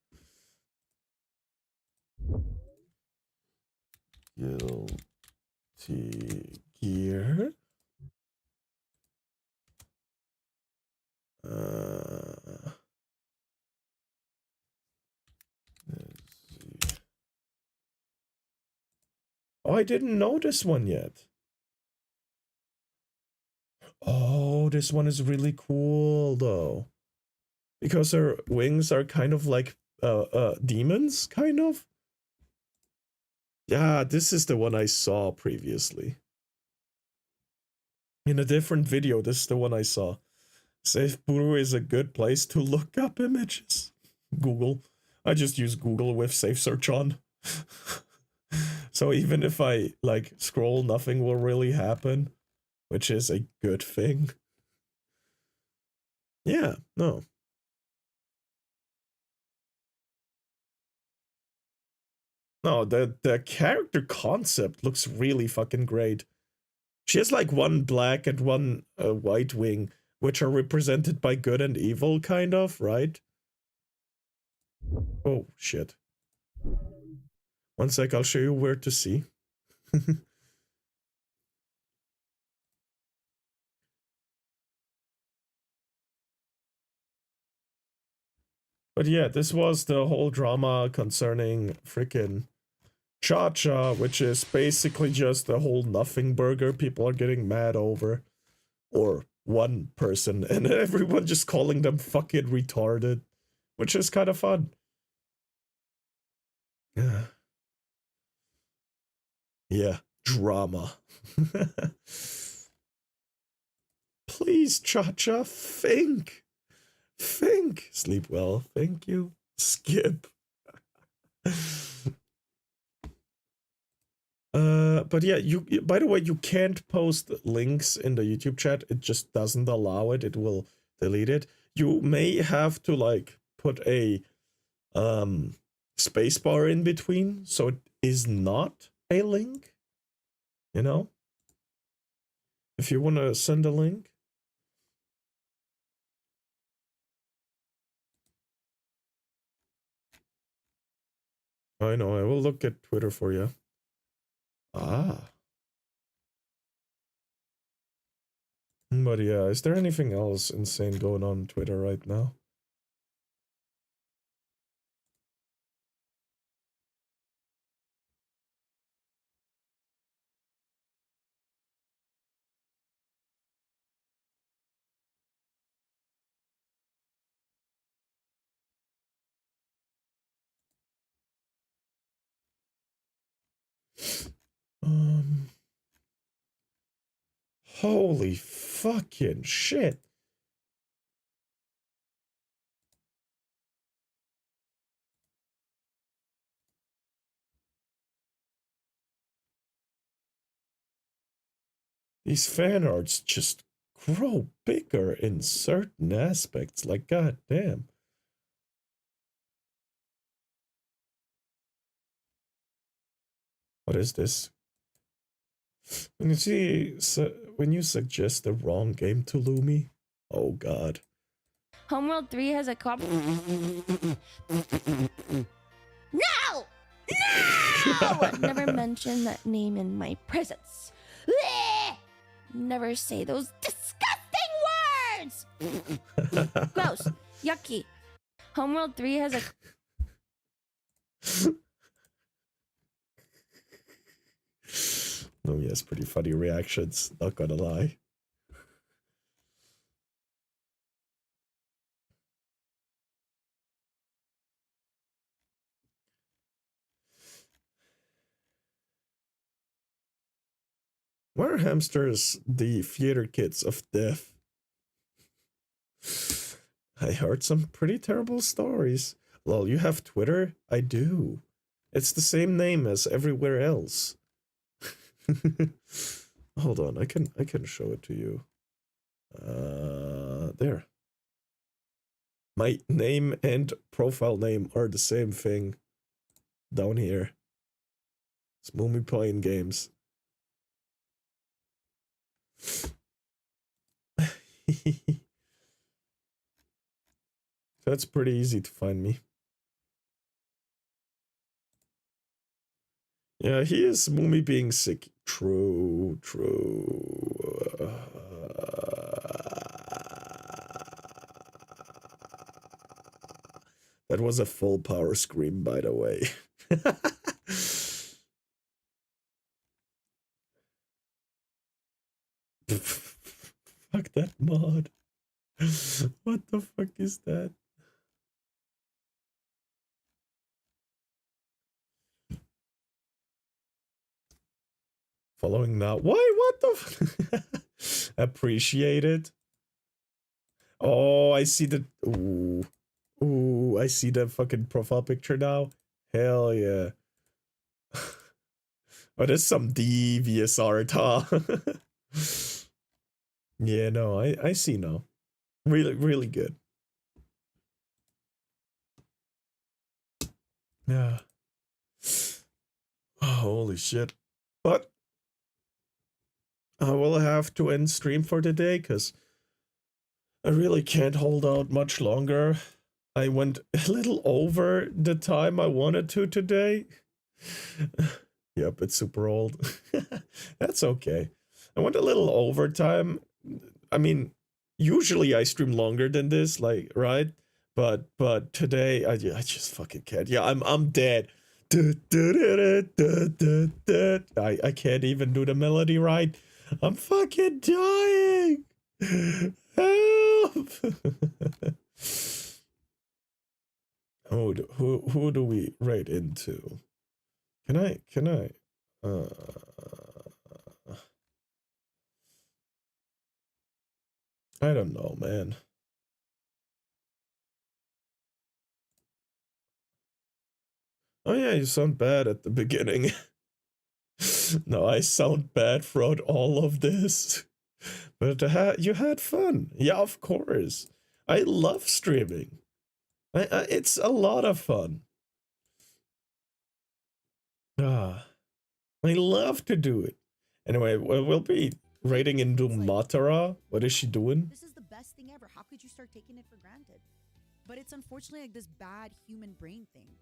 Guilty Gear. Oh, I didn't know this one yet. Oh, this one is really cool though. Because her wings are kind of like demons, kind of. Yeah, this is the one I saw previously. In a different video, this is the one I saw. Safe Brew is a good place to look up images. Google. I just use Google with safe search on. So even if I like scroll, nothing will really happen, which is a good thing. Yeah, no. No, the character concept looks really fucking great. She has like one black and one white wing, which are represented by good and evil, kind of, right? Oh, shit. One sec, I'll show you where to see. But yeah, this was the whole drama concerning frickin' Cha-Cha, which is basically just a whole nothing burger people are getting mad over. Or one person, and everyone just calling them fucking retarded, which is kind of fun. Yeah. Yeah, drama. Please, Cha-Cha, think. Think. Sleep well. Thank you. Skip. But yeah, by the way, you can't post links in the YouTube chat. It just doesn't allow it. It will delete it. You may have to like put a spacebar in between, so it is not a link. You know? If you want to send a link. I know, I will look at Twitter for you. Ah. But yeah, is there anything else insane going on Twitter right now? Holy fucking shit. These fan arts just grow bigger in certain aspects, like goddamn. What is this? When you see, when you suggest the wrong game to Lumi, oh god. Homeworld 3 has a cop. No! No! Never mention that name in my presence. Never say those disgusting words! Gross. Yucky. Homeworld 3 has a. Lumi has pretty funny reactions, not gonna lie. Why are hamsters the theater kids of death? I heard some pretty terrible stories. Lol, you have Twitter? I do. It's the same name as everywhere else. Hold on, I can show it to you. There. My name and profile name are the same thing. Down here. It's MumiPlaynGames. That's pretty easy to find me. Yeah, he is Mumi being sick. True, true. That was a full power scream, by the way. fuck that mod? What the fuck is that? Following now. Why? What the? Appreciate it. Oh, I see the. Ooh. Ooh, I see the fucking profile picture now. Hell yeah. Oh, there's some devious art, huh? Yeah, no, I see now. Really, really good. Yeah. Oh, holy shit. But I will have to end stream for today because I really can't hold out much longer. I went a little over the time I wanted to today. Yep, it's super old. That's okay. I went a little overtime. I mean, usually I stream longer than this, like, right? But today I just fucking can't. Yeah, I'm dead. I can't even do the melody right. I'm fucking dying. Help. Who do we raid into? Can I I don't know, man. Oh yeah, you sound bad at the beginning. No, I sound bad throughout all of this. But you had fun. Yeah, of course. I love streaming. It's a lot of fun. Ah, I love to do it. Anyway, we'll be raiding into Matara. What is she doing? This is the best thing ever. How could you start taking it for granted? But it's unfortunately like this bad human brain thing.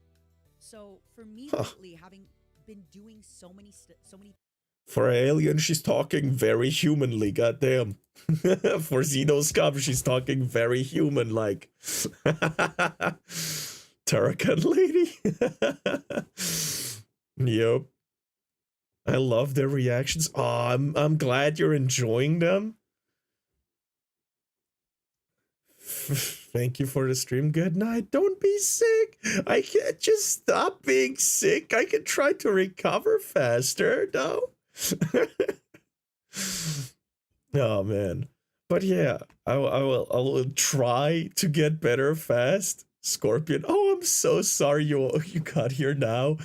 So for me lately, having been doing so many. For Alien, she's talking very humanly. Goddamn. For Xenoscum, she's talking very human-like. Turrican lady. Yep. I love their reactions. Oh, I'm glad you're enjoying them. Thank you for the stream. Good night. Don't be sick. I can't just stop being sick. I can try to recover faster. No. Oh man. But yeah, I will try to get better fast. Scorpion. Oh, I'm so sorry you got here now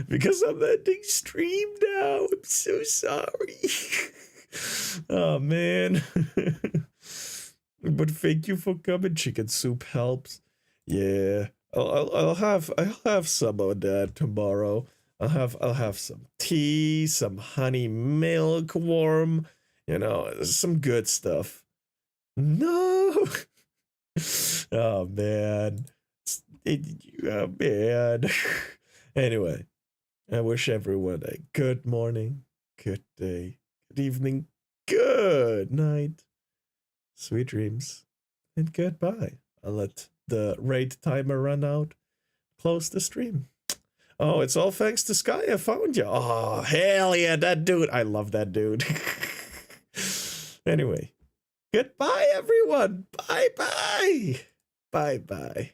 because I'm ending stream now. I'm so sorry. Oh man. But thank you for coming. Chicken soup helps. Yeah. I'll have some of that tomorrow. I'll have some tea, some honey milk worm, you know, some good stuff. No. Oh man. Oh man. Anyway, I wish everyone a good morning, good day, good evening, good night, sweet dreams, and goodbye. I'll let the raid timer run out. Close the stream. Oh, it's all thanks to Sky. I found you. Oh, hell yeah, that dude. I love that dude. Anyway, goodbye, everyone. Bye-bye. Bye-bye.